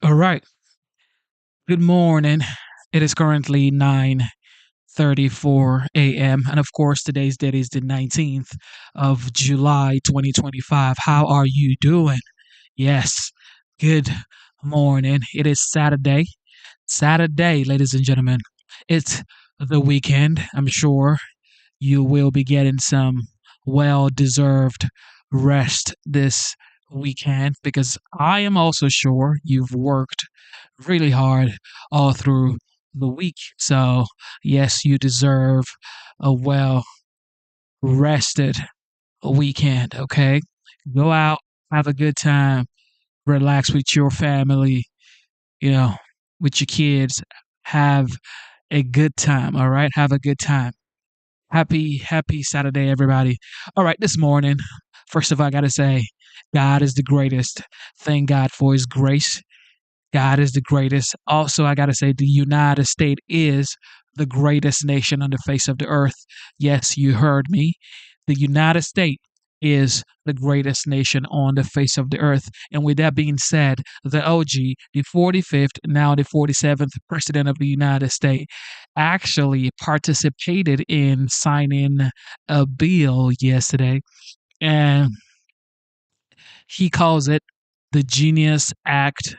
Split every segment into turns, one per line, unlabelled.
All right. Good morning. It is currently 9:34 a.m. And of course, today's date is the 19th of July 2025. How are you doing? Yes. Good morning. It is Saturday. Saturday, ladies and gentlemen. It's the weekend. I'm sure you will be getting some well deserved rest this weekend because I am also sure you've worked really hard all through the week. So, yes, you deserve a well rested weekend, okay? Go out, have a good time, relax with your family, you know, with your kids. Have a good time, all right? Have a good time. Happy Saturday, everybody. All right, this morning, first of all, I got to say, God is the greatest. Thank God for his grace. God is the greatest. Also, I got to say, the United States is the greatest nation on the face of the earth. Yes, you heard me. The United States is the greatest nation on the face of the earth. And with that being said, the OG, the 45th, now the 47th President of the United States, actually participated in signing a bill yesterday. And he calls it the Genius Act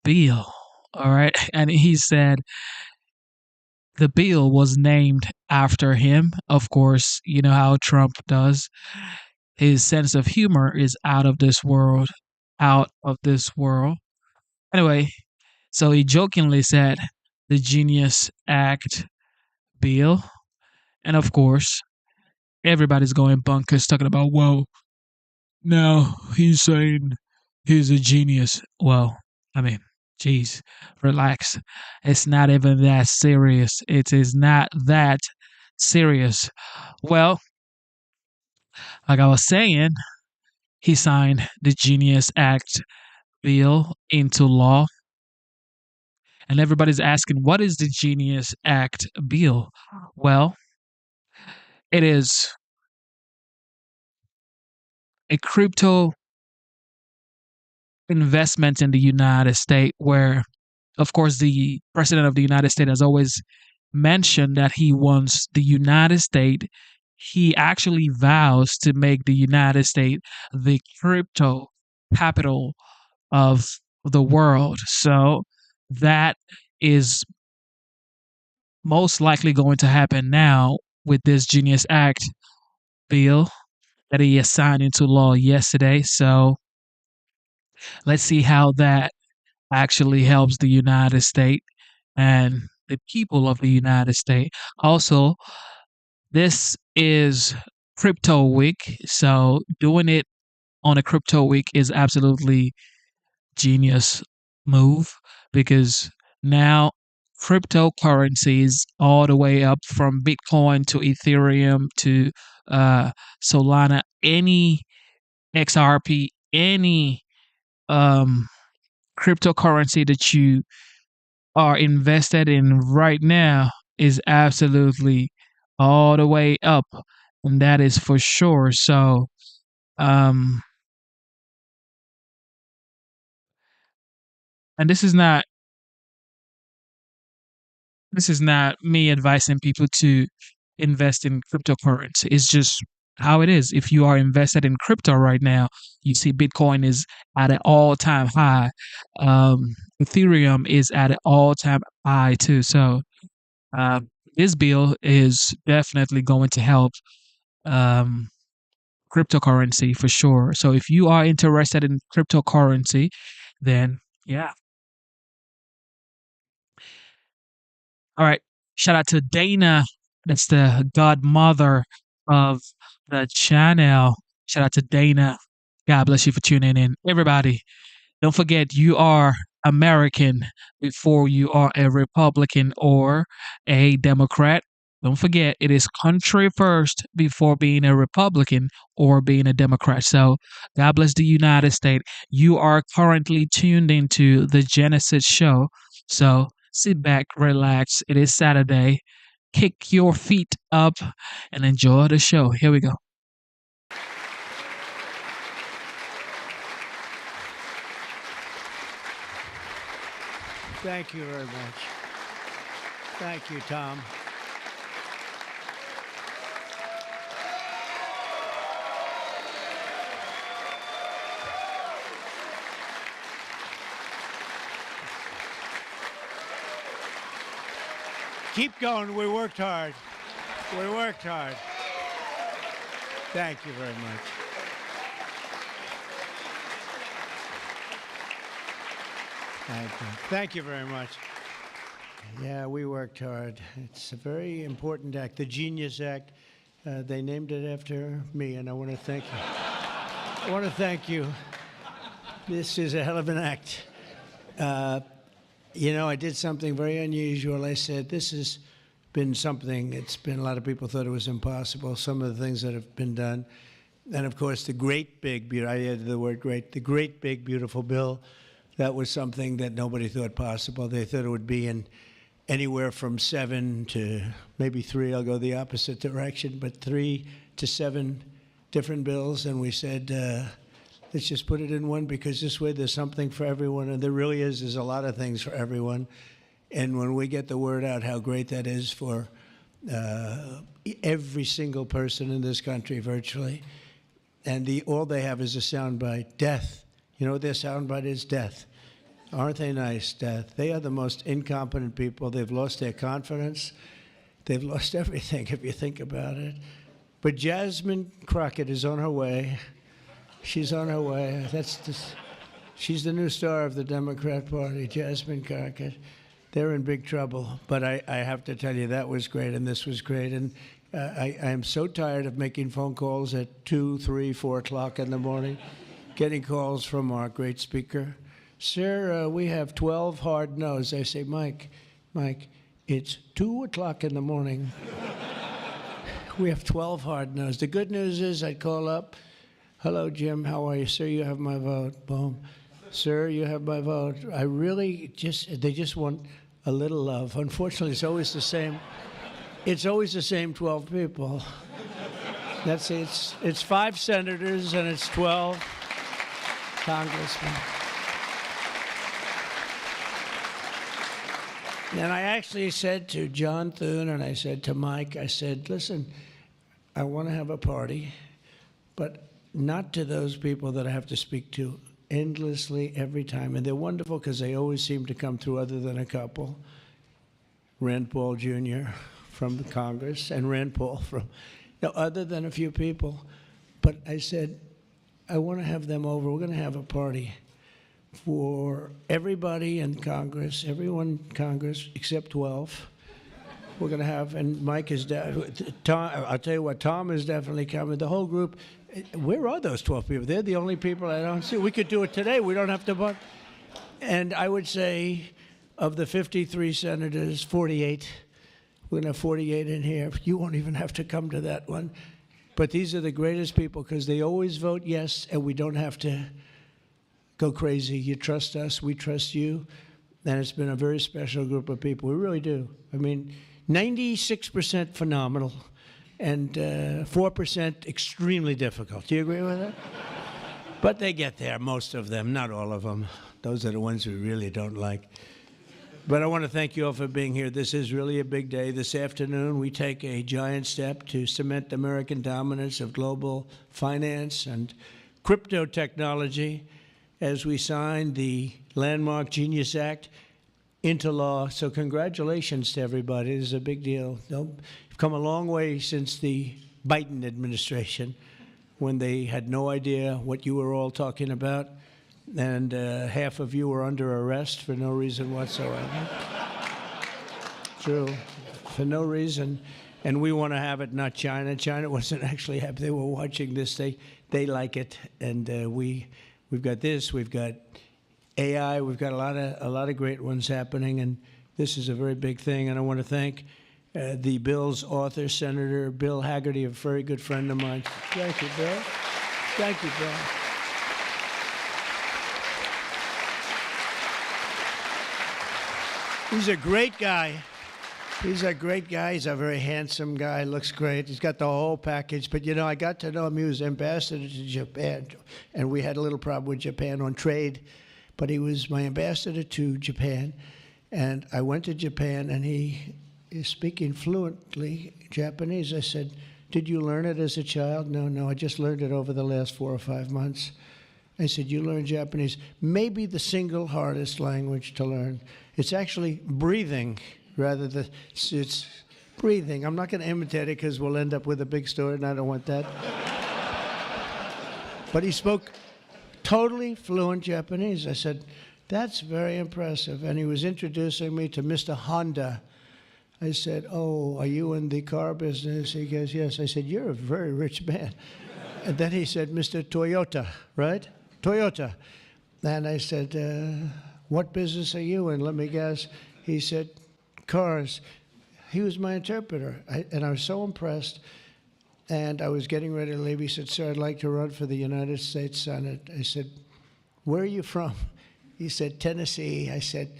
bill. All right. And he said the bill was named after him. Of course, you know how Trump does. His sense of humor is out of this world. Out of this world. Anyway, so he jokingly said the Genius Act bill. And of course, everybody's going bonkers talking about, whoa, now he's saying he's a genius. Well, I mean, geez, relax. It's not even that serious. It is not that serious. Well, like I was saying, he signed the Genius Act bill into law. And everybody's asking, what is the Genius Act bill? Well, it is a crypto investment in the United States where, of course, the president of the United States has always mentioned that he wants the United States, he actually vows to make the United States the crypto capital of the world. So that is most likely going to happen now with this Genius Act bill that he has signed into law yesterday. So let's see how that actually helps the United States and the people of the United States. Also, this is crypto week, so doing it on a crypto week is absolutely genius move because now cryptocurrencies all the way up from Bitcoin to Ethereum to Solana, any XRP, any um, cryptocurrency that you are invested in right now is absolutely all the way up, and that is for sure. So, um, and this is not me advising people to invest in cryptocurrency. It's just how it is. If you are invested in crypto right now, you see Bitcoin is at an all-time high. Ethereum is at an all-time high too. So uh, this bill is definitely going to help um, cryptocurrency for sure. So if you are interested in cryptocurrency, then yeah. All right. Shout out to Dana. That's the godmother of the channel. Shout out to Dana. God bless you for tuning in. Everybody, don't forget you are American before you are a Republican or a Democrat. Don't forget it is country first before being a Republican or being a Democrat. So, God bless the United States. You are currently tuned into the Genesis show. So, sit back, relax. It is Saturday. Kick your feet up and enjoy the show. Here we go.
Thank you very much. Thank you, Tom. Keep going. We worked hard. We worked hard. Thank you very much. Thank you. Thank you very much. Yeah, we worked hard. It's a very important act, the Genius Act. They named it after me, and I want to thank you. I want to thank you. This is a hell of an act. You know, I did something very unusual. I said, this has been something, it's been, a lot of people thought it was impossible, some of the things that have been done. And of course, the great big, I added the word great, the great big beautiful bill, that was something that nobody thought possible. They thought it would be in anywhere from 7 to maybe 3, I'll go the opposite direction, but 3 to 7 different bills. And we said, let's just put it in one, because this way there's something for everyone, and there really is. There's a lot of things for everyone. And when we get the word out how great that is for every single person in this country virtually, and all they have is a soundbite, death. You know what their soundbite is? Death. Aren't they nice? Death. They are the most incompetent people. They've lost their confidence. They've lost everything, if you think about it. But Jasmine Crockett is on her way. She's on her way. She's the new star of the Democrat Party, Jasmine Crockett. They're in big trouble. But I have to tell you, that was great, and this was great. And I am so tired of making phone calls at 2, 3, 4 o'clock in the morning, getting calls from our great speaker. Sir, we have 12 hard no's. I say, Mike, it's 2 o'clock in the morning. We have 12 hard no's. The good news is I'd call up, hello, Jim, how are you? Sir, you have my vote. Boom. Sir, you have my vote. I really they just want a little love. Unfortunately, it's always the same. It's always the same 12 people. That's it. It's 5 senators and it's 12 congressmen. And I actually said to John Thune and I said to Mike, I said, listen, I want to have a party, but not to those people that I have to speak to endlessly every time. And they're wonderful because they always seem to come through, other than a couple. Rand Paul Jr. from the Congress and Rand Paul from, other than a few people. But I said, I want to have them over. We're going to have a party for everybody in Congress, everyone in Congress except 12. We're going to have, and Mike is, Tom, I'll tell you what, Tom is definitely coming. The whole group, where are those 12 people? They're the only people I don't see. We could do it today. We don't have to vote. And I would say of the 53 senators, 48, we're going to have 48 in here. You won't even have to come to that one. But these are the greatest people because they always vote yes, and we don't have to go crazy. You trust us, we trust you. And it's been a very special group of people. We really do. I mean, 96% phenomenal and 4% extremely difficult. Do you agree with that? But they get there, most of them, not all of them. Those are the ones we really don't like. But I want to thank you all for being here. This is really a big day. This afternoon, we take a giant step to cement American dominance of global finance and crypto technology as we sign the landmark Genius Act into law. So congratulations to everybody. This is a big deal. You've come a long way since the Biden administration, when they had no idea what you were all talking about, and half of you were under arrest for no reason whatsoever. True, for no reason. And we want to have it, not China. China wasn't actually happy. They were watching this. They like it, and we've got this. We've got AI. We've got a lot of great ones happening, and this is a very big thing. And I want to thank the bill's author, Senator Bill Hagerty, a very good friend of mine. Thank you, Bill. Thank you, Bill. He's a great guy. He's a great guy. He's a very handsome guy. Looks great. He's got the whole package. But, I got to know him. He was ambassador to Japan, and we had a little problem with Japan on trade. But he was my ambassador to Japan. And I went to Japan, and he is speaking fluently Japanese. I said, "Did you learn it as a child?" No, I just learned it over the last 4 or 5 months. I said, "You learned Japanese, maybe the single hardest language to learn. It's actually breathing rather than, it's breathing." I'm not going to imitate it because we'll end up with a big story, and I don't want that. But he spoke totally fluent Japanese. I said, "That's very impressive." And he was introducing me to Mr. Honda. I said, "Oh, are you in the car business?" He goes, "Yes." I said, "You're a very rich man." And then he said, "Mr. Toyota, right? Toyota." And I said, "What business are you in?" Let me guess. He said, "Cars." He was my interpreter, and I was so impressed. And I was getting ready to leave. He said, "Sir, I'd like to run for the United States Senate." I said, "Where are you from?" He said, "Tennessee." I said,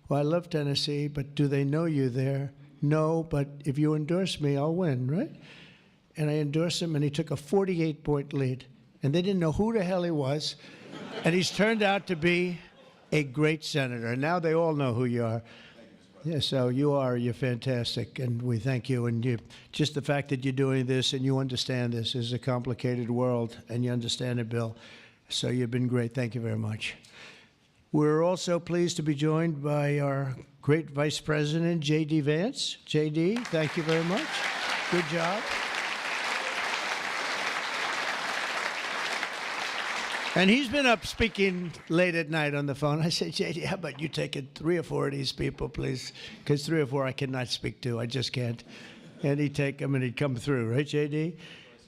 "Well, I love Tennessee, but do they know you there?" "No, but if you endorse me, I'll win," right? And I endorsed him, and he took a 48-point lead. And they didn't know who the hell he was. And he's turned out to be a great senator. Now they all know who you are. Yeah, so you're fantastic, and we thank you. And just the fact that you're doing this and you understand this is a complicated world, and you understand it, Bill. So you've been great. Thank you very much. We're also pleased to be joined by our great Vice President, J.D. Vance. J.D., thank you very much. Good job. And he's been up speaking late at night on the phone. I said, "JD, how about you taking 3 or 4 of these people, please? Because 3 or 4 I cannot speak to. I just can't." And he'd take them, and he'd come through, right, JD?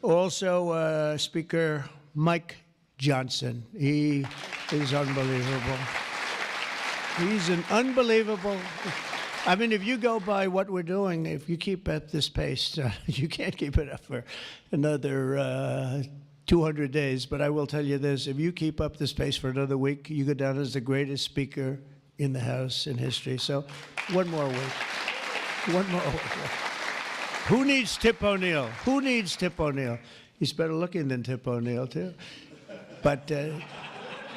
Also, Speaker Mike Johnson. He is unbelievable. He's an unbelievable. I mean, if you go by what we're doing, if you keep at this pace, you can't keep it up for another 200 days, but I will tell you this, if you keep up this pace for another week, you go down as the greatest speaker in the House in history. So one more week. One more week. Who needs Tip O'Neill? Who needs Tip O'Neill? He's better looking than Tip O'Neill, too. But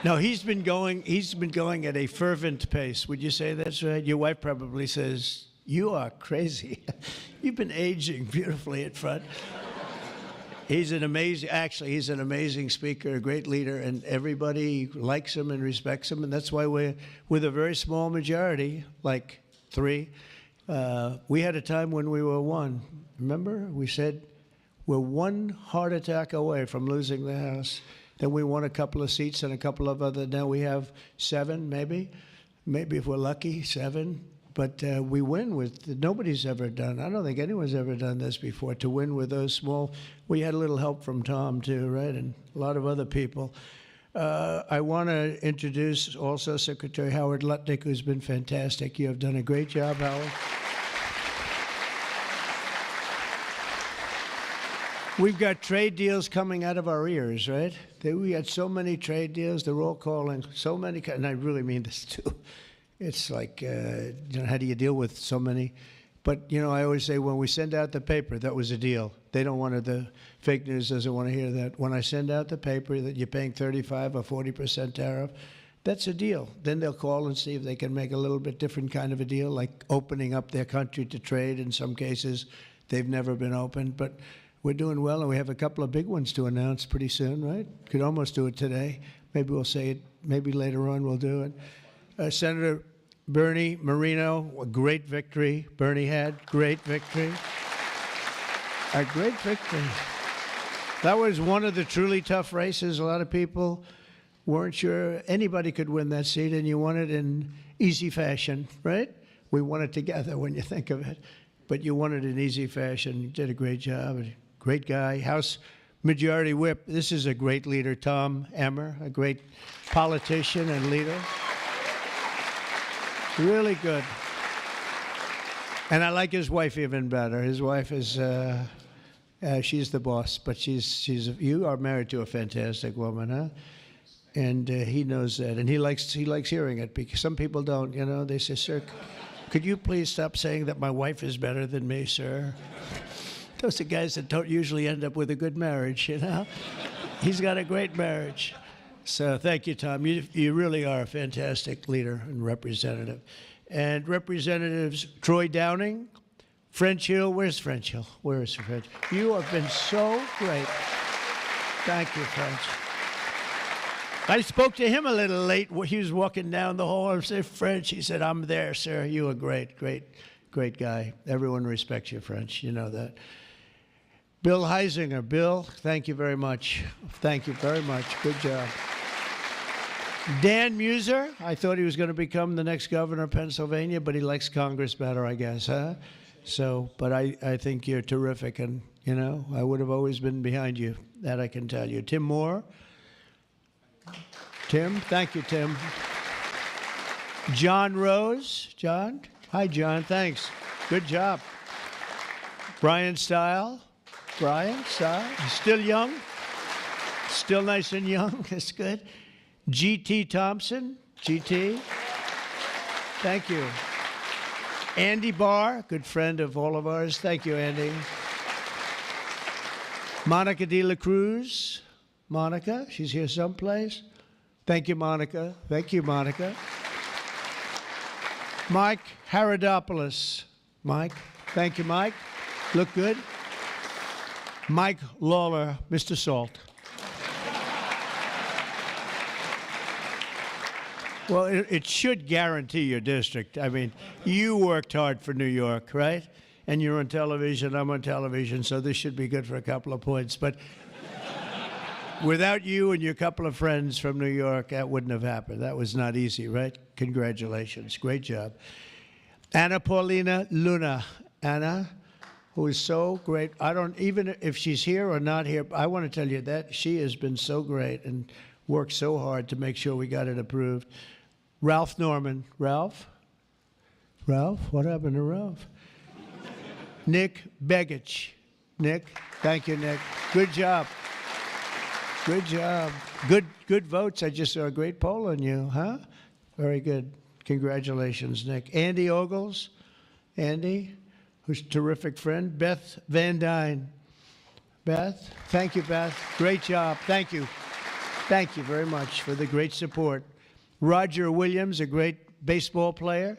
no, he's been going at a fervent pace. Would you say that's right? Your wife probably says, "You are crazy." You've been aging beautifully at front. He's an amazing speaker, a great leader, and everybody likes him and respects him, and that's why we're with a very small majority, like 3. We had a time when we were 1. Remember? We said we're 1 heart attack away from losing the House. Then we won a couple of seats and a couple of other. Now we have 7, maybe if we're lucky, 7. But we win with, nobody's ever done, I don't think anyone's ever done this before, to win with those small. We had a little help from Tom, too, right, and a lot of other people. I want to introduce also Secretary Howard Lutnick, who's been fantastic. You have done a great job, Howard. We've got trade deals coming out of our ears, right? We had so many trade deals. They're all calling so many, and I really mean this, too. It's like, how do you deal with so many? But, I always say when we send out the paper, that was a deal. They don't want the fake news doesn't want to hear that. When I send out the paper that you're paying 35 or 40% tariff, that's a deal. Then they'll call and see if they can make a little bit different kind of a deal, like opening up their country to trade. In some cases, they've never been opened. But we're doing well, and we have a couple of big ones to announce pretty soon, right? Could almost do it today. Maybe we'll say it. Maybe later on we'll do it. Senator Bernie Moreno, a great victory. Bernie had great victory. A great victory. That was one of the truly tough races. A lot of people weren't sure anybody could win that seat, and you won it in easy fashion, right? We won it together when you think of it. But you won it in easy fashion. You did a great job. A great guy. House Majority Whip. This is a great leader, Tom Emmer, a great politician and leader. Really good. And I like his wife even better. His wife is, she's the boss, but you are married to a fantastic woman, huh? And he knows that, and he likes hearing it, because some people don't, they say, "Sir, could you please stop saying that my wife is better than me, sir?" Those are guys that don't usually end up with a good marriage, He's got a great marriage. So thank you, Tom. You really are a fantastic leader and representative. and Representatives Troy Downing, French Hill. Where's French Hill? Where is French? You have been so great. Thank you, French. I spoke to him a little late. He was walking down the hall. I said, French. He said, I'm there, sir. You are great, great guy. Everyone respects you, French. You know that. Bill Heisinger. Bill, thank you very much. Thank you very much. Good job. Dan Muser. I thought he was going to become the next governor of Pennsylvania, but he likes Congress better, I guess, huh? So, but I think you're terrific, and, you know, I would have always been behind you. That I can tell you. Tim Moore. Tim, thank you, Tim. John Rose. John? Hi, John, thanks. Good job. Brian Stile. Brian Stile. Still young? Still nice and young. That's good. G.T. Thompson. G.T. Thank you. Andy Barr, good friend of all of ours. Thank you, Andy. Monica De La Cruz. Monica, she's here someplace. Thank you, Monica. Thank you, Monica. Mike Haradopoulos. Mike, thank you, Mike. Look good. Mike Lawler, Mr. Salt. Well, it should guarantee your district. I mean, you worked hard for New York, right? And you're on television, I'm on television, so this should be good for a couple of points. But without you and your couple of friends from New York, that wouldn't have happened. That was not easy, right? Congratulations. Great job. Anna Paulina Luna. Anna, who is so great. I don't, even if she's here or not here, I want to tell you that she has been so great and worked so hard to make sure we got it approved. Ralph Norman. Ralph? Ralph? What happened to Ralph? Nick Begich. Nick, thank you, Nick. Good job. Good job. Good votes. I just saw a great poll on you, huh? Very good. Congratulations, Nick. Andy Ogles. Andy, who's a terrific friend. Beth Van Dyne. Beth, thank you, Beth. Great job. Thank you. Thank you very much for the great support. Roger Williams, a great baseball player,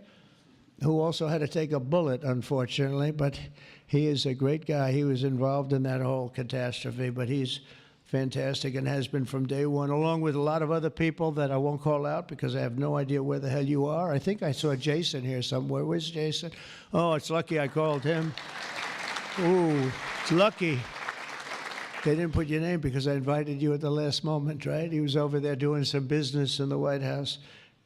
who also had to take a bullet, unfortunately, but he is a great guy. He was involved in that whole catastrophe, but he's fantastic and has been from day one, along with a lot of other people that I won't call out because I have no idea where the hell you are. I think I saw Jason here somewhere. Where's Jason? Oh, it's lucky I called him. Ooh, it's lucky. They didn't put your name because I invited you at the last moment, right? He was over there doing some business in the White House.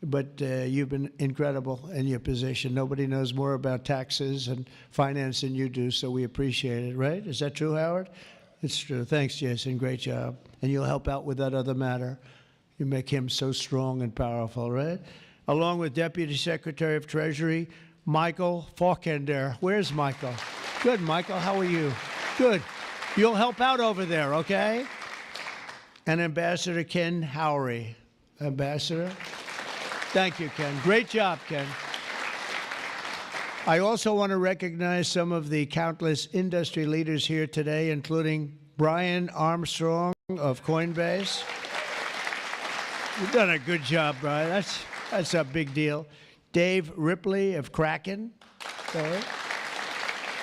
But you've been incredible in your position. Nobody knows more about taxes and finance than you do, so we appreciate it, right? Is that true, Howard? It's true. Thanks, Jason. Great job. And you'll help out with that other matter. You make him so strong and powerful, right? Along with Deputy Secretary of Treasury, Michael Faulkender. Where's Michael? Good, Michael. How are you? Good. You'll help out over there, okay? And Ambassador Ken Howry. Ambassador? Thank you, Ken. Great job, Ken. I also want to recognize some of the countless industry leaders here today, including Brian Armstrong of Coinbase. You've done a good job, Brian. That's a big deal. Dave Ripley of Kraken. Dave.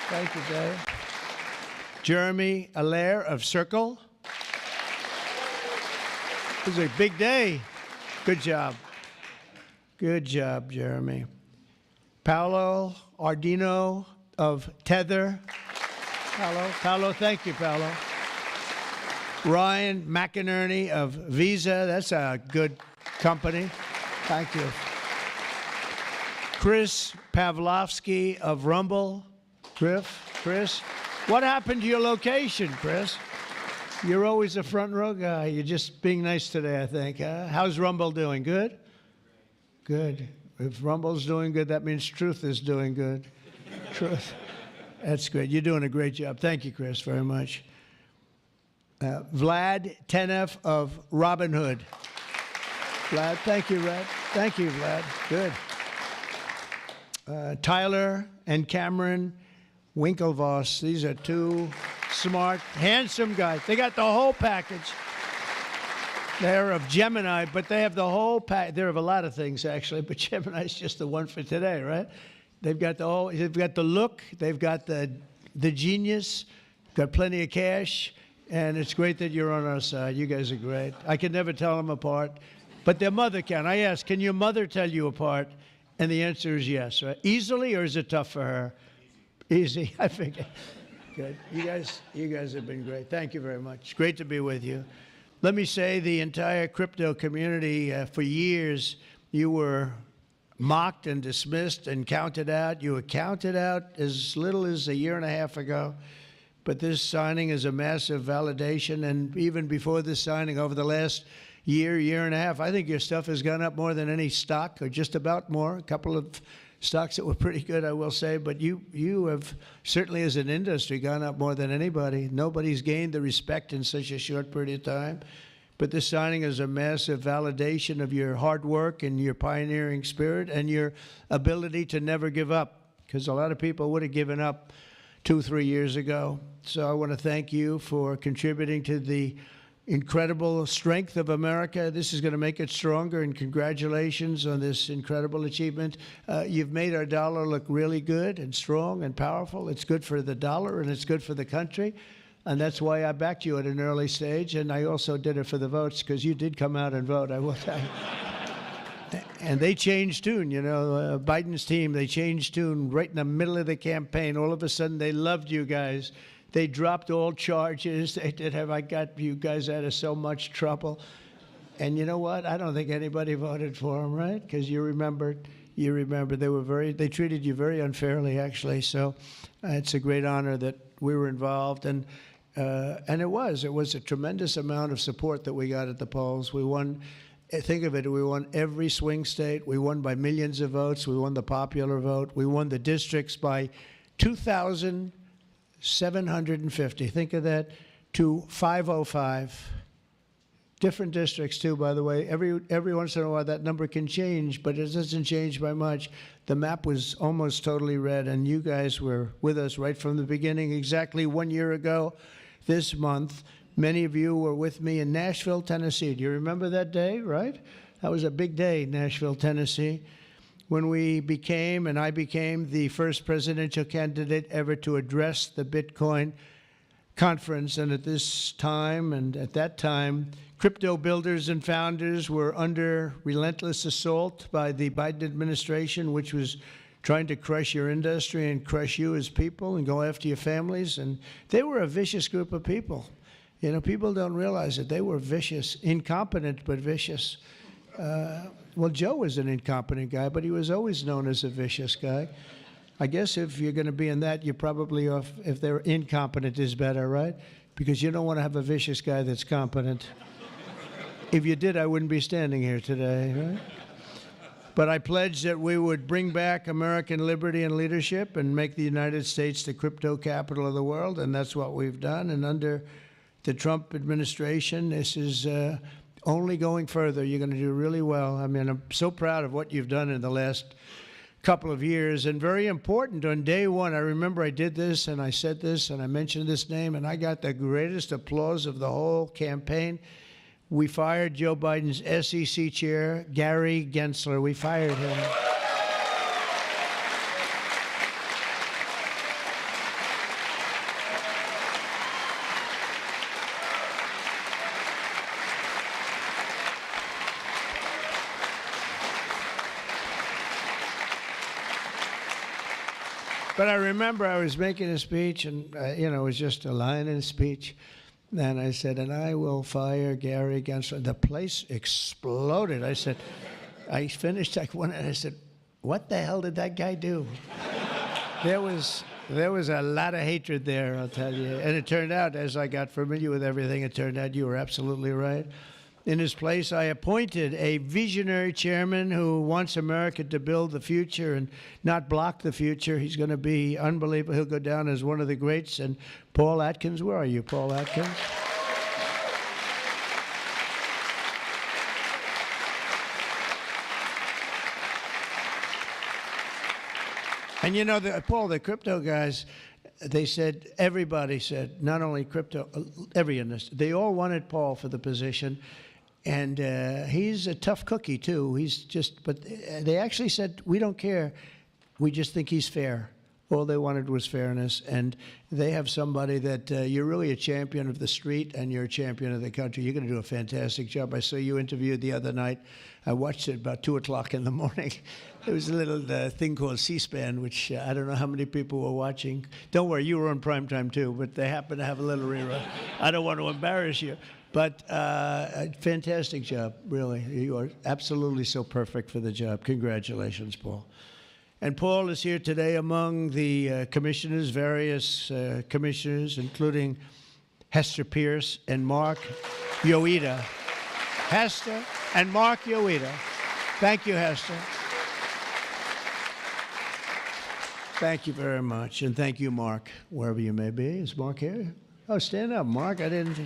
Thank you, Dave. Jeremy Allaire of Circle. This is a big day. Good job. Good job, Jeremy. Paolo Ardino of Tether. Paolo, thank you, Paolo. Ryan McInerney of Visa. That's a good company. Thank you. Chris Pavlovsky of Rumble. Chris, what happened to your location, Chris? You're always a front row guy. You're just being nice today, I think. How's Rumble doing? Good? Good. If Rumble's doing good, that means Truth is doing good. Truth. That's great. You're doing a great job. Thank you, Chris, very much. Vlad Tenev of Robinhood. Vlad, thank you, Vlad. Thank you, Vlad. Good. Tyler and Cameron Winklevoss. These are two smart, handsome guys. They got the whole package. They're of Gemini, but they have the whole pack. They're of a lot of things, actually, but Gemini's just the one for today, right? They've got they've got the look, they've got the genius, got plenty of cash, and it's great that you're on our side. You guys are great. I can never tell them apart, but their mother can. I asked, can your mother tell you apart? And the answer is yes, right? Easily, or is it tough for her? Easy, I figure. Good. You guys have been great. Thank you very much. Great to be with you. Let me say the entire crypto community, for years, you were mocked and dismissed and counted out. You were counted out as little as a year and a half ago. But this signing is a massive validation. And even before this signing, over the last year and a half, I think your stuff has gone up more than any stock, or just about more. A couple of stocks that were pretty good, I will say, but you have certainly, as an industry, gone up more than anybody. Nobody's gained the respect in such a short period of time. But this signing is a massive validation of your hard work and your pioneering spirit and your ability to never give up, because a lot of people would have given up 2-3 years ago. So I want to thank you for contributing to the incredible strength of America. This is going to make it stronger, and congratulations on this incredible achievement. You've made our dollar look really good and strong and powerful. It's good for the dollar, and it's good for the country, and that's why I backed you at an early stage, and I also did it for the votes, because you did come out and vote, I will tell you. And they changed tune, you know, Biden's team, they changed tune right in the middle of the campaign. All of a sudden, they loved you guys. They dropped all charges. They did have, I got you guys out of so much trouble. And you know what? I don't think anybody voted for them, right? Because you remember, they treated you very unfairly, actually. So it's a great honor that we were involved. And it was a tremendous amount of support that we got at the polls. We won, think of it, we won every swing state. We won by millions of votes. We won the popular vote. We won the districts by 2,750, think of that, to 505. Different districts, too, by the way. Every once in a while, that number can change, but it doesn't change by much. The map was almost totally red, and you guys were with us right from the beginning. Exactly 1 year ago this month, many of you were with me in Nashville, Tennessee. Do you remember that day, right? That was a big day, Nashville, Tennessee, when I became the first presidential candidate ever to address the Bitcoin conference. And at this time, and at that time, crypto builders and founders were under relentless assault by the Biden administration, which was trying to crush your industry and crush you as people and go after your families. And they were a vicious group of people. You know, people don't realize it. They were vicious, incompetent, but vicious. Well, Joe was an incompetent guy, but he was always known as a vicious guy. I guess if you're going to be in that, you're probably off, if they're incompetent is better, right? Because you don't want to have a vicious guy that's competent. If you did, I wouldn't be standing here today, right? But I pledged that we would bring back American liberty and leadership and make the United States the crypto capital of the world, and that's what we've done. And under the Trump administration, this is only going further. You're going to do really well. I mean, I'm so proud of what you've done in the last couple of years. And very important, on day one, I remember I did this and I said this and I mentioned this name, and I got the greatest applause of the whole campaign. We fired Joe Biden's SEC chair, Gary Gensler. We fired him. But I remember I was making a speech, and it was just a line in a speech. And I said, and I will fire Gary Gensler. The place exploded. I finished, and I said, what the hell did that guy do? There was a lot of hatred there, I'll tell you. And it turned out, as I got familiar with everything, it turned out you were absolutely right. In his place, I appointed a visionary chairman who wants America to build the future and not block the future. He's going to be unbelievable. He'll go down as one of the greats. And Paul Atkins, where are you, Paul Atkins? And Paul, the crypto guys, they said, everybody said, not only crypto, every industry, they all wanted Paul for the position. And he's a tough cookie, too. But they actually said, we don't care. We just think he's fair. All they wanted was fairness. And they have somebody that you're really a champion of the street and you're a champion of the country. You're going to do a fantastic job. I saw you interviewed the other night. I watched it about 2 o'clock in the morning. There was a little thing called C-SPAN, which I don't know how many people were watching. Don't worry, you were on primetime too, but they happen to have a little rerun. I don't want to embarrass you. But fantastic job, really. You are absolutely so perfect for the job. Congratulations, Paul. And Paul is here today among the commissioners, various commissioners, including Hester Pierce and Mark Yoida. Hester and Mark Yoida. Thank you, Hester. Thank you very much. And thank you, Mark, wherever you may be. Is Mark here? Oh, stand up, Mark. I didn't.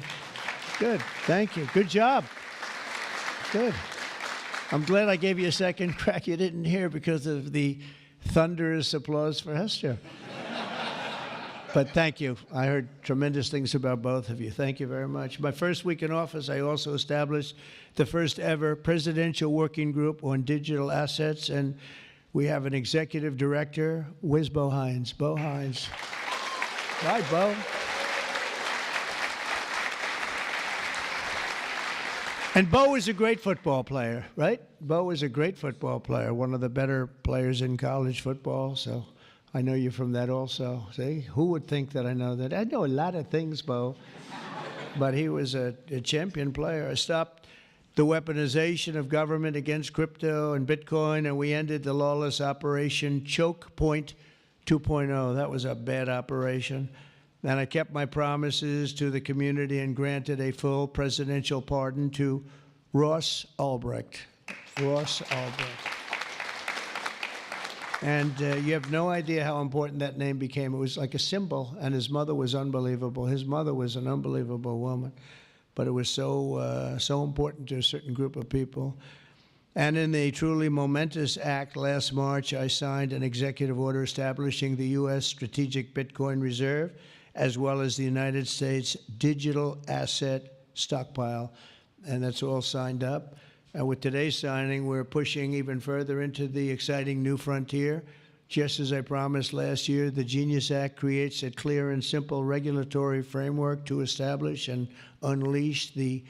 Good. Thank you. Good job. Good. I'm glad I gave you a second crack you didn't hear because of the thunderous applause for Hester. But thank you. I heard tremendous things about both of you. Thank you very much. My first week in office, I also established the first ever presidential working group on digital assets, and we have an executive director. Where's Bo Hines? Bo Hines. Hi, Bo. And Bo is a great football player, right? Bo is a great football player, one of the better players in college football. So I know you from that also. See, who would think that I know that? I know a lot of things, Bo. But he was a champion player. I stopped the weaponization of government against crypto and Bitcoin, and we ended the lawless operation Choke Point 2.0. That was a bad operation. And I kept my promises to the community and granted a full presidential pardon to Ross Ulbricht. Ross Ulbricht. And you have no idea how important that name became. It was like a symbol, and his mother was unbelievable. His mother was an unbelievable woman, but it was so important to a certain group of people. And in the truly momentous act last March, I signed an executive order establishing the U.S. Strategic Bitcoin Reserve, as well as the United States Digital Asset Stockpile. And that's all signed up. And with today's signing, we're pushing even further into the exciting new frontier. Just as I promised last year, the Genius Act creates a clear and simple regulatory framework to establish and unleash the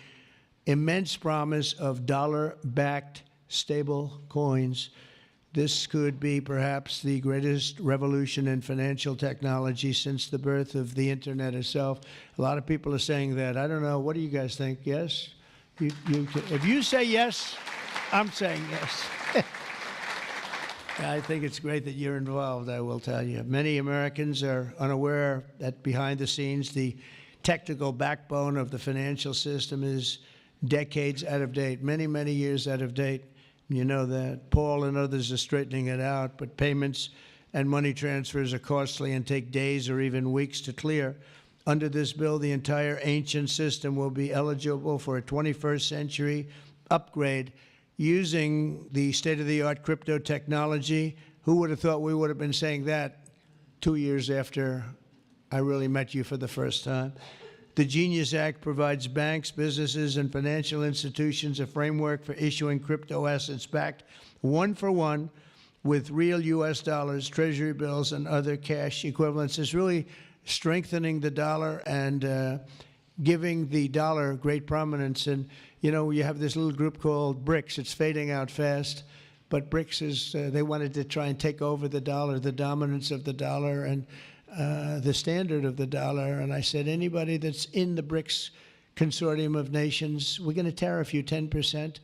immense promise of dollar-backed stable coins. This could be perhaps the greatest revolution in financial technology since the birth of the internet itself. A lot of people are saying that. I don't know. What do you guys think? Yes? If you say yes, I'm saying yes. I think it's great that you're involved, I will tell you. Many Americans are unaware that behind the scenes, the technical backbone of the financial system is decades out of date, many, many years out of date. You know that. Paul and others are straightening it out, but payments and money transfers are costly and take days or even weeks to clear. Under this bill, the entire ancient system will be eligible for a 21st century upgrade using the state-of-the-art crypto technology. Who would have thought we would have been saying that 2 years after I really met you for the first time? The Genius Act provides banks, businesses, and financial institutions a framework for issuing crypto assets backed one-for-one with real U.S. dollars, treasury bills, and other cash equivalents. It's really strengthening the dollar and giving the dollar great prominence. And, you know, you have this little group called BRICS. It's fading out fast. But BRICS is, they wanted to try and take over the dollar, the dominance of the dollar, and the standard of the dollar. And I said, anybody that's in the BRICS consortium of nations, we're going to tariff you 10%.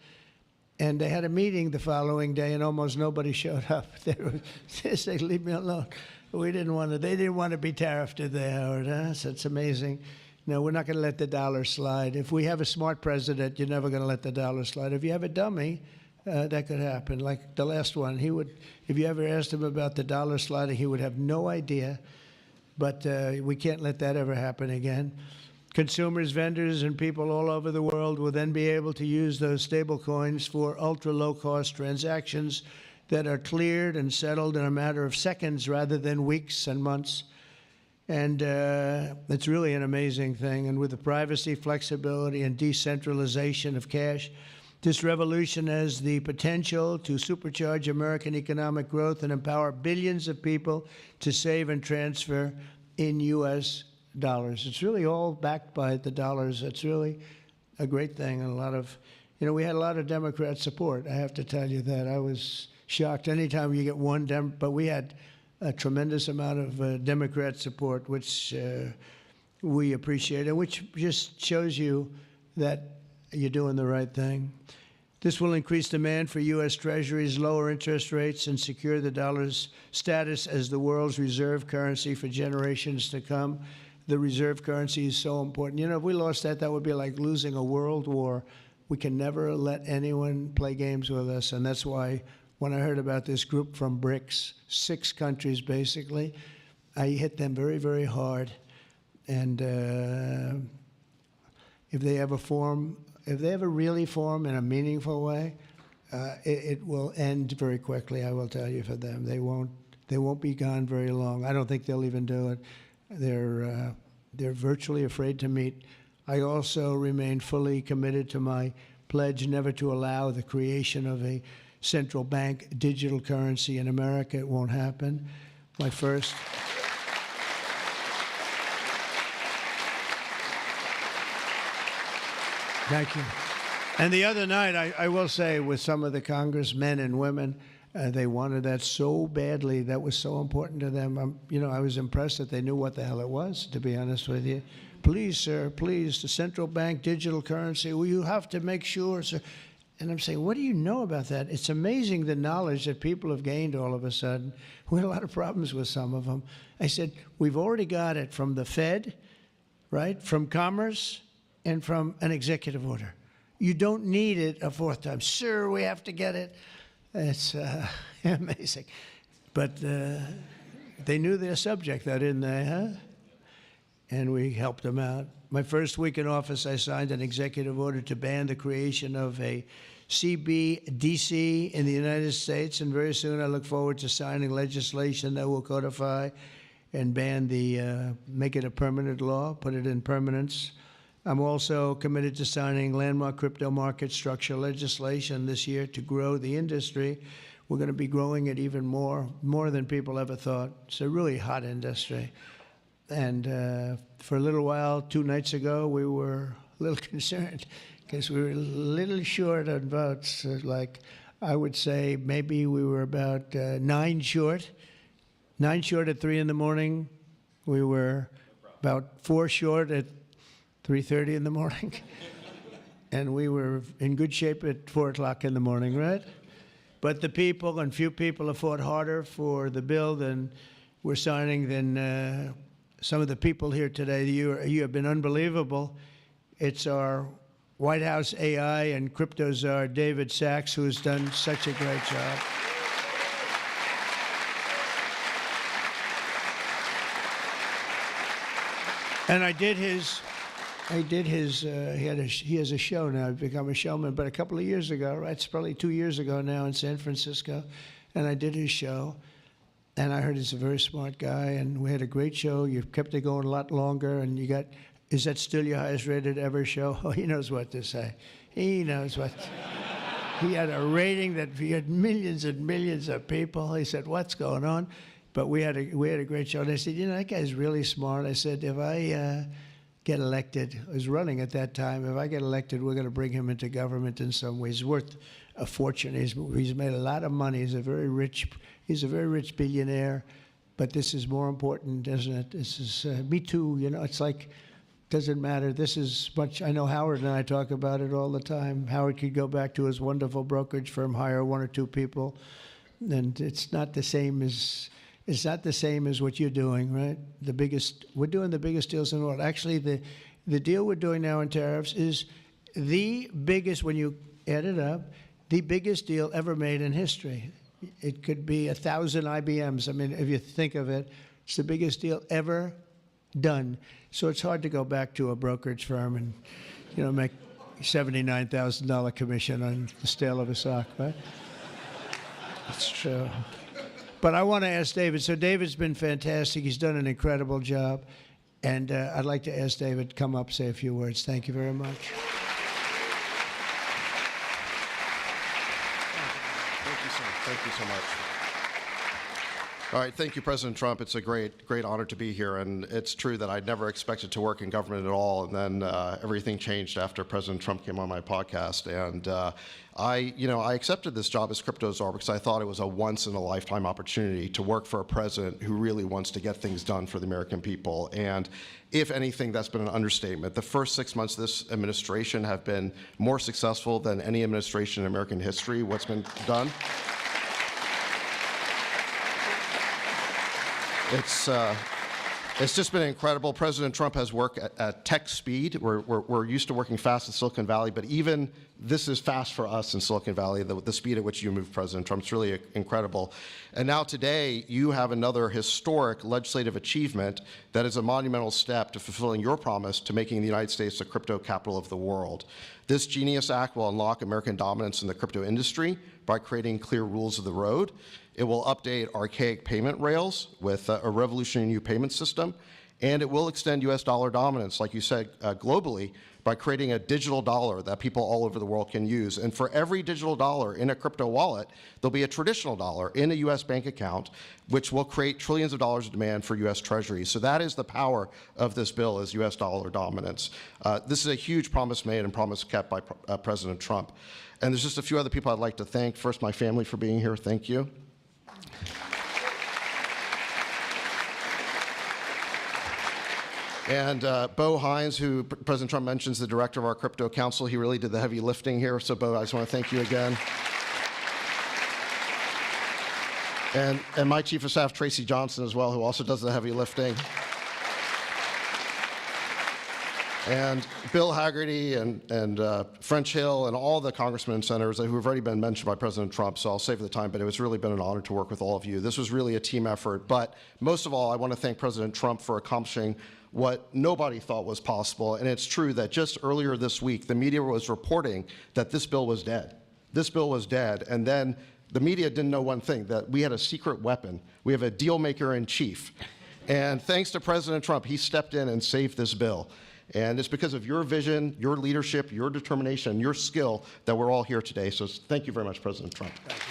And they had a meeting the following day, and almost nobody showed up. They said, leave me alone. We didn't want to, they didn't want to be tariffed, did they, Howard? Huh? So it's amazing. No, we're not going to let the dollar slide. If we have a smart president, you're never going to let the dollar slide. If you have a dummy, that could happen. Like the last one, he would, if you ever asked him about the dollar sliding, he would have no idea. But we can't let that ever happen again. Consumers, vendors, and people all over the world will then be able to use those stable coins for ultra-low-cost transactions that are cleared and settled in a matter of seconds rather than weeks and months. And it's really an amazing thing. And with the privacy, flexibility, and decentralization of cash, this revolution has the potential to supercharge American economic growth and empower billions of people to save and transfer in U.S. dollars. It's really all backed by the dollars. It's really a great thing. And a lot of, we had a lot of Democrat support. I have to tell you that. I was shocked anytime you get one but we had a tremendous amount of Democrat support, which we appreciate, and which just shows you that you're doing the right thing. This will increase demand for U.S. Treasuries, lower interest rates, and secure the dollar's status as the world's reserve currency for generations to come. The reserve currency is so important. If we lost that, that would be like losing a world war. We can never let anyone play games with us, and that's why when I heard about this group from BRICS, 6 countries basically, I hit them very, very hard. And if they ever really form in a meaningful way, it will end very quickly, I will tell you, for them. They won't be gone very long. I don't think they'll even do it. They're virtually afraid to meet. I also remain fully committed to my pledge never to allow the creation of a central bank digital currency in America. It won't happen. My first. Thank you. And the other night, I will say, with some of the congressmen and women, they wanted that so badly. That was so important to them. I was impressed that they knew what the hell it was, to be honest with you. Please, sir, please, the central bank digital currency. Well, you have to make sure, sir. And I'm saying, what do you know about that? It's amazing the knowledge that people have gained all of a sudden. We had a lot of problems with some of them. I said, we've already got it from the Fed, right, from Commerce, and from an executive order. You don't need it a 4th time. Sir, we have to get it. It's amazing. But they knew their subject, though, didn't they, huh? And we helped them out. My first week in office, I signed an executive order to ban the creation of a CBDC in the United States, and very soon I look forward to signing legislation that will codify and make it a permanent law, put it in permanence. I'm also committed to signing landmark crypto market structure legislation this year to grow the industry. We're going to be growing it even more than people ever thought. It's a really hot industry. And for a little while, 2 nights ago, we were a little concerned because we were a little short on votes. Like, I would say maybe we were about 9 short. 9 short at 3 in the morning. We were about 4 short at 3:30 in the morning. And we were in good shape at 4 o'clock in the morning, right? But the people, and few people, have fought harder for the bill than we're signing than some of the people here today. You have been unbelievable. It's our White House AI and crypto czar, David Sachs, who has done such a great job. And he has a show now. I've become a showman, but a couple of years ago, right? It's probably 2 years ago now in San Francisco, and I did his show. And I heard he's a very smart guy, and we had a great show. You've kept it going a lot longer, and is that still your highest rated ever show? Oh, he knows what to say. He knows what. He had a rating that he had millions and millions of people. He said, what's going on? But we had a great show. And I said, that guy's really smart. I said, if I get elected, I was running at that time, if I get elected, we're going to bring him into government in some ways. He's worth a fortune. He's made a lot of money. He's a very rich billionaire. But this is more important, isn't it? This is me too. It's like, doesn't matter. This is much. I know Howard and I talk about it all the time. Howard could go back to his wonderful brokerage firm, hire 1 or 2 people, and it's not the same as what you're doing, right? We're doing the biggest deals in the world. Actually, the deal we're doing now in tariffs is the biggest, when you add it up, the biggest deal ever made in history. It could be 1,000 IBMs. I mean, if you think of it, it's the biggest deal ever done. So it's hard to go back to a brokerage firm and, make $79,000 commission on the sale of a stock, right? It's true. But I want to ask David. So David's been fantastic. He's done an incredible job. And I'd like to ask David to come up, say a few words. Thank you very much.
Thank you, sir. Thank you so much. All right, thank you, President Trump. It's a great honor to be here, and it's true that I'd never expected to work in government at all, and then everything changed after President Trump came on my podcast, and I accepted this job as crypto czar because I thought it was a once-in-a-lifetime opportunity to work for a president who really wants to get things done for the American people, and if anything, that's been an understatement. The first 6 months of this administration have been more successful than any administration in American history. What's been done? It's just been incredible. President Trump has worked at tech speed. We're used to working fast in Silicon Valley, but even this is fast for us in Silicon Valley, the speed at which you move, President Trump. It's really incredible. And now today, you have another historic legislative achievement that is a monumental step to fulfilling your promise to making the United States the crypto capital of the world. This Genius Act will unlock American dominance in the crypto industry by creating clear rules of the road. It will update archaic payment rails with a revolutionary new payment system, and it will extend U.S. dollar dominance, like you said, globally, by creating a digital dollar that people all over the world can use. And for every digital dollar in a crypto wallet, there'll be a traditional dollar in a U.S. bank account, which will create trillions of dollars of demand for U.S. treasuries. So that is the power of this bill, is U.S. dollar dominance. This is a huge promise made and promise kept by President Trump. And there's just a few other people I'd like to thank. First, my family for being here. Thank you. And Bo Hines, who President Trump mentions, the director of our crypto council, he really did the heavy lifting here. So Bo, I just want to thank you again. And my chief of staff, Tracy Johnson, as well, who also does the heavy lifting. And Bill Haggerty and French Hill and all the congressmen and senators who have already been mentioned by President Trump, so I'll save the time, but it was really been an honor to work with all of you. This was really a team effort, but most of all, I want to thank President Trump for accomplishing what nobody thought was possible, and it's true that just earlier this week, the media was reporting that this bill was dead. This bill was dead, and then the media didn't know one thing, that we had a secret weapon. We have a deal maker in chief. And thanks to President Trump, he stepped in and saved this bill. And it's because of your vision, your leadership, your determination, your skill that we're all here today. So thank you very much, President Trump. Thank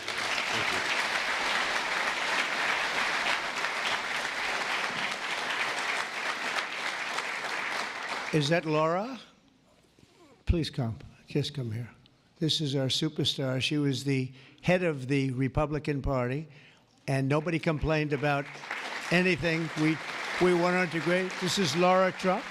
you. Is that Laura? Please come. Just come here. This is our superstar. She was the head of the Republican Party, and nobody complained about anything. We went on to great. This is Laura Trump.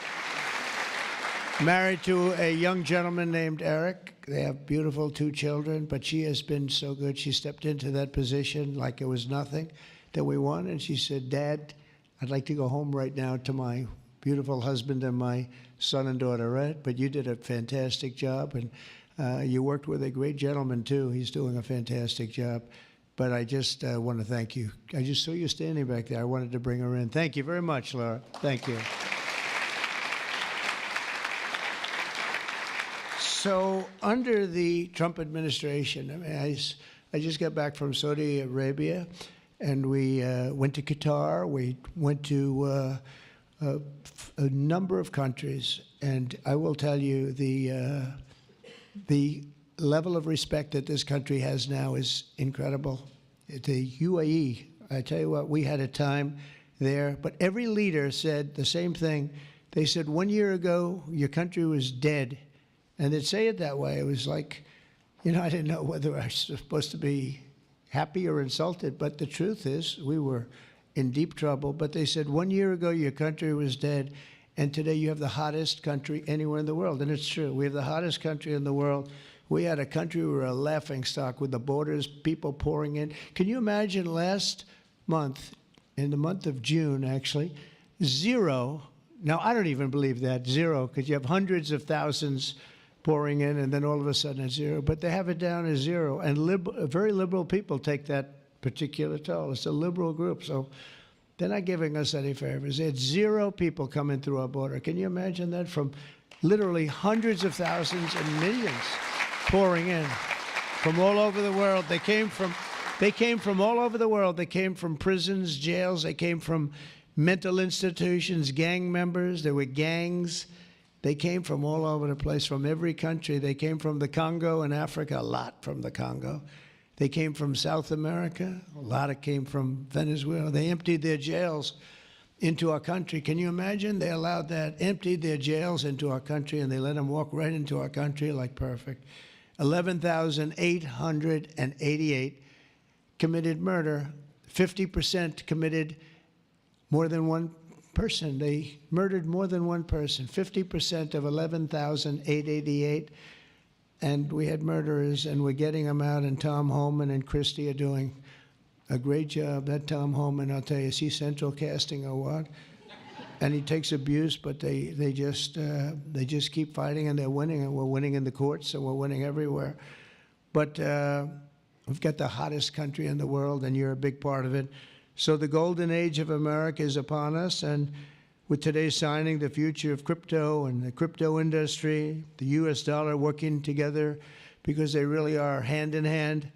Married to a young gentleman named Eric. They have beautiful 2 children, but she has been so good. She stepped into that position like it was nothing that we won, and she said, Dad, I'd like to go home right now to my beautiful husband and my son and daughter, Ed, but you did a fantastic job, and you worked with a great gentleman, too. He's doing a fantastic job. But I just want to thank you. I just saw you standing back there. I wanted to bring her in. Thank you very much, Laura. Thank you. So under the Trump administration, I mean, I just got back from Saudi Arabia, and we went to Qatar. We went to a number of countries, and I will tell you the level of respect that this country has now is incredible. The UAE, I tell you what, we had a time there, but every leader said the same thing. They said 1 year ago, your country was dead. And they'd say it that way. It was like, I didn't know whether I was supposed to be happy or insulted, but the truth is we were in deep trouble. But they said 1 year ago your country was dead, and today you have the hottest country anywhere in the world. And it's true. We have the hottest country in the world. We had a country, we were a laughingstock with the borders, people pouring in. Can you imagine last month, in the month of June actually, 0, now I don't even believe that, 0, because you have hundreds of thousands pouring in, and then all of a sudden it's 0. But they have it down as 0. And very liberal people take that particular toll. It's a liberal group, so they're not giving us any favors. It's 0 people coming through our border. Can you imagine that? From literally hundreds of thousands and millions pouring in from all over the world. They came from They came from all over the world. They came from prisons, jails. They came from mental institutions, gang members. There were gangs. They came from all over the place, from every country. They came from the Congo in Africa, a lot from the Congo. They came from South America. A lot of came from Venezuela. They emptied their jails into our country. Can you imagine? They allowed that, emptied their jails into our country, and they let them walk right into our country like perfect. 11,888 committed murder. 50% committed more than one person. They murdered more than one person. 50% of 11,888. And we had murderers, and we're getting them out, and Tom Homan and Christie are doing a great job. That Tom Homan, I'll tell you, is he Central Casting or what? And he takes abuse, but they just keep fighting, and they're winning, and we're winning in the courts, and we're winning everywhere. But we've got the hottest country in the world, and you're a big part of it. So the golden age of America is upon us, and with today's signing, the future of crypto and the crypto industry, the U.S. dollar working together, because they really are hand in hand,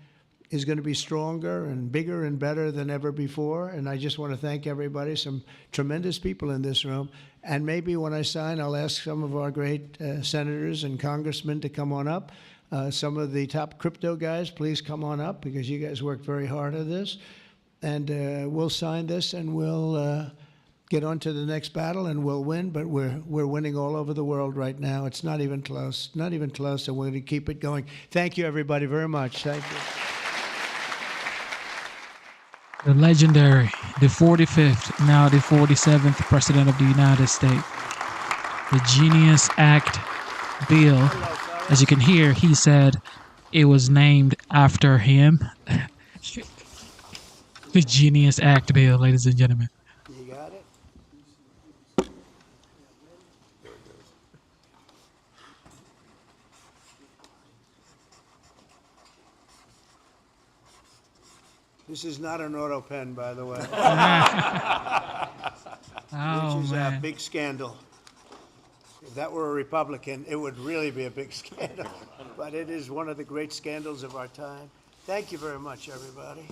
is going to be stronger and bigger and better than ever before. And I just want to thank everybody, some tremendous people in this room. And maybe when I sign, I'll ask some of our great senators and congressmen to come on up. Some of the top crypto guys, please come on up, because you guys worked very hard at this. And we'll sign this, and we'll get on to the next battle, and we'll win. But we're winning all over the world right now. It's not even close, not even close, and we're going to keep it going. Thank you, everybody, very much. Thank you.
The legendary, the 45th, now the 47th President of the United States. The Genius Act bill. As you can hear, he said it was named after him. The Genius Act bill, ladies and gentlemen.
You got it? This is not an auto pen, by the way.
Oh,
Which is
man.
a big scandal. If that were a Republican, it would really be a big scandal. But it is one of the great scandals of our time. Thank you very much, everybody.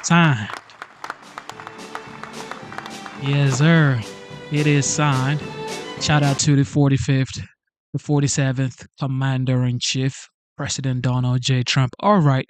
Signed. Yes, sir. It is signed. Shout out to the 45th, the 47th Commander-in-Chief, President Donald J. Trump. All right.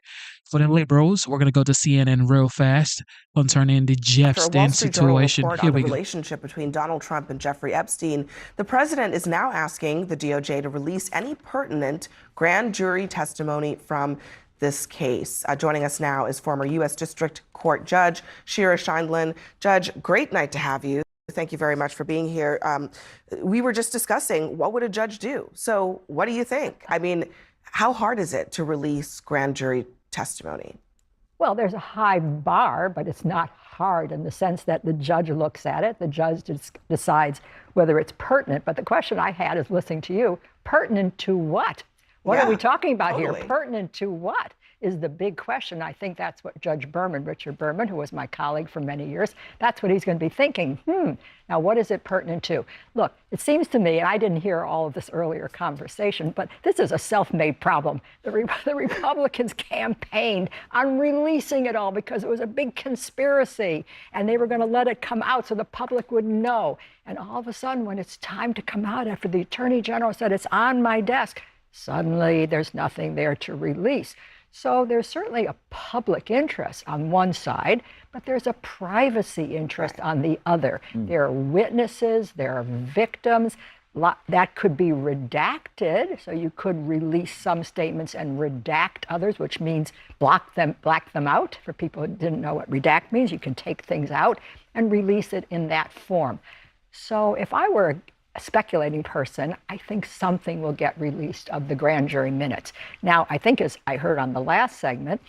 For the liberals, we're going to go to CNN real fast concerning the Epstein situation.
Report
Here
on
we
the
go.
relationship between Donald Trump and Jeffrey Epstein. The president is now asking the DOJ to release any pertinent grand jury testimony from this case. Joining us now is former U.S. District Court Judge Shira Scheindlin. Judge, great night to have you. Thank you very much for being here. We were just discussing, what would a judge do? So what do you think? I mean, how hard is it to release grand jury testimony?
Well, there's a high bar, but it's not hard in the sense that the judge looks at it. The judge decides whether it's pertinent. But the question I had is listening to you, pertinent to what? What are we talking about here? Pertinent to what is the big question. I think that's what Judge Berman, Richard Berman, who was my colleague for many years, that's what he's going to be thinking. Now, what is it pertinent to? Look, it seems to me, and I didn't hear all of this earlier conversation, but this is a self-made problem. The Republicans campaigned on releasing it all because it was a big conspiracy, and they were going to let it come out so the public would know. And all of a sudden, when it's time to come out, after the Attorney General said it's on my desk, suddenly there's nothing there to release. So there's certainly a public interest on one side, but there's a privacy interest on the other. There are witnesses, there are victims. That could be redacted, so you could release some statements and redact others, which means black them out. For people who didn't know what redact means, you can take things out and release it in that form. So if I were a speculating person, I think something will get released of the grand jury minutes. Now, I think, as I heard on the last segment,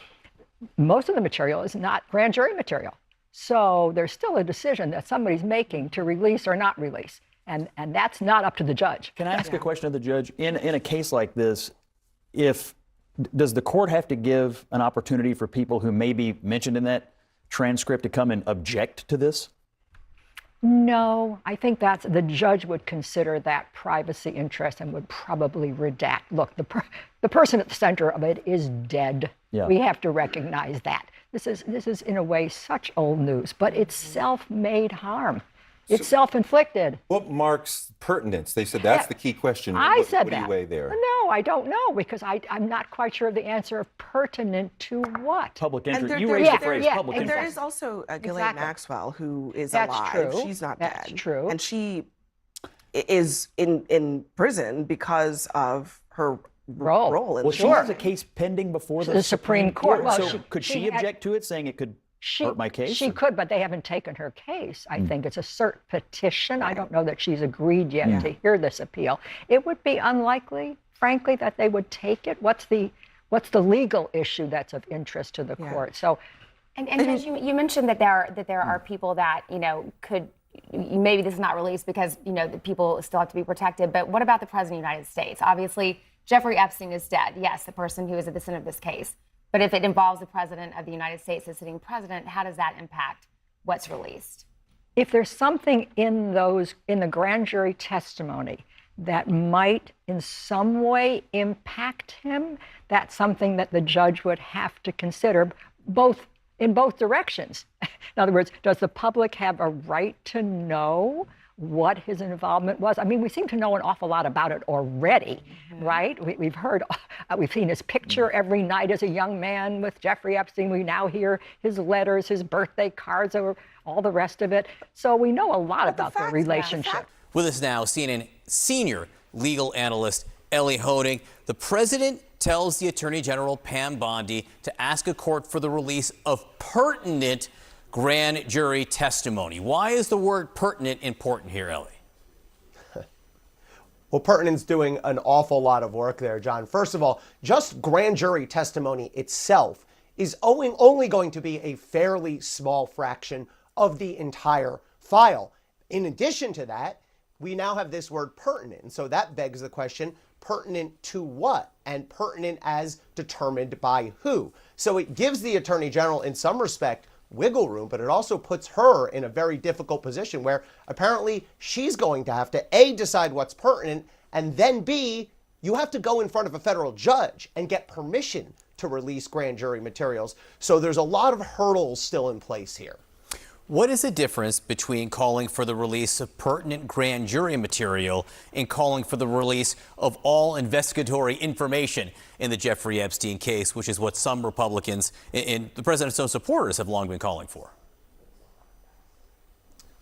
most of the material is not grand jury material. So there's still a decision that somebody's making to release or not release. And that's not up to the judge.
Can I ask a question of the judge? In a case like this, does the court have to give an opportunity for people who may be mentioned in that transcript to come and object to this?
No, I think the judge would consider that privacy interest and would probably redact. Look, the person at the center of it is dead.
Yeah.
We have to recognize that. This is in a way such old news, but it's self-made harm. It's self-inflicted.
What marks pertinence? They said that's the key question.
I said
what
that.
do you weigh there?
No, I don't know, because I'm not quite sure of the answer of pertinent to what.
Public
And
interest.
there-
You
there-
raised the
yeah,
phrase
yeah,
public
And
interest.
there is also Ghislaine
Exactly.
Maxwell, who is
That's
alive.
true.
She's not
That's
dead.
true.
And she is in prison because of her role in
Well,
the
she
war.
has a case pending before
The Supreme Court. Well,
So could she
had-
object to it, saying it could hurt my case?
She could, but they haven't taken her case. I think it's a cert petition. I don't know that she's agreed yet to hear this appeal. It would be unlikely, frankly, that they would take it. What's the legal issue that's of interest to the court? So,
And Judge, you mentioned that there are people that could, maybe this is not released because the people still have to be protected. But what about the President of the United States? Obviously, Jeffrey Epstein is dead. Yes, the person who is at the center of this case. But if it involves the President of the United States, the sitting president, how does that impact what's released?
if there's something in the grand jury testimony that might in some way impact him, that's something that the judge would have to consider in both directions. In other words, does the public have a right to know what his involvement was? I mean, we seem to know an awful lot about it already, right? We've heard, we've seen his picture every night as a young man with Jeffrey Epstein. We now hear his letters, his birthday cards, or all the rest of it. So we know a lot about their relationship.
With us now, CNN senior legal analyst Ellie Honig. The president tells the Attorney General Pam Bondi to ask a court for the release of pertinent grand jury testimony. Why is the word pertinent important here, Ellie?
Well, pertinent's doing an awful lot of work there, John. First of all, just grand jury testimony itself is only going to be a fairly small fraction of the entire file. In addition to that, we now have this word pertinent. And so that begs the question, pertinent to what? And pertinent as determined by who? So it gives the Attorney General, in some respect, wiggle room, but it also puts her in a very difficult position where apparently she's going to have to A, decide what's pertinent, and then B, you have to go in front of a federal judge and get permission to release grand jury materials. So there's a lot of hurdles still in place here.
What is the difference between calling for the release of pertinent grand jury material and calling for the release of all investigatory information in the Jeffrey Epstein case, which is what some Republicans and the president's own supporters have long been calling for?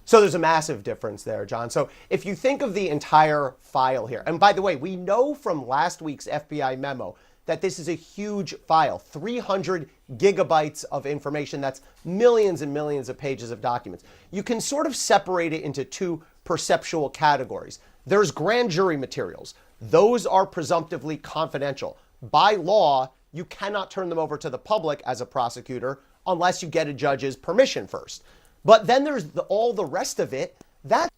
So there's a massive difference there, John. So if you think of the entire file here, and by the way, we know from last week's FBI memo that this is a huge file, 300 gigabytes of information. That's millions and millions of pages of documents. You can sort of separate it into two perceptual categories. There's grand jury materials. Those are presumptively confidential. By law, you cannot turn them over to the public as a prosecutor unless you get a judge's permission first. But then there's all the rest of it. That's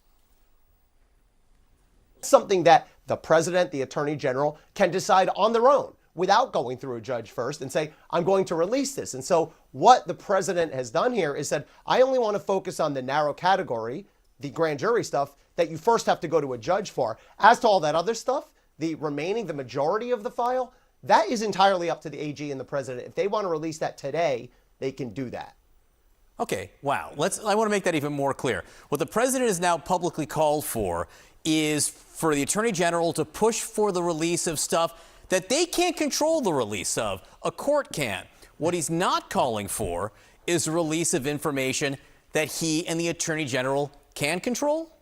something that the president, the attorney general can decide on their own, without going through a judge first and say, I'm going to release this. And so what the president has done here is said, I only want to focus on the narrow category, the grand jury stuff, that you first have to go to a judge for. As to all that other stuff, the majority of the file, that is entirely up to the AG and the president. If they want to release that today, they can do that.
Okay, wow. I want to make that even more clear. What the president has now publicly called for is for the attorney general to push for the release of stuff that they can't control the release of. A court can. What he's not calling for is a release of information that he and the Attorney General can control?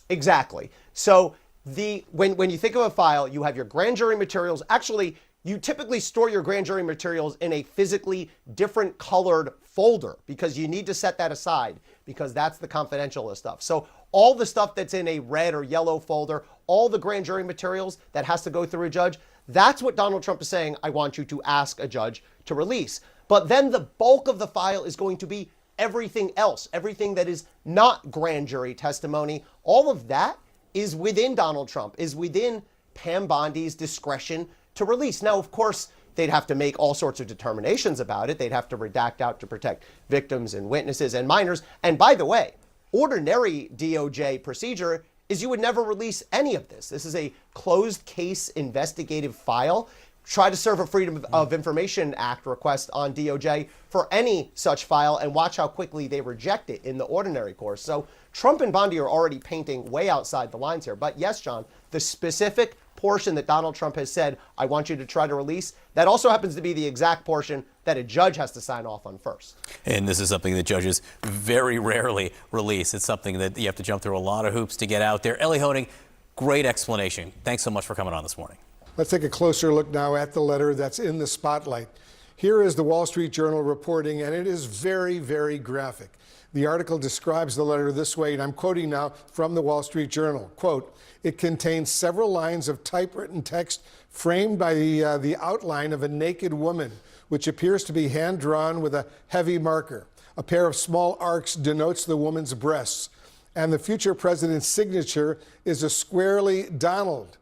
Exactly. So when you think of a file, you have your grand jury materials. Actually, you typically store your grand jury materials in a physically different colored folder because you need to set that aside because that's the confidential stuff. So all the stuff that's in a red or yellow folder, all the grand jury materials that has to go through a judge, that's what Donald Trump is saying, I want you to ask a judge to release. But then the bulk of the file is going to be everything else, everything that is not grand jury testimony. All of that is within Donald Trump, is within Pam Bondi's discretion to release. Now, of course, they'd have to make all sorts of determinations about it. They'd have to redact out to protect victims and witnesses and minors. And by the way, ordinary DOJ procedure is you would never release any of this. This is a closed case investigative file. Try to serve a Freedom of Information Act request on DOJ for any such file and watch how quickly they reject it in the ordinary course. So Trump and Bondi are already painting way outside the lines here. But yes, John, the specific portion that Donald Trump has said, I want you to try to release, that also happens to be the exact portion that a judge has to sign off on first.
And this is something that judges very rarely release. It's something that you have to jump through a lot of hoops to get out there. Ellie Honig, great explanation. Thanks so much for coming on this morning.
Let's take a closer look now at the letter that's in the spotlight. Here is the Wall Street Journal reporting, and it is very, very graphic. The article describes the letter this way, and I'm quoting now from the Wall Street Journal. Quote, it contains several lines of typewritten text framed by the outline of a naked woman, which appears to be hand-drawn with a heavy marker. A pair of small arcs denotes the woman's breasts, and the future president's signature is a squarely Donald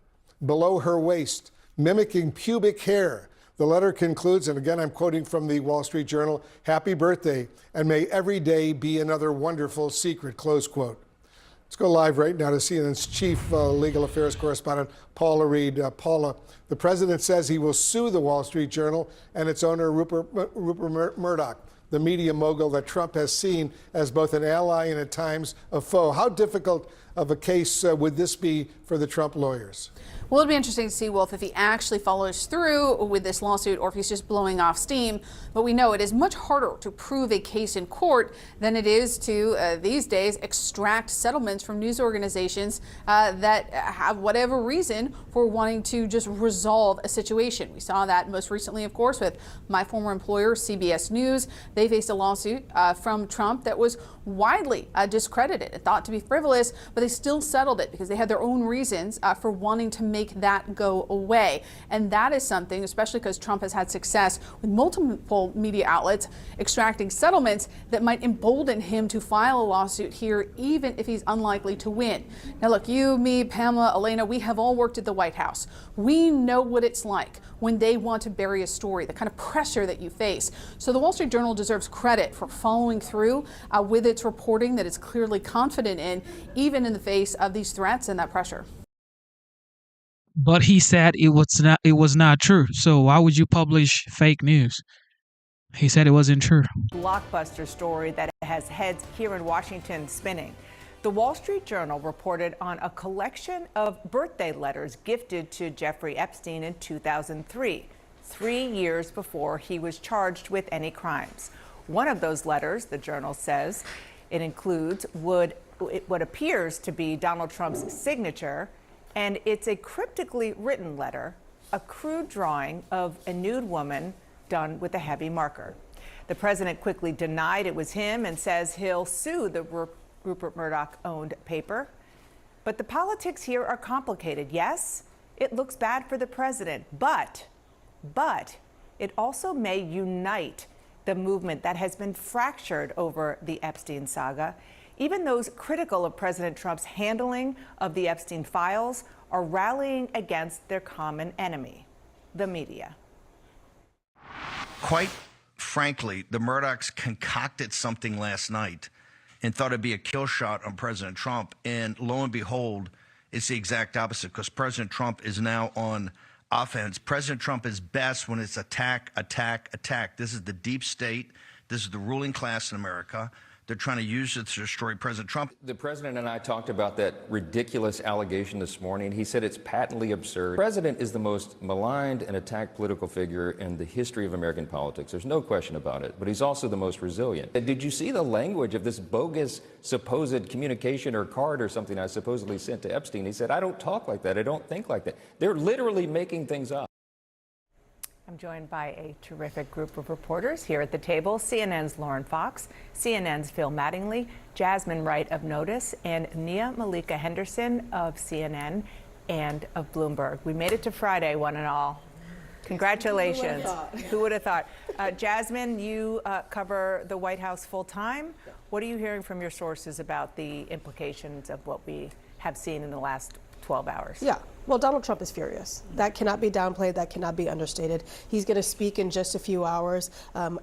below her waist, mimicking pubic hair. The letter concludes, and again I'm quoting from the Wall Street Journal, happy birthday, and may every day be another wonderful secret, close quote. Let's go live right now to CNN's chief legal affairs correspondent, Paula Reed. Paula, the president says he will sue the Wall Street Journal and its owner, Rupert Murdoch, the media mogul that Trump has seen as both an ally and at times a foe. How difficult of a case would this be for the Trump lawyers?
Well, it'll be interesting to see, Wolf, if he actually follows through with this lawsuit or if he's just blowing off steam. But we know it is much harder to prove a case in court than it is to, these days, extract settlements from news organizations that have whatever reason for wanting to just resolve a situation. We saw that most recently, of course, with my former employer, CBS News. They faced a lawsuit from Trump that was widely discredited and thought to be frivolous, but they still settled it because they had their own reasons for wanting to make that go away. And that is something, especially because Trump has had success with multiple media outlets extracting settlements that might embolden him to file a lawsuit here, even if he's unlikely to win. Now, look, you, me, Pamela, Elena, we have all worked at the White House. We know what it's like when they want to bury a story, the kind of pressure that you face. So the Wall Street Journal deserves credit for following through with its reporting that it's clearly confident in, even in the face of these threats and that pressure.
But he said it was not true. So why would you publish fake news? He said it wasn't true.
Blockbuster story that has heads here in Washington spinning. The Wall Street Journal reported on a collection of birthday letters gifted to Jeffrey Epstein in 2003, 3 years before he was charged with any crimes. One of those letters, the Journal says, it includes what appears to be Donald Trump's signature, and it's a cryptically written letter, a crude drawing of a nude woman done with a heavy marker. The president quickly denied it was him and says he'll sue the Rupert Murdoch-owned paper. But the politics here are complicated. Yes, it looks bad for the president, but it also may unite the movement that has been fractured over the Epstein saga. Even those critical of President Trump's handling of the Epstein files are rallying against their common enemy, the media.
Quite frankly, the Murdochs concocted something last night and thought it'd be a kill shot on President Trump. And lo and behold, it's the exact opposite, because President Trump is now on offense. President Trump is best when it's attack, attack, attack. This is the deep state. This is the ruling class in America. They're trying to use it to destroy President Trump.
The president and I talked about that ridiculous allegation this morning. He said it's patently absurd. The president is the most maligned and attacked political figure in the history of American politics. There's no question about it. But he's also the most resilient. Did you see the language of this bogus supposed communication or card or something I supposedly sent to Epstein? He said, I don't talk like that. I don't think like that. They're literally making things up.
I'm joined by a terrific group of reporters here at the table. CNN's Lauren Fox, CNN's Phil Mattingly, Jasmine Wright of Notice, and Nia Malika Henderson of CNN and of Bloomberg. We made it to Friday, one and all. Congratulations. Who would have thought? Jasmine, you cover the White House full time. What are you hearing from your sources about the implications of what we have seen in the last 12 hours?
Yeah, Well, Donald Trump is furious. That cannot be downplayed. That cannot be understated. He's going to speak in just a few hours.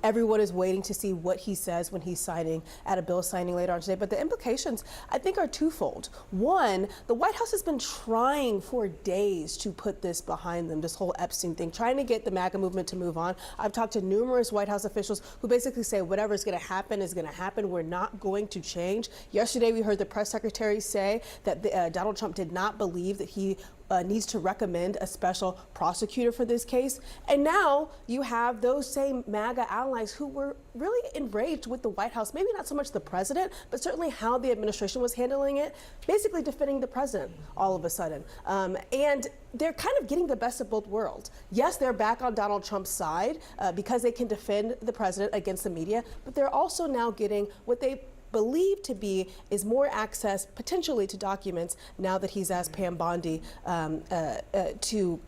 Everyone is waiting to see what he says when he's signing at a bill signing later on today. But the implications, I think, are twofold. One, the White House has been trying for days to put this behind them, this whole Epstein thing, trying to get the MAGA movement to move on. I've talked to numerous White House officials who basically say whatever is going to happen is going to happen. We're not going to change. Yesterday, we heard the press secretary say that Donald Trump did not believe that he needs to recommend a special prosecutor for this case. And now you have those same MAGA allies who were really enraged with the White House, maybe not so much the president, but certainly how the administration was handling it, basically defending the president all of a sudden. And they're kind of getting the best of both worlds. Yes, they're back on Donald Trump's side because they can defend the president against the media, but they're also now getting what they believed to be is more access potentially to documents now that he's asked Pam Bondi to,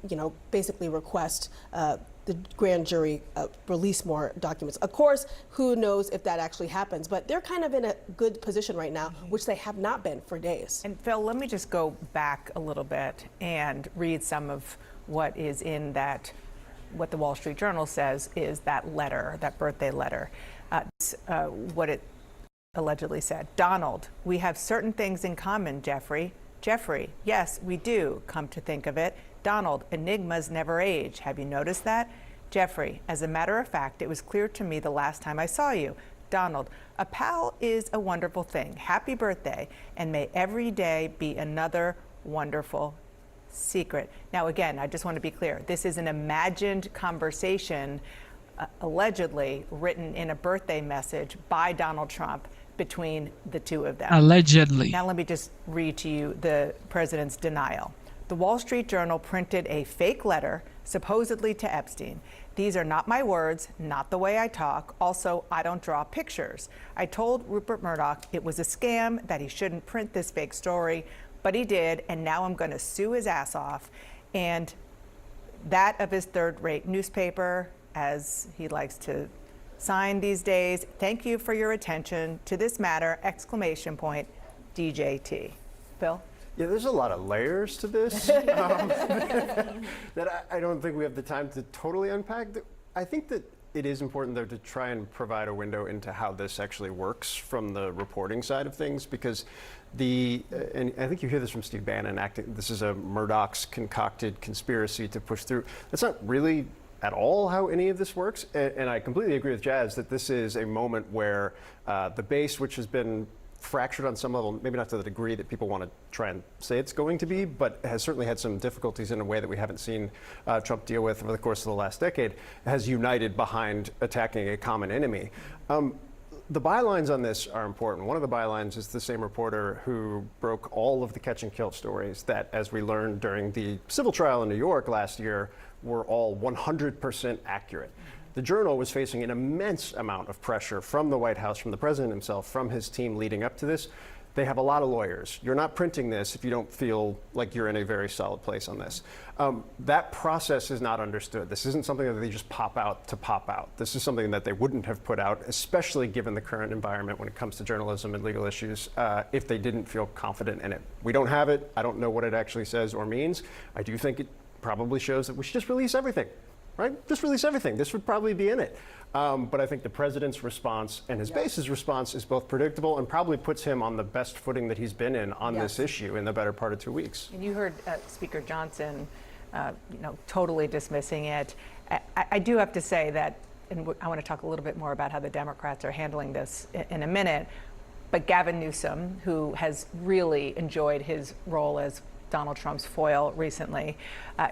basically request the grand jury release more documents. Of course, who knows if that actually happens, but they're kind of in a good position right now, which they have not been for days.
And Phil, let me just go back a little bit and read some of what is in that, what the Wall Street Journal says is that letter, that birthday letter. What it allegedly said. Donald, we have certain things in common, Jeffrey. Jeffrey, yes, we do, come to think of it. Donald, enigmas never age. Have you noticed that? Jeffrey, as a matter of fact, it was clear to me the last time I saw you. Donald, a pal is a wonderful thing. Happy birthday, and may every day be another wonderful secret. Now, again, I just want to be clear. This is an imagined conversation, allegedly written in a birthday message by Donald Trump between the two of them.
Allegedly.
Now let me just read to you the president's denial. The Wall Street Journal printed a fake letter, supposedly to Epstein. These are not my words, not the way I talk. Also, I don't draw pictures. I told Rupert Murdoch it was a scam, that he shouldn't print this fake story, but he did, and now I'm going to sue his ass off. And that of his third-rate newspaper, as he likes to sign these days. Thank you for your attention to this matter, ! DJT. Phil?
Yeah, there's a lot of layers to this that I don't think we have the time to totally unpack. I think that it is important, though, to try and provide a window into how this actually works from the reporting side of things, because and I think you hear this from Steve Bannon, this is a Murdoch's concocted conspiracy to push through. That's not really at all how any of this works. And I completely agree with Jazz that this is a moment where the base, which has been fractured on some level, maybe not to the degree that people want to try and say it's going to be, but has certainly had some difficulties in a way that we haven't seen Trump deal with over the course of the last decade, has united behind attacking a common enemy. The bylines on this are important. One of the bylines is the same reporter who broke all of the catch and kill stories that, as we learned during the civil trial in New York last year, were all 100% accurate. The Journal was facing an immense amount of pressure from the White House, from the president himself, from his team leading up to this. They have a lot of lawyers. You're not printing this if you don't feel like you're in a very solid place on this. That process is not understood. This isn't something that they just pop out to pop out. This is something that they wouldn't have put out, especially given the current environment when it comes to journalism and legal issues, if they didn't feel confident in it. We don't have it. I don't know what it actually says or means. I do think it probably shows that we should just release everything. Right? Just release everything. This would probably be in it. But I think the president's response and his base's response is both predictable and probably puts him on the best footing that he's been in on this issue in the better part of 2 weeks.
And you heard Speaker Johnson, totally dismissing it. I do have to say that, and I want to talk a little bit more about how the Democrats are handling this in a minute, but Gavin Newsom, who has really enjoyed his role as Donald Trump's foil recently,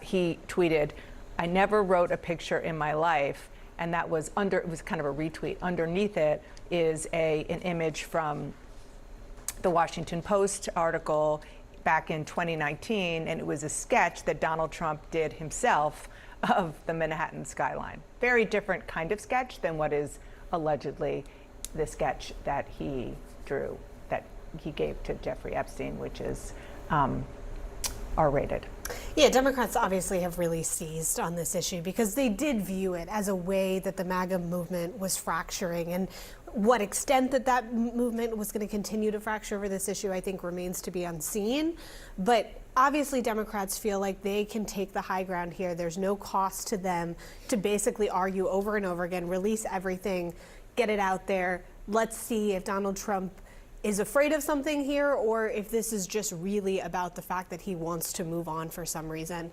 he tweeted, "I never wrote a picture in my life," and that was it was kind of a retweet. Underneath it is an image from the Washington Post article back in 2019, and it was a sketch that Donald Trump did himself of the Manhattan skyline. Very different kind of sketch than what is allegedly the sketch that he drew, that he gave to Jeffrey Epstein, which is R-rated.
Yeah, Democrats obviously have really seized on this issue because they did view it as a way that the MAGA movement was fracturing. And what extent that movement was going to continue to fracture over this issue, I think, remains to be unseen. But obviously Democrats feel like they can take the high ground here. There's no cost to them to basically argue over and over again, release everything, get it out there. Let's see if Donald Trump is afraid of something here or if this is just really about the fact that he wants to move on for some reason.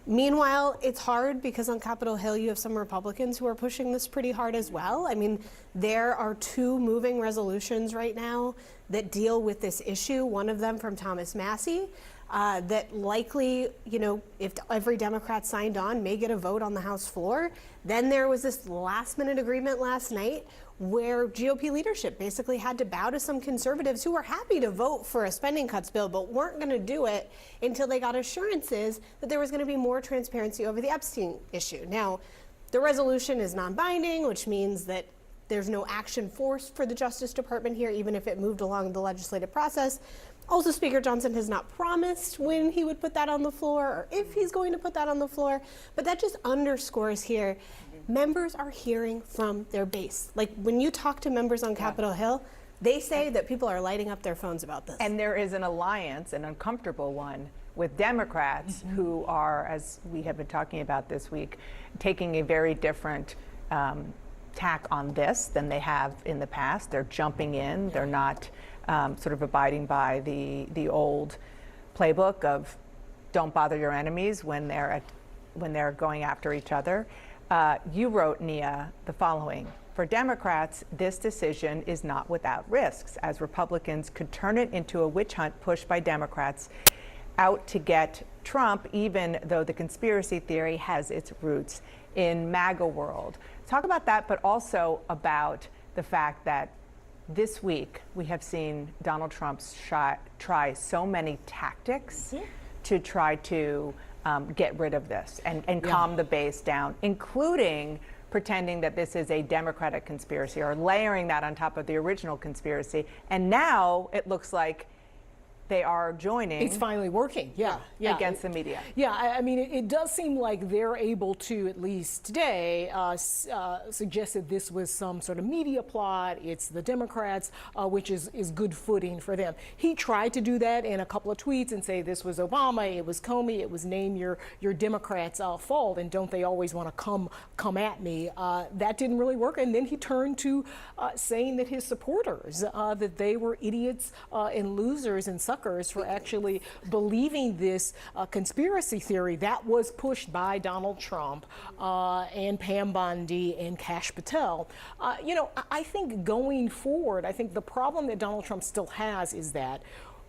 Meanwhile, it's hard because on Capitol Hill you have some Republicans who are pushing this pretty hard as well. I mean, there are 2 moving resolutions right now that deal with this issue. One of them from Thomas Massie that likely, you know, if every Democrat signed on, may get a vote on the House floor. Then there was this last-minute agreement last night where GOP leadership basically had to bow to some conservatives who were happy to vote for a spending cuts bill but weren't going to do it until they got assurances that there was going to be more transparency over the Epstein issue. Now, the resolution is non-binding, which means that there's no action forced for the Justice Department here, even if it moved along the legislative process. Also, Speaker Johnson has not promised when he would put that on the floor or if he's going to put that on the floor, but that just underscores here, members are hearing from their base. Like when you talk to members on Capitol Hill, they say that people are lighting up their phones about this.
And there is an alliance, an uncomfortable one, with Democrats who are, as we have been talking about this week, taking a very different tack on this than they have in the past. They're jumping in. They're not sort of abiding by the old playbook of don't bother your enemies when they're going after each other. You wrote, Nia, the following. For Democrats, this decision is not without risks, as Republicans could turn it into a witch hunt pushed by Democrats out to get Trump, even though the conspiracy theory has its roots in MAGA world. Talk about that, but also about the fact that this week we have seen Donald Trump try so many tactics to try to get rid of this and calm the base down, including pretending that this is a Democratic conspiracy or layering that on top of the original conspiracy. And now it looks like they are joining.
It's finally working, yeah.
Against the media.
Yeah, I mean, it does seem like they're able to, at least today, suggest that this was some sort of media plot. It's the Democrats, which is good footing for them. He tried to do that in a couple of tweets and say this was Obama, it was Comey, it was name your Democrats' fault, and don't they always want to come at me? That didn't really work, and then he turned to saying that his supporters, that they were idiots and losers and suckers for actually believing this conspiracy theory that was pushed by Donald Trump and Pam Bondi and Kash Patel. You know, I think going forward, I think the problem that Donald Trump still has is that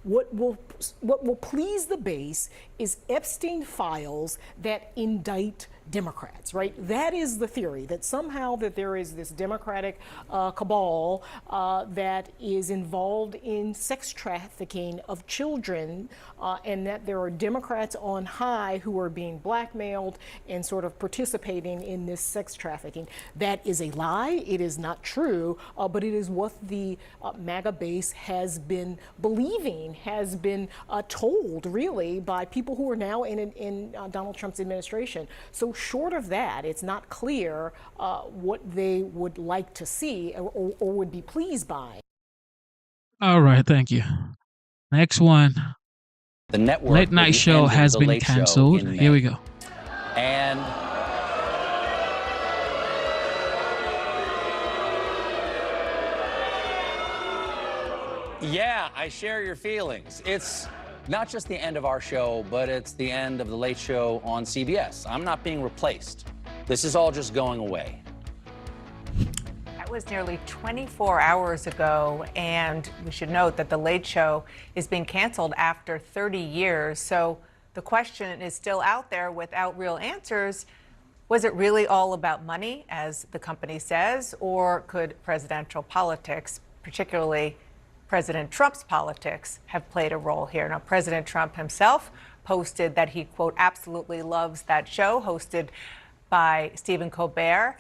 what will please the base is Epstein files that indict Democrats, right? That is the theory, that somehow that there is this Democratic cabal that is involved in sex trafficking of children, and that there are Democrats on high who are being blackmailed and sort of participating in this sex trafficking. That is a lie. It is not true, but it is what the MAGA base has been believing, has been told really by people who are now in Donald Trump's administration. So short of that, it's not clear what they would like to see or would be pleased by.
All right, thank you. Next one.
The network
Late night show has been canceled. Here we go.
And yeah, I share your feelings. It's not just the end of our show, but it's the end of the Late Show on CBS. I'm not being replaced. This is all just going away.
That was nearly 24 hours ago, and we should note that the Late Show is being canceled after 30 years. So the question is still out there without real answers. Was it really all about money, as the company says, or could presidential politics, particularly President Trump's politics, have played a role here? Now, President Trump himself posted that he, quote, absolutely loves that show, hosted by Stephen Colbert,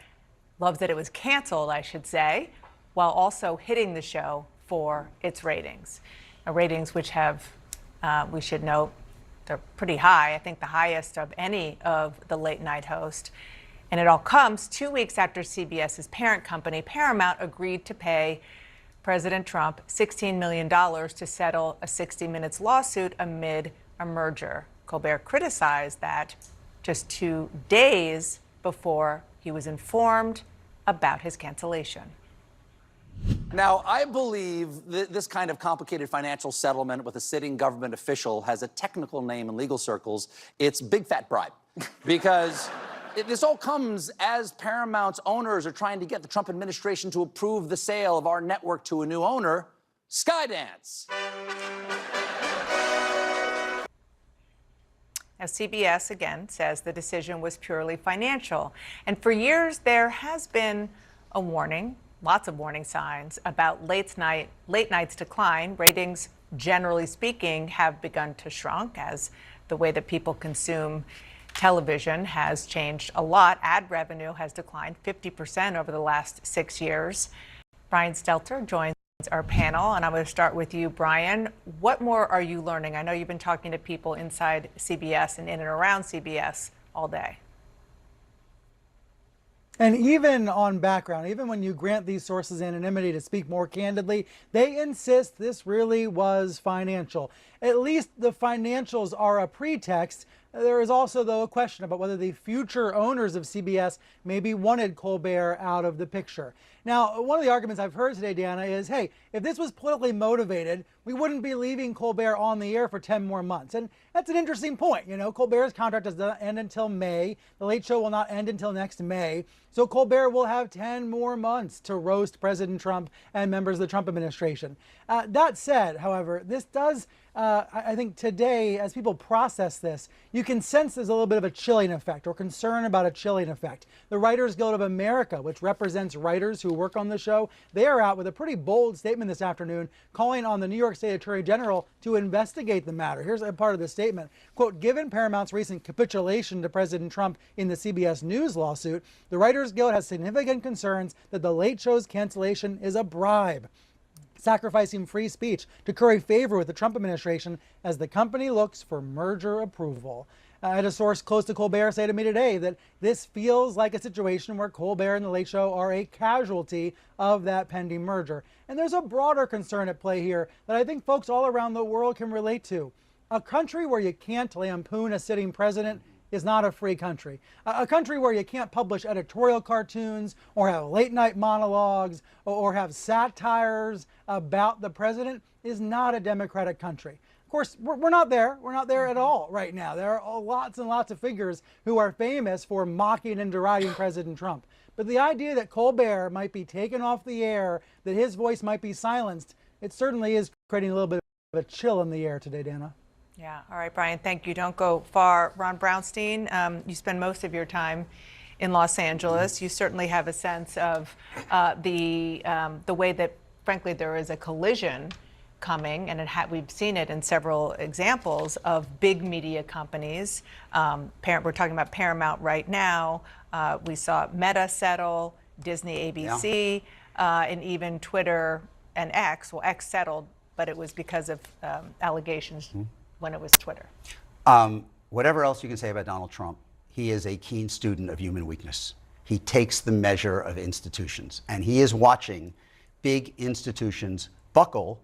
loves that it was canceled, I should say, while also hitting the show for its ratings. Now, ratings which have, we should note, they're pretty high, I think the highest of any of the late night hosts. And it all comes 2 weeks after CBS's parent company, Paramount, agreed to pay President Trump $16 million to settle a 60 Minutes lawsuit amid a merger. Colbert criticized that just 2 days before he was informed about his cancellation.
Now, I believe this kind of complicated financial settlement with a sitting government official has a technical name in legal circles. It's big fat bribe. Because this all comes as Paramount's owners are trying to get the Trump administration to approve the sale of our network to a new owner, Skydance.
Now, CBS, again, says the decision was purely financial. And for years, there has been a warning, lots of warning signs, about late night's decline. Ratings, generally speaking, have begun to shrink as the way that people consume television has changed a lot. Ad revenue has declined 50% over the last 6 years. Brian Stelter joins our panel, and I'm going to start with you, Brian. What more are you learning? I know you've been talking to people inside CBS and in and around CBS all day.
And even on background, even when you grant these sources anonymity to speak more candidly, they insist this really was financial. At least the financials are a pretext. There is also, though, a question about whether the future owners of CBS maybe wanted Colbert out of the picture. Now, one of the arguments I've heard today, Diana, is, hey, if this was politically motivated, we wouldn't be leaving Colbert on the air for 10 more months. And that's an interesting point. You know, Colbert's contract does not end until May. The Late Show will not end until next May. So Colbert will have 10 more months to roast President Trump and members of the Trump administration. That said, however, this does, I think today, as people process this, you can sense there's a little bit of a chilling effect or concern about a chilling effect. The Writers Guild of America, which represents writers who work on the show, they are out with a pretty bold statement this afternoon calling on the New York State Attorney General to investigate the matter. Here's a part of the statement. Quote, given Paramount's recent capitulation to President Trump in the CBS News lawsuit, the Writers Guild has significant concerns that the Late Show's cancellation is a bribe, sacrificing free speech to curry favor with the Trump administration as the company looks for merger approval. I had a source close to Colbert say to me today that this feels like a situation where Colbert and the Late Show are a casualty of that pending merger. And there's a broader concern at play here that I think folks all around the world can relate to. A country where you can't lampoon a sitting president is not a free country. A country where you can't publish editorial cartoons or have late night monologues or have satires about the president is not a democratic country. Of course, we're not there. We're not there at all right now. There are lots and lots of figures who are famous for mocking and deriding President Trump. But the idea that Colbert might be taken off the air, that his voice might be silenced, it certainly is creating a little bit of a chill in the air today, Dana.
Yeah. All right, Brian, thank you. Don't go far. Ron Brownstein, you spend most of your time in Los Angeles. You certainly have a sense of the way that, frankly, there is a collision coming, and we've seen it in several examples of big media companies. We're talking about Paramount right now. We saw Meta settle, Disney, ABC, and even Twitter and X. Well, X settled, but it was because of allegations when it was Twitter.
Whatever else you can say about Donald Trump, he is a keen student of human weakness. He takes the measure of institutions, and he is watching big institutions buckle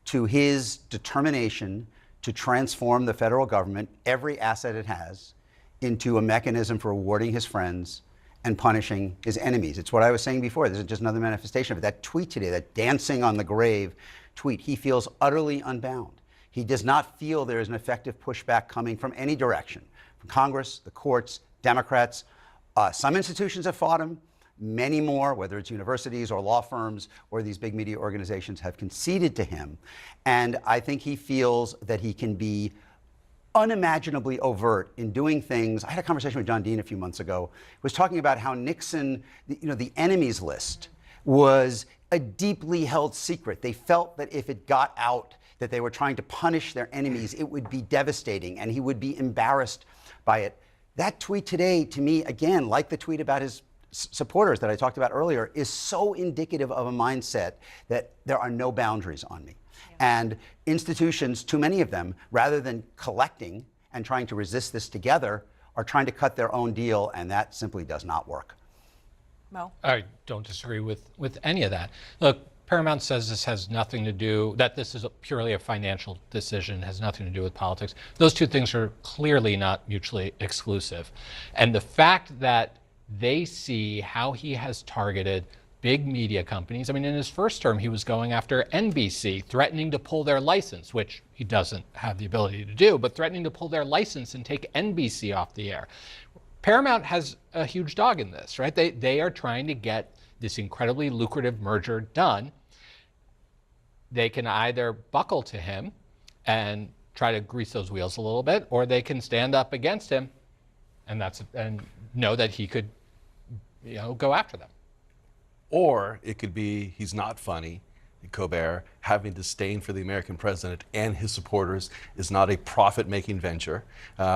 to his determination to transform the federal government, every asset it has, into a mechanism for rewarding his friends and punishing his enemies. It's what I was saying before. This is just another manifestation of it. That tweet today, that dancing on the grave tweet, he feels utterly unbound. He does not feel there is an effective pushback coming from any direction, from Congress, the courts, Democrats. Some institutions have fought him. Many more, whether it's universities or law firms or these big media organizations, have conceded to him. And I think he feels that he can be unimaginably overt in doing things. I had a conversation with John Dean a few months ago. He was talking about how Nixon, the enemies list, was a deeply held secret. They felt that if it got out that they were trying to punish their enemies, it would be devastating and he would be embarrassed by it. That tweet today, to me, again, like the tweet about his supporters that I talked about earlier, is so indicative of a mindset that there are no boundaries on me. And institutions, too many of them, rather than collecting and trying to resist this together, are trying to cut their own deal, and that simply does not work.
Mo?
I don't disagree with any of that. Look,
Paramount says this has nothing to do, that this is purely a financial decision, has nothing to do with politics. Those two things are clearly not mutually exclusive. And the fact that they see how he has targeted big media companies. I mean, in his first term, he was going after NBC, threatening to pull their license, which he doesn't have the ability to do, but threatening to pull their license and take NBC off the air. Paramount has a huge dog in this, right? They are trying to get this incredibly lucrative merger done. They can either buckle to him and try to grease those wheels a little bit, or they can stand up against him and know that he could, go after them.
Or it could be he's not funny. Colbert, having disdain for the American president and his supporters, is not a profit-making venture,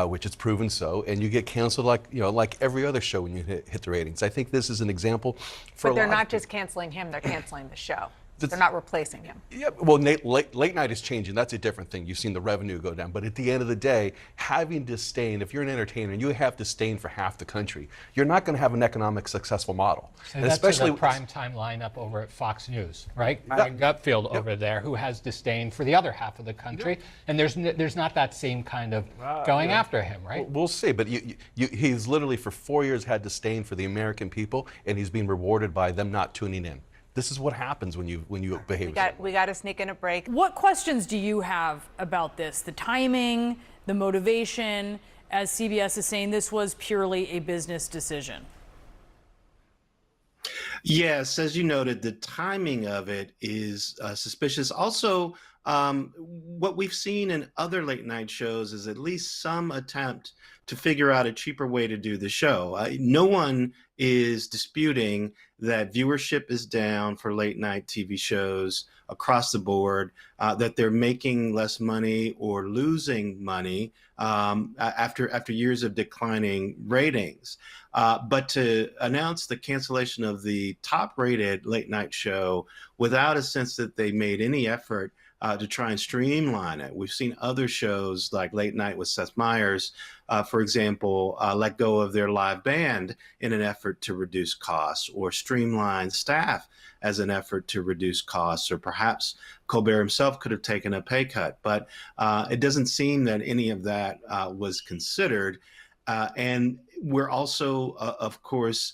which it's proven so, and you get canceled like every other show when you hit the ratings. I think this is an example for.
But they're not just canceling him; they're canceling the show. They're not replacing him.
Yeah, well, late night is changing. That's a different thing. You've seen the revenue go down. But at the end of the day, having disdain, if you're an entertainer and you have disdain for half the country, you're not going to have an economic successful model.
So and that's especially the prime time lineup over at Fox News, right? Gutfield over there, who has disdain for the other half of the country, and there's not that same kind of going after him, right?
We'll see. But he's literally for 4 years had disdain for the American people, and he's being rewarded by them not tuning in. This is what happens when you behave.
We got to sneak in a break.
What questions do you have about this? The timing, the motivation, as CBS is saying, this was purely a business decision.
Yes, as you noted, the timing of it is suspicious. Also, what we've seen in other late night shows is at least some attempt to figure out a cheaper way to do the show. No one is disputing that viewership is down for late night TV shows across the board, that they're making less money or losing money after years of declining ratings. But to announce the cancellation of the top rated late night show without a sense that they made any effort to try and streamline it. We've seen other shows like Late Night with Seth Meyers, for example, let go of their live band in an effort to reduce costs, or streamline staff as an effort to reduce costs, or perhaps Colbert himself could have taken a pay cut. But it doesn't seem that any of that was considered. And we're also, of course,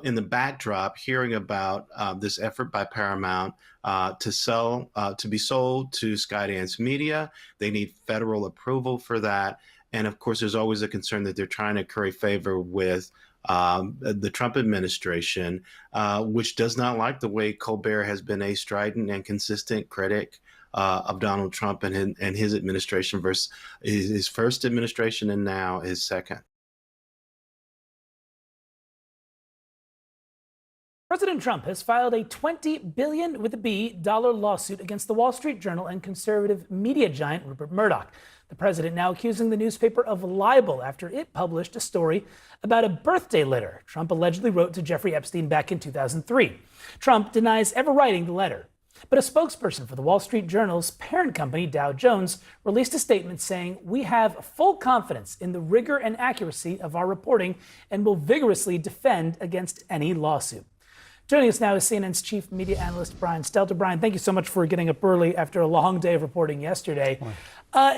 in the backdrop, hearing about this effort by Paramount to be sold to Skydance Media. They need federal approval for that. And of course, there's always a concern that they're trying to curry favor with the Trump administration, which does not like the way Colbert has been a strident and consistent critic of Donald Trump and his administration versus his first administration and now his second.
President Trump has filed a $20 billion with a B lawsuit against the Wall Street Journal and conservative media giant Rupert Murdoch. The president now accusing the newspaper of libel after it published a story about a birthday letter Trump allegedly wrote to Jeffrey Epstein back in 2003. Trump denies ever writing the letter, but a spokesperson for the Wall Street Journal's parent company, Dow Jones, released a statement saying, "We have full confidence in the rigor and accuracy of our reporting and will vigorously defend against any lawsuit." Joining us now is CNN's chief media analyst, Brian Stelter. Brian, thank you so much for getting up early after a long day of reporting yesterday.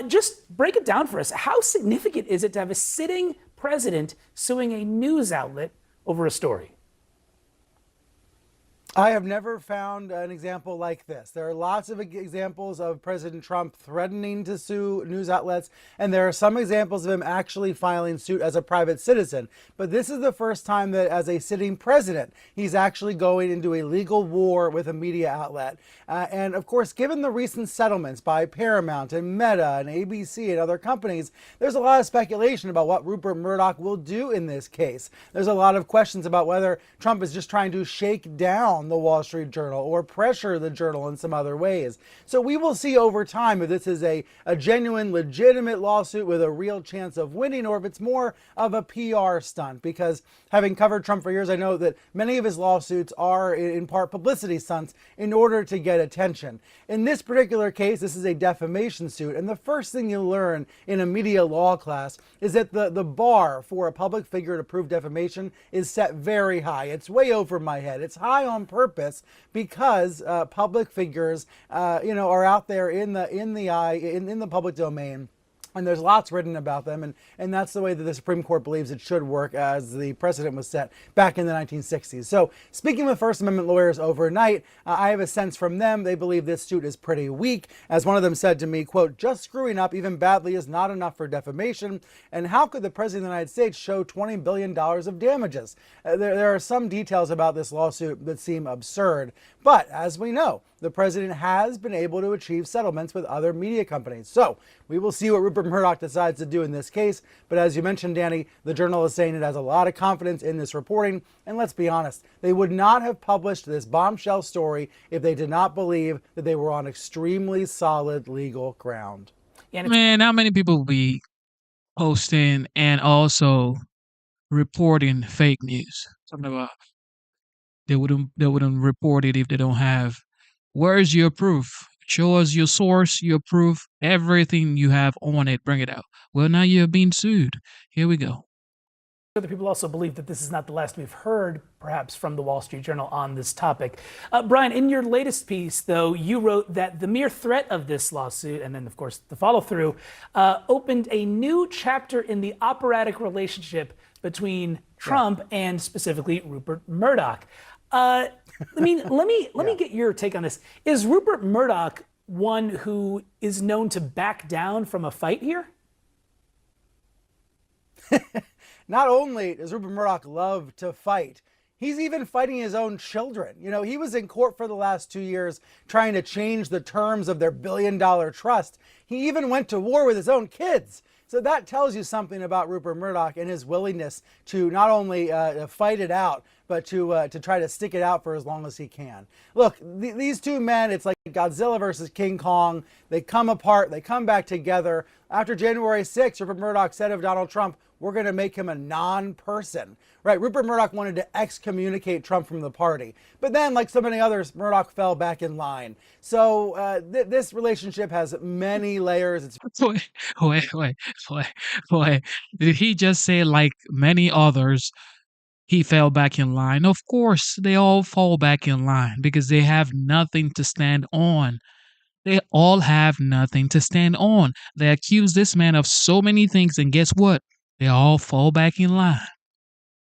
Just break it down for us. How significant is it to have a sitting president suing a news outlet over a story?
I have never found an example like this. There are lots of examples of President Trump threatening to sue news outlets, and there are some examples of him actually filing suit as a private citizen. But this is the first time that as a sitting president, he's actually going into a legal war with a media outlet. And of course, given the recent settlements by Paramount and Meta and ABC and other companies, there's a lot of speculation about what Rupert Murdoch will do in this case. There's a lot of questions about whether Trump is just trying to shake down the Wall Street Journal or pressure the Journal in some other ways. So we will see over time if this is a genuine, legitimate lawsuit with a real chance of winning, or if it's more of a PR stunt. Because having covered Trump for years, I know that many of his lawsuits are in part publicity stunts in order to get attention. In this particular case, this is a defamation suit. And the first thing you learn in a media law class is that the bar for a public figure to prove defamation is set very high. It's way over my head. It's high on purpose because public figures, are out there in the public domain. And there's lots written about them, and that's the way that the Supreme Court believes it should work as the precedent was set back in the 1960s. So speaking with First Amendment lawyers overnight, I have a sense from them they believe this suit is pretty weak. As one of them said to me, quote, just screwing up even badly is not enough for defamation. And how could the President of the United States show $20 billion of damages? There are some details about this lawsuit that seem absurd. But as we know, the president has been able to achieve settlements with other media companies. So we will see what Rupert Murdoch decides to do in this case. But as you mentioned, Danny, the Journal is saying it has a lot of confidence in this reporting. And let's be honest, they would not have published this bombshell story if they did not believe that they were on extremely solid legal ground.
Man, how many people will be posting and also reporting fake news? Something about they wouldn't report it if they don't have. Where's your proof? Show us your source, your proof, everything you have on it, bring it out. Well, now you're being sued. Here we go.
Other people also believe that this is not the last we've heard, perhaps, from the Wall Street Journal on this topic. Brian, in your latest piece, though, you wrote that the mere threat of this lawsuit, and then, of course, the follow-through, opened a new chapter in the operatic relationship between Trump and specifically Rupert Murdoch. Let me get your take on this. Is Rupert Murdoch one who is known to back down from a fight here?
Not only does Rupert Murdoch love to fight, he's even fighting his own children. He was in court for the last 2 years trying to change the terms of their billion-dollar trust. He even went to war with his own kids. So that tells you something about Rupert Murdoch and his willingness to not only fight it out, but to try to stick it out for as long as he can. Look, these two men, it's like Godzilla versus King Kong. They come apart, they come back together. After January 6th, Rupert Murdoch said of Donald Trump, we're going to make him a non-person. Right? Rupert Murdoch wanted to excommunicate Trump from the party. But then, like so many others, Murdoch fell back in line. So this relationship has many layers. It's
Wait. Did he just say, like many others, he fell back in line? Of course, they all fall back in line because they have nothing to stand on. They all have nothing to stand on. They accuse this man of so many things, and guess what? They all fall back in line.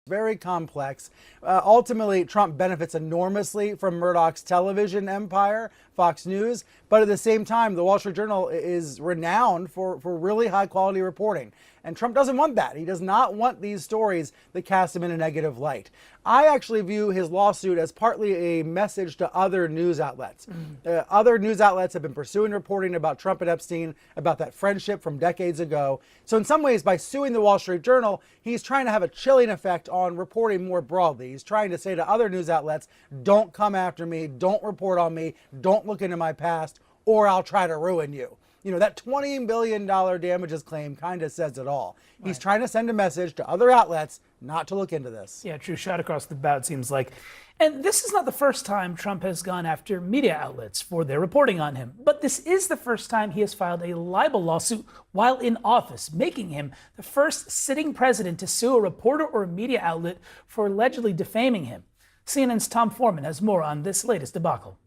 Very complex. Ultimately, Trump benefits enormously from Murdoch's television empire, Fox News, but at the same time, the Wall Street Journal is renowned for really high quality reporting. And Trump doesn't want that. He does not want these stories that cast him in a negative light. I actually view his lawsuit as partly a message to other news outlets. Other news outlets have been pursuing reporting about Trump and Epstein, about that friendship from decades ago. So in some ways, by suing the Wall Street Journal, he's trying to have a chilling effect on reporting more broadly. He's trying to say to other news outlets, don't come after me, don't report on me, don't look into my past, or I'll try to ruin you. That $20 billion damages claim kind of says it all. Right. He's trying to send a message to other outlets not to look into this.
Yeah, true shot across the bow, it seems like. And this is not the first time Trump has gone after media outlets for their reporting on him. But this is the first time he has filed a libel lawsuit while in office, making him the first sitting president to sue a reporter or a media outlet for allegedly defaming him. CNN's Tom Foreman has more on this latest debacle.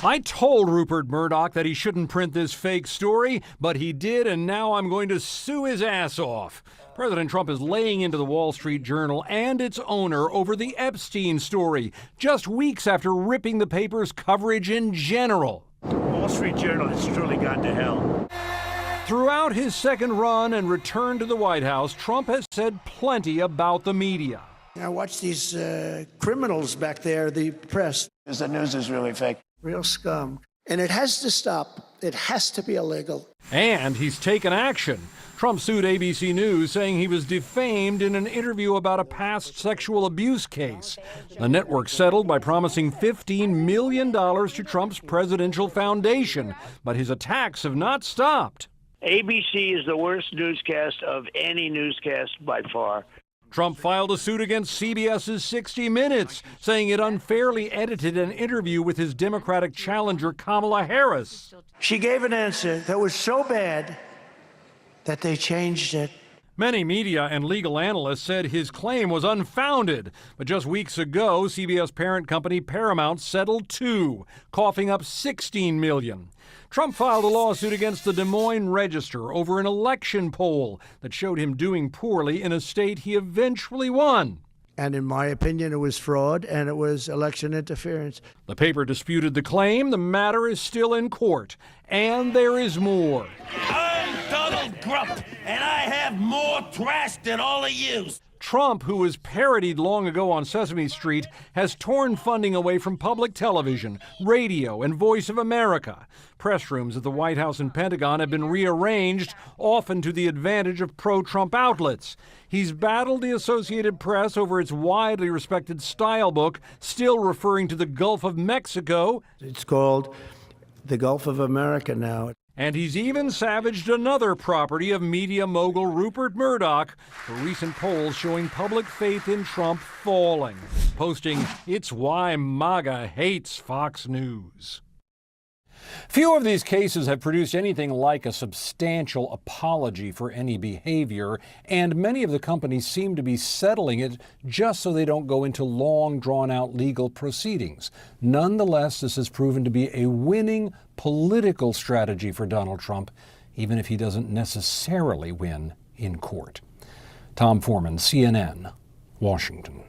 I told Rupert Murdoch that he shouldn't print this fake story, but he did, and now I'm going to sue his ass off. President Trump is laying into the Wall Street Journal and its owner over the Epstein story, just weeks after ripping the paper's coverage in general.
The Wall Street Journal has truly gone to hell.
Throughout his second run and return to the White House, Trump has said plenty about the media.
Now watch these criminals back there, the press.
The news is really fake.
Real scum. And it has to stop. It has to be illegal.
And he's taken action. Trump sued ABC News, saying he was defamed in an interview about a past sexual abuse case. The network settled by promising $15 million to Trump's presidential foundation, but his attacks have not stopped.
ABC is the worst newscast of any newscast by far.
Trump filed a suit against CBS's 60 Minutes, saying it unfairly edited an interview with his Democratic challenger, Kamala Harris.
She gave an answer that was so bad that they changed it.
Many media and legal analysts said his claim was unfounded, but just weeks ago, CBS parent company Paramount settled $2, coughing up $16 million. Trump filed a lawsuit against the Des Moines Register over an election poll that showed him doing poorly in a state he eventually won.
And in my opinion, it was fraud and it was election interference.
The paper disputed the claim. The matter is still in court. And there is more.
I'm Donald Trump, and I have more trash than all of you.
Trump, who was parodied long ago on Sesame Street, has torn funding away from public television, radio, and Voice of America. Press rooms at the White House and Pentagon have been rearranged, often to the advantage of pro-Trump outlets. He's battled the Associated Press over its widely respected style book, still referring to the Gulf of Mexico.
It's called the Gulf of America now.
And he's even savaged another property of media mogul Rupert Murdoch for recent polls showing public faith in Trump falling, posting, "It's why MAGA hates Fox News." Few of these cases have produced anything like a substantial apology for any behavior, and many of the companies seem to be settling it just so they don't go into long, drawn-out legal proceedings. Nonetheless, this has proven to be a winning political strategy for Donald Trump, even if he doesn't necessarily win in court. Tom Foreman, CNN, Washington.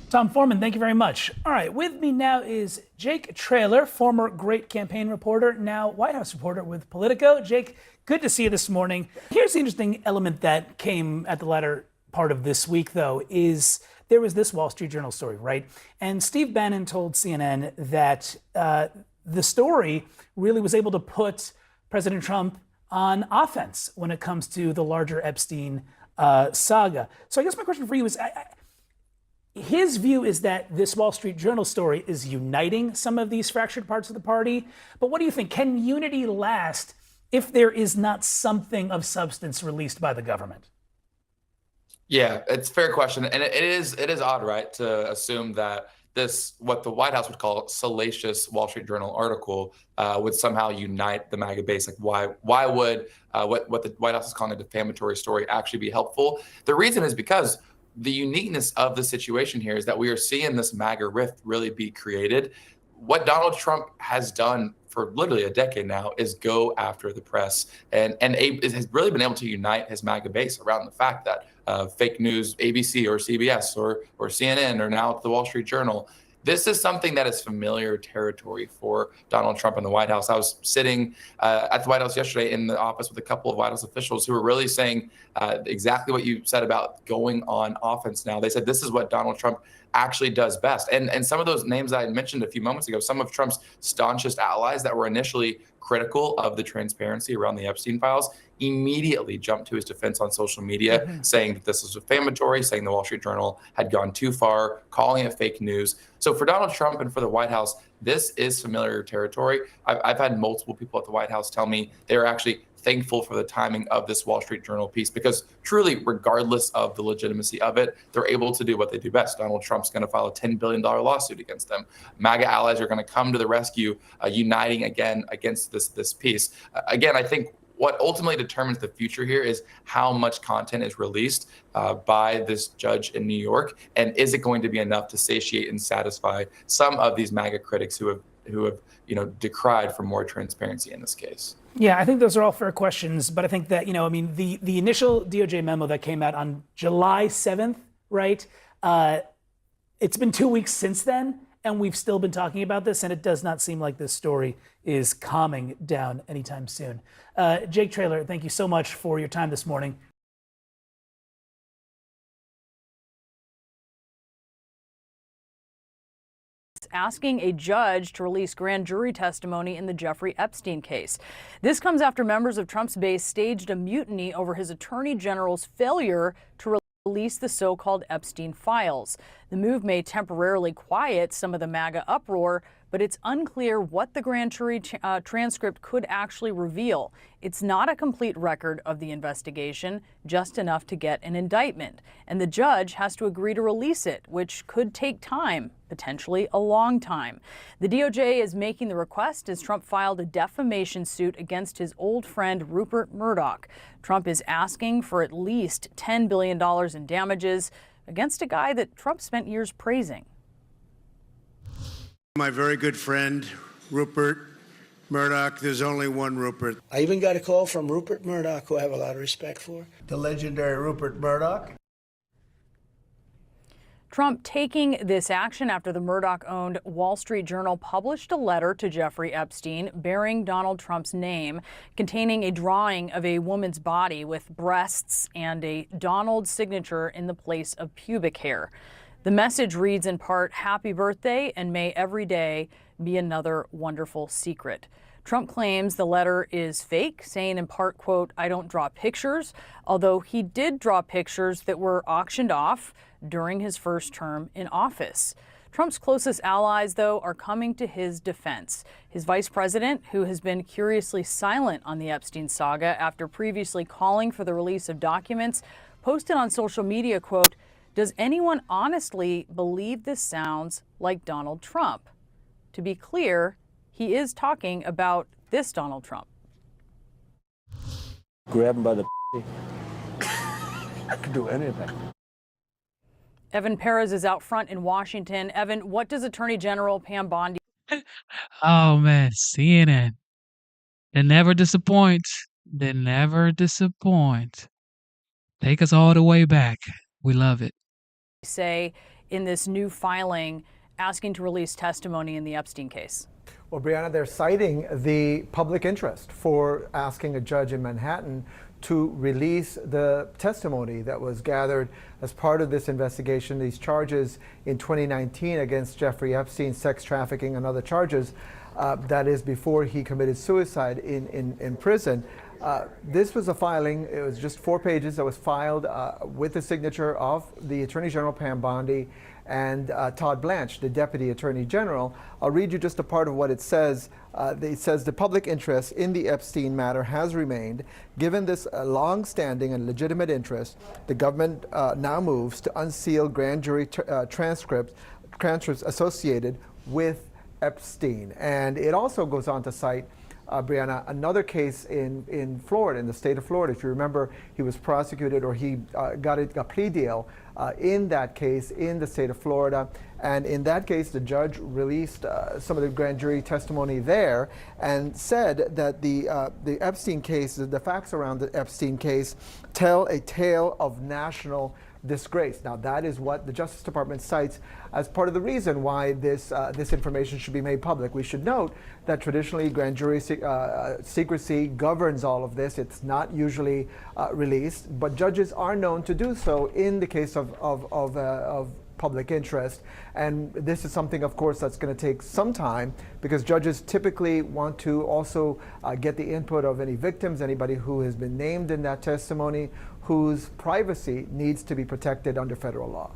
Tom Foreman, thank you very much. All right, with me now is Jake Traylor, former great campaign reporter, now White House reporter with Politico. Jake, good to see you this morning. Here's the interesting element that came at the latter part of this week, though, is there was this Wall Street Journal story, right? And Steve Bannon told CNN that the story really was able to put President Trump on offense when it comes to the larger Epstein saga. So I guess my question for you is, his view is that this Wall Street Journal story is uniting some of these fractured parts of the party. But what do you think? Can unity last if there is not something of substance released by the government?
Yeah, it's a fair question. And it is odd, right, to assume that this, what the White House would call salacious Wall Street Journal article, would somehow unite the MAGA base. Like, why would what the White House is calling a defamatory story actually be helpful? The reason is because the uniqueness of the situation here is that we are seeing this MAGA rift really be created. What Donald Trump has done for literally a decade now is go after the press and has really been able to unite his MAGA base around the fact that fake news, ABC or CBS or CNN or now the Wall Street Journal, this is something that is familiar territory for Donald Trump and the White House. I was sitting at the White House yesterday in the office with a couple of White House officials who were really saying exactly what you said about going on offense now. They said this is what Donald Trump actually does best. And some of those names I mentioned a few moments ago, some of Trump's staunchest allies that were initially critical of the transparency around the Epstein files immediately jumped to his defense on social media, saying that this was defamatory, saying the Wall Street Journal had gone too far, calling it fake news. So for Donald Trump and for the White House, this is familiar territory. I've had multiple people at the White House tell me they're actually thankful for the timing of this Wall Street Journal piece because truly, regardless of the legitimacy of it, they're able to do what they do best. Donald Trump's going to file a $10 billion lawsuit against them. MAGA allies are going to come to the rescue, uniting again against this piece. Again, I think what ultimately determines the future here is how much content is released by this judge in New York, and is it going to be enough to satiate and satisfy some of these MAGA critics who have decried for more transparency in this case?
Yeah, I think those are all fair questions, but I think that, the initial DOJ memo that came out on July 7th, right? It's been 2 weeks since then, and we've still been talking about this, and it does not seem like this story is calming down anytime soon. Jake Traylor, thank you so much for your time this morning.
Asking a judge to release grand jury testimony in the Jeffrey Epstein case. This comes after members of Trump's base staged a mutiny over his attorney general's failure to release the so-called Epstein files. The move may temporarily quiet some of the MAGA uproar, but it's unclear what the grand jury transcript could actually reveal. It's not a complete record of the investigation, just enough to get an indictment. And the judge has to agree to release it, which could take time, potentially a long time. The DOJ is making the request as Trump filed a defamation suit against his old friend Rupert Murdoch. Trump is asking for at least $10 billion in damages against a guy that Trump spent years praising.
My very good friend, Rupert Murdoch. There's only one Rupert.
I even got a call from Rupert Murdoch, who I have a lot of respect for. The legendary Rupert Murdoch.
Trump taking this action after the Murdoch-owned Wall Street Journal published a letter to Jeffrey Epstein bearing Donald Trump's name, containing a drawing of a woman's body with breasts and a Donald signature in the place of pubic hair. The message reads in part, "Happy birthday, and may every day be another wonderful secret." Trump claims the letter is fake, saying in part, quote, "I don't draw pictures," although he did draw pictures that were auctioned off during his first term in office. Trump's closest allies, though, are coming to his defense. His vice president, who has been curiously silent on the Epstein saga after previously calling for the release of documents, posted on social media, quote, "Does anyone honestly believe this sounds like Donald Trump?" To be clear, he is talking about this Donald Trump.
Grab him by the I could do anything.
Evan Perez is out front in Washington. Evan, what does Attorney General Pam Bondi?
Oh man, CNN. They never disappoint. They never disappoint. Take us all the way back. We love it.
Say in this new filing asking to release testimony in the Epstein case?
Well, Brianna, they're citing the public interest for asking a judge in Manhattan to release the testimony that was gathered as part of this investigation, these charges in 2019 against Jeffrey Epstein, sex trafficking and other charges, that is before he committed suicide in prison. This was a filing, it was just 4 pages that was filed with the signature of the Attorney General Pam Bondi and Todd Blanche, the Deputy Attorney General. I'll read you just a part of what it says. It says, "The public interest in the Epstein matter has remained. Given this long-standing and legitimate interest, the government now moves to unseal grand jury transcripts associated with Epstein." And it also goes on to cite, Brianna, another case in Florida, in the state of Florida. If you remember, he was prosecuted, or he got a plea deal in that case in the state of Florida. And in that case, the judge released some of the grand jury testimony there and said that the Epstein case, the facts around the Epstein case, tell a tale of national disgrace. Now, that is what the Justice Department cites as part of the reason why this information should be made public. We should note that traditionally grand jury secrecy governs all of this. It's not usually released, but judges are known to do so in the case of public interest. And this is something, of course, that's going to take some time, because judges typically want to also get the input of any victims, anybody who has been named in that testimony, whose privacy needs to be protected under federal law.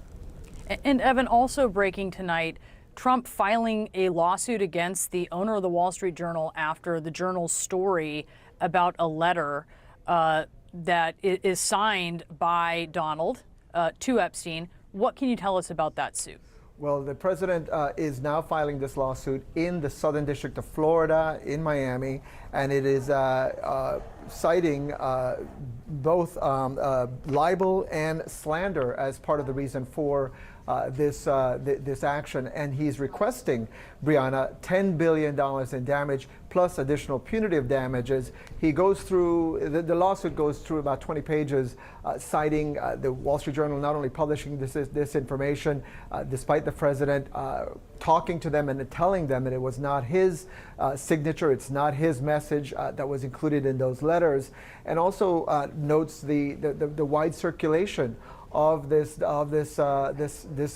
And Evan, also breaking tonight, Trump filing a lawsuit against the owner of the Wall Street Journal after the Journal's story about a letter that is signed by Donald to Epstein. What can you tell us about that suit?
Well, the president is now filing this lawsuit in the Southern District of Florida, in Miami, and it is citing both libel and slander as part of the reason for this action. And he's requesting, Brianna, $10 billion in damage plus additional punitive damages. He goes through, the lawsuit goes through about 20 pages citing the Wall Street Journal not only publishing this information despite the president talking to them and telling them that it was not his signature, it's not his message that was included in those letters, and also notes the wide circulation of this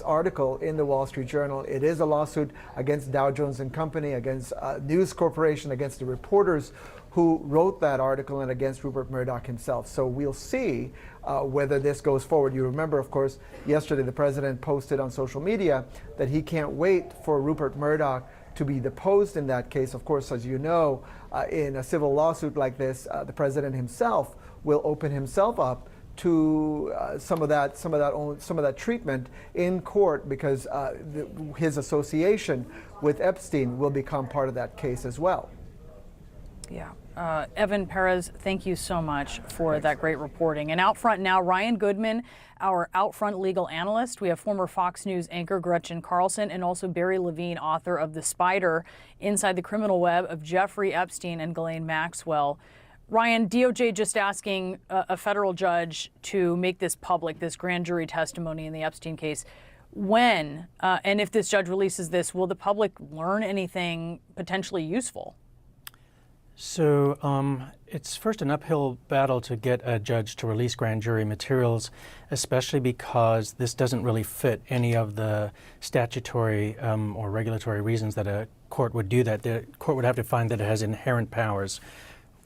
article in the Wall Street Journal. It is a lawsuit against Dow Jones and Company, against News Corporation, against the reporters who wrote that article, and against Rupert Murdoch himself. So we'll see whether this goes forward. You remember, of course, yesterday the president posted on social media that he can't wait for Rupert Murdoch to be deposed in that case. Of course, as you know, in a civil lawsuit like this, the president himself will open himself up to some of that treatment in court, because his association with Epstein will become part of that case as well.
Yeah. Evan Perez, thank you so much for that great reporting. And out front now, Ryan Goodman, our out front legal analyst. We have former Fox News anchor Gretchen Carlson, and also Barry Levine, author of The Spider, Inside the Criminal Web of Jeffrey Epstein and Ghislaine Maxwell. Ryan, DOJ just asking a federal judge to make this public, this grand jury testimony in the Epstein case. When, and if this judge releases this, will the public learn anything potentially useful?
So it's first an uphill battle to get a judge to release grand jury materials, especially because this doesn't really fit any of the statutory or regulatory reasons that a court would do that. The court would have to find that it has inherent powers.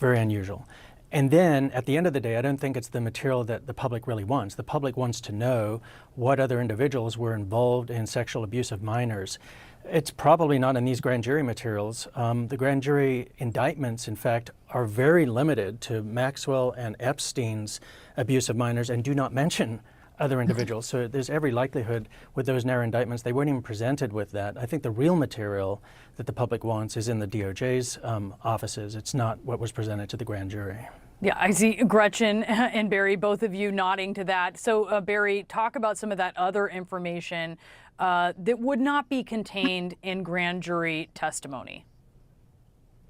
Very unusual. And then at the end of the day, I don't think it's the material that the public really wants. The public wants to know what other individuals were involved in sexual abuse of minors. It's probably not in these grand jury materials. The grand jury indictments, in fact, are very limited to Maxwell and Epstein's abuse of minors and do not mention other individuals. So there's every likelihood with those narrow indictments, they weren't even presented with that. I think the real material that the public wants is in the DOJ's offices. It's not what was presented to the grand jury.
Yeah, I see Gretchen and Barry, both of you nodding to that. So Barry, talk about some of that other information that would not be contained in grand jury testimony.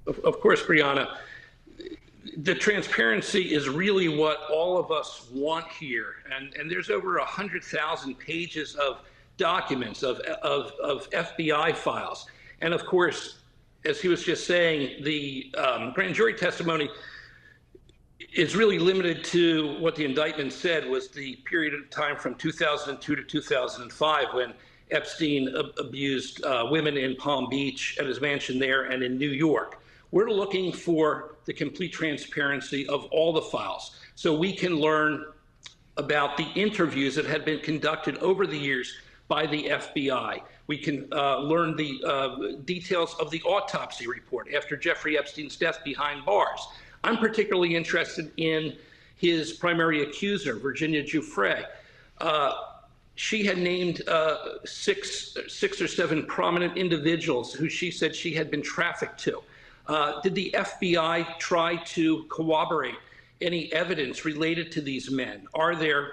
Of course, Brianna, the transparency is really what all of us want here. And there's over 100,000 pages of documents, of FBI files. And of course, as he was just saying, the grand jury testimony is really limited to what the indictment said was the period of time from 2002 to 2005 when Epstein abused women in Palm Beach at his mansion there and in New York. We're looking for the complete transparency of all the files so we can learn about the interviews that had been conducted over the years by the FBI. We can learn the details of the autopsy report after Jeffrey Epstein's death behind bars. I'm particularly interested in his primary accuser, Virginia Giuffre. She had named six or seven prominent individuals who she said she had been trafficked to. Did the FBI try to corroborate any evidence related to these men? Are there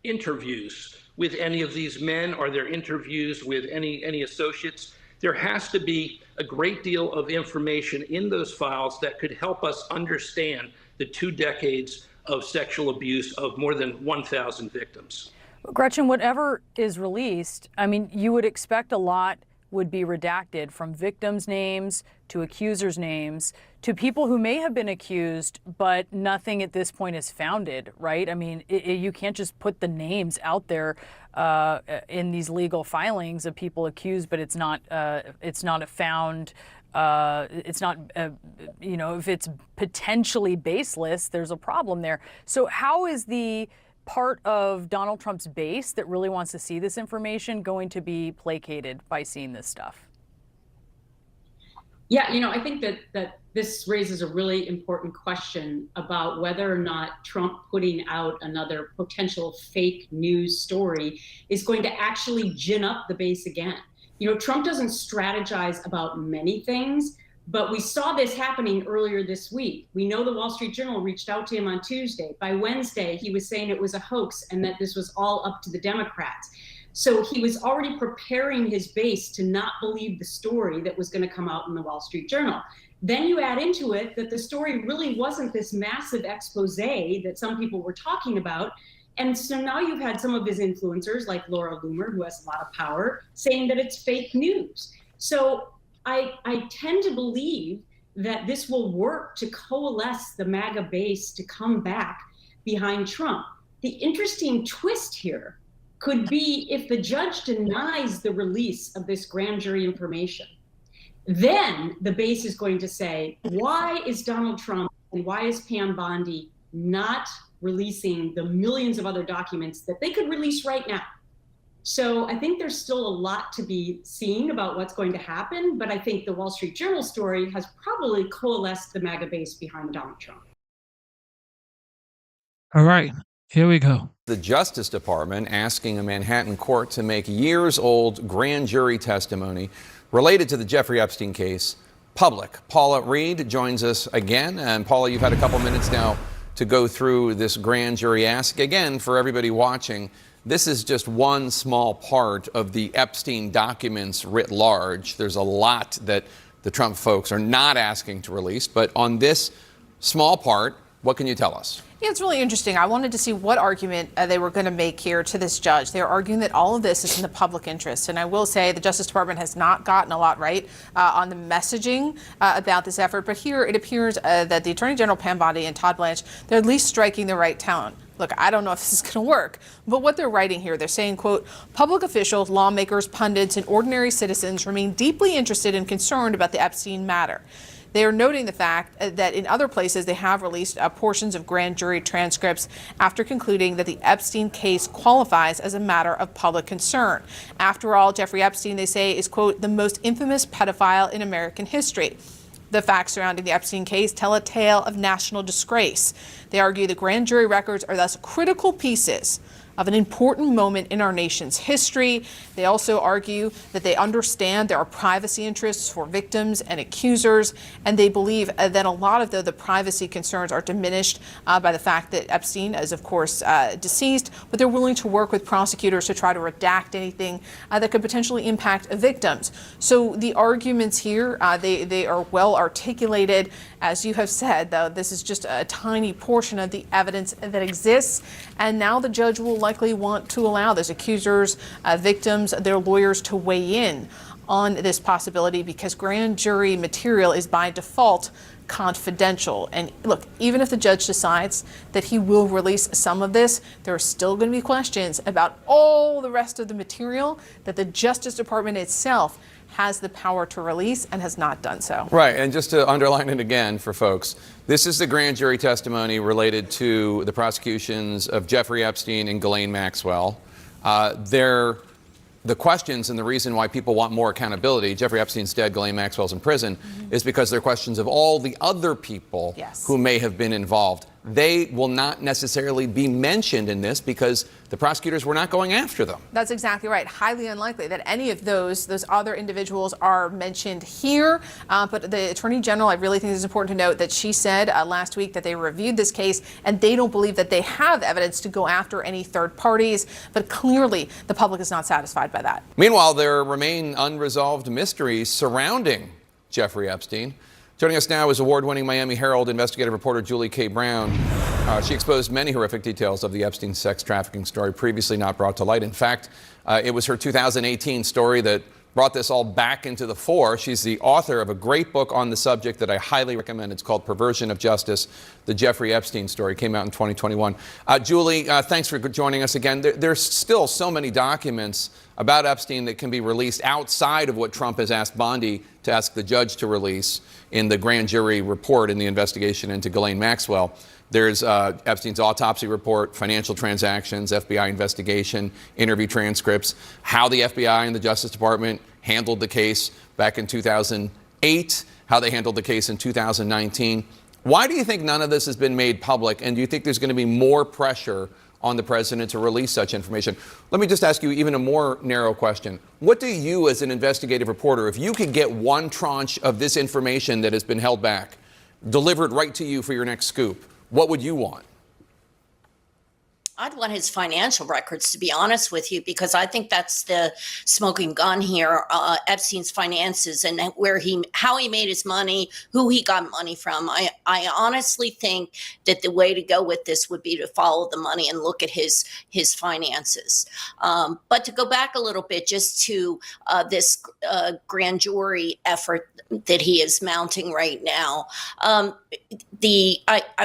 interviews with any of these men? Are there interviews with any associates? There has to be a great deal of information in those files that could help us understand the 2 decades of sexual abuse of more than 1,000 victims.
Gretchen, whatever is released, I mean, you would expect a lot would be redacted, from victims' names to accusers' names to people who may have been accused, but nothing at this point is founded, right? I mean, you can't just put the names out there in these legal filings of people accused, but it's not a found. It's not, you know, if it's potentially baseless, there's a problem there. So how is the part of Donald Trump's base that really wants to see this information going to be placated by seeing this stuff?
Yeah, you know, I think that this raises a really important question about whether or not Trump putting out another potential fake news story is going to actually gin up the base again. You know, Trump doesn't strategize about many things, but we saw this happening earlier this week. We know the Wall Street Journal reached out to him on Tuesday. By Wednesday, he was saying it was a hoax and that this was all up to the Democrats. So he was already preparing his base to not believe the story that was going to come out in the Wall Street Journal. Then you add into it that the story really wasn't this massive expose that some people were talking about. And so now you've had some of his influencers, like Laura Loomer, who has a lot of power, saying that it's fake news. So I tend to believe that this will work to coalesce the MAGA base to come back behind Trump. The interesting twist here could be if the judge denies the release of this grand jury information, then the base is going to say, why is Donald Trump and why is Pam Bondi not releasing the millions of other documents that they could release right now? So I think there's still a lot to be seen about what's going to happen, but I think the Wall Street Journal story has probably coalesced the MAGA base behind Donald Trump.
All right, here we go.
The Justice Department asking a Manhattan court to make years-old grand jury testimony related to the Jeffrey Epstein case public. Paula Reed joins us again. And Paula, you've had a couple minutes now to go through this grand jury ask. Again, for everybody watching, this is just one small part of the Epstein documents writ large. There's a lot that the Trump folks are not asking to release, but on this small part, what can you tell us?
Yeah, it's really interesting. I wanted to see what argument they were going to make here to this judge. They're arguing that all of this is in the public interest. And I will say the Justice Department has not gotten a lot right on the messaging about this effort. But here it appears that the Attorney General Pam Bondi and Todd Blanche, they're at least striking the right tone. Look, I don't know if this is going to work, but what they're writing here, they're saying, quote, public officials, lawmakers, pundits, and ordinary citizens remain deeply interested and concerned about the Epstein matter. They are noting the fact that in other places they have released portions of grand jury transcripts after concluding that the Epstein case qualifies as a matter of public concern. After all, Jeffrey Epstein, they say, is, quote, the most infamous pedophile in American history. The facts surrounding the Epstein case tell a tale of national disgrace. They argue the grand jury records are thus critical pieces of an important moment in our nation's history. They also argue that they understand there are privacy interests for victims and accusers, and they believe that a lot of the privacy concerns are diminished by the fact that Epstein is, of course, deceased, but they're willing to work with prosecutors to try to redact anything that could potentially impact victims. So the arguments here, they are well articulated. As you have said, though, this is just a tiny portion of the evidence that exists, and now the judge will likely want to allow those accusers, victims, their lawyers to weigh in on this possibility because grand jury material is by default confidential. And look, even if the judge decides that he will release some of this, there are still going to be questions about all the rest of the material that the Justice Department itself has the power to release and has not done so.
Right, and just to underline it again for folks, this is the grand jury testimony related to the prosecutions of Jeffrey Epstein and Ghislaine Maxwell. The questions and the reason why people want more accountability, Jeffrey Epstein's dead, Ghislaine Maxwell's in prison, is because they're questions of all the other people who may have been involved. They will not necessarily be mentioned in this because the prosecutors were not going after them.
That's exactly right. Highly unlikely that any of those other individuals are mentioned here. But the Attorney General, I really think it's important to note that she said last week that they reviewed this case and they don't believe that they have evidence to go after any third parties. But clearly, the public is not satisfied by that.
Meanwhile, there remain unresolved mysteries surrounding Jeffrey Epstein. Joining us now is award-winning Miami Herald investigative reporter Julie K. Brown. She exposed many horrific details of the Epstein sex trafficking story previously not brought to light. In fact, it was her 2018 story that brought this all back into the fore. She's the author of a great book on the subject that I highly recommend. It's called Perversion of Justice, the Jeffrey Epstein story. Came out in 2021. Julie, thanks for joining us again. There's still so many documents about Epstein that can be released outside of what Trump has asked Bondi to ask the judge to release in the grand jury report in the investigation into Ghislaine Maxwell. There's Epstein's autopsy report, financial transactions, FBI investigation, interview transcripts, how the FBI and the Justice Department handled the case back in 2008, how they handled the case in 2019. Why do you think none of this has been made public? And do you think there's going to be more pressure on the president to release such information? Let me just ask you even a more narrow question. What do you, as an investigative reporter, if you could get one tranche of this information that has been held back, delivered right to you for your next scoop, what would you want?
I'd want his financial records, to be honest with you, because I think that's the smoking gun here, Epstein's finances and how he made his money, who he got money from. I honestly think that the way to go with this would be to follow the money and look at his finances. But to go back a little bit just to this grand jury effort that he is mounting right now, I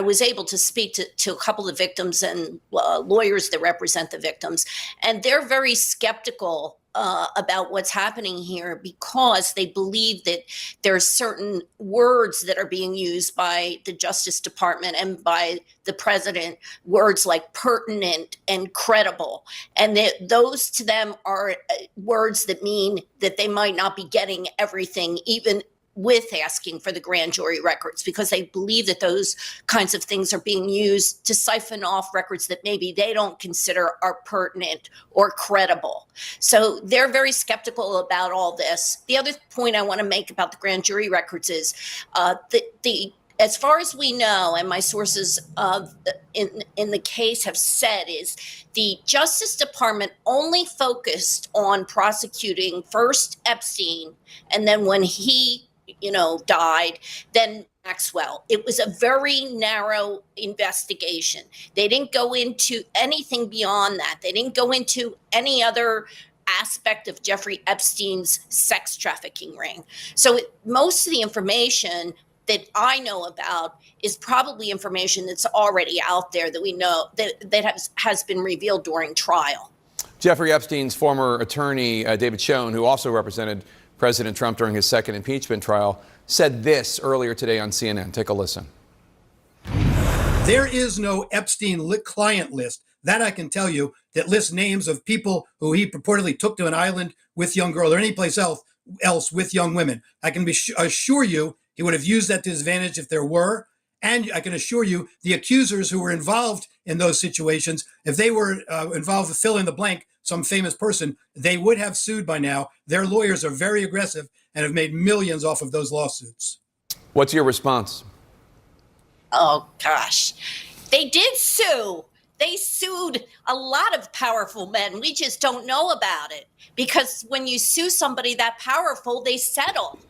was able to speak to a couple of victims and lawyers that represent the victims, and they're very skeptical about what's happening here because they believe that there are certain words that are being used by the Justice Department and by the president, words like pertinent and credible. And that those to them are words that mean that they might not be getting everything, even with asking for the grand jury records, because they believe that those kinds of things are being used to siphon off records that maybe they don't consider are pertinent or credible. So they're very skeptical about all this. The other point I want to make about the grand jury records is as far as we know, and my sources in the case have said, is the Justice Department only focused on prosecuting first Epstein, and then when he died, then Maxwell. It was a very narrow investigation. They didn't go into anything beyond that. They didn't go into any other aspect of Jeffrey Epstein's sex trafficking ring. So most of the information that I know about is probably information that's already out there that we know that has been revealed during trial.
Jeffrey Epstein's former attorney, David Schoen, who also represented President Trump during his second impeachment trial, said this earlier today on CNN. Take a listen.
There is no Epstein client list, that I can tell you, that lists names of people who he purportedly took to an island with young girls or any place else with young women. I can assure you he would have used that to his advantage if there were. And I can assure you the accusers who were involved in those situations, if they were involved with fill in the blank, some famous person, they would have sued by now. Their lawyers are very aggressive and have made millions off of those lawsuits.
What's your response?
Oh, gosh. They did sue. They sued a lot of powerful men. We just don't know about it because when you sue somebody that powerful, they settle.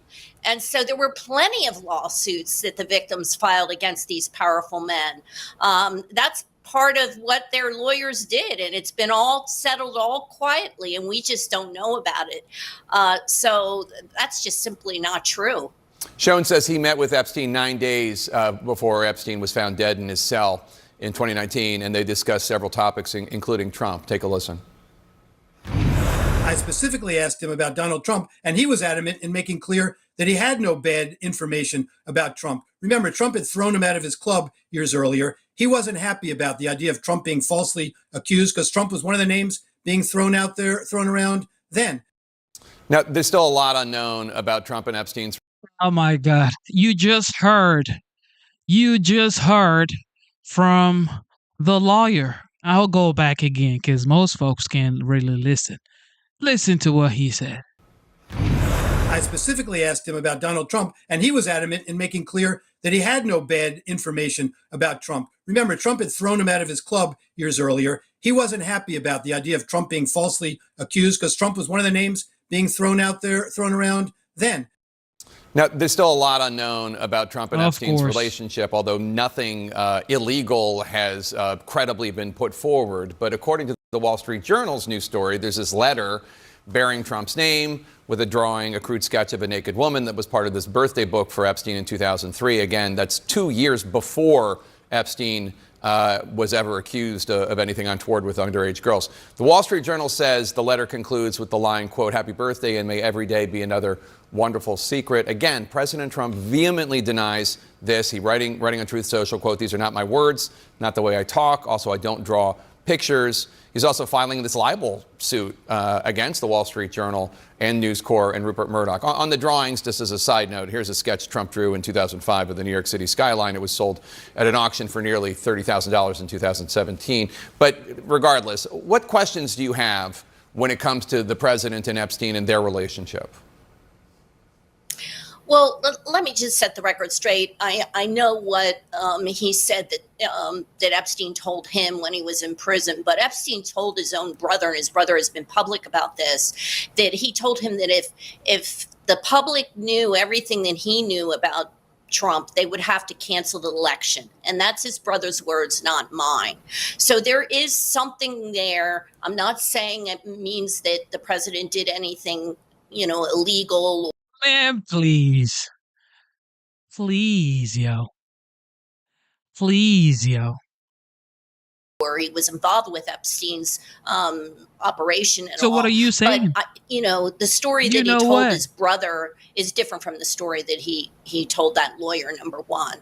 And so there were plenty of lawsuits that the victims filed against these powerful men. That's part of what their lawyers did. And it's been all settled all quietly, and we just don't know about it. So that's just simply not true.
Schoen says he met with Epstein 9 days before Epstein was found dead in his cell in 2019, and they discussed several topics, including Trump. Take a listen.
I specifically asked him about Donald Trump, and he was adamant in making clear that he had no bad information about Trump. Remember, Trump had thrown him out of his club years earlier. He wasn't happy about the idea of Trump being falsely accused because Trump was one of the names being thrown around then.
Now, there's still a lot unknown about Trump and Epstein's.
Oh my God. You just heard from the lawyer. I'll go back again because most folks can't really listen. Listen to what he said.
I specifically asked him about Donald Trump, and he was adamant in making clear that he had no bad information about Trump. Remember, Trump had thrown him out of his club years earlier. He wasn't happy about the idea of Trump being falsely accused because Trump was one of the names being thrown around then.
Now, there's still a lot unknown about Trump and Epstein's relationship, although nothing illegal has credibly been put forward. But according to the Wall Street Journal's new story, there's this letter bearing Trump's name with a crude sketch of a naked woman that was part of this birthday book for Epstein in 2003. Again, that's 2 years before Epstein was ever accused of anything untoward with underage girls. The Wall Street Journal says the letter concludes with the line, quote, "Happy birthday and may every day be another wonderful secret." Again, President Trump vehemently denies this. He writing on Truth Social, quote, "These are not my words, not the way I talk. Also, I don't draw pictures." He's also filing this libel suit against the Wall Street Journal and News Corp and Rupert Murdoch. On the drawings, just as a side note, here's a sketch Trump drew in 2005 of the New York City skyline. It was sold at an auction for nearly $30,000 in 2017. But regardless, what questions do you have when it comes to the president and Epstein and their relationship?
Well, let me just set the record straight. I know what he said that Epstein told him when he was in prison, but Epstein told his own brother, and his brother has been public about this, that he told him that if the public knew everything that he knew about Trump, they would have to cancel the election. And that's his brother's words, not mine. So there is something there. I'm not saying it means that the president did anything, illegal.
Man, please. Please, yo. Please, yo.
where he was involved with Epstein's operation and
So
all.
what are you saying?
But the story
You
that he
know
told
what?
his brother is different from the story that he told that lawyer, number one.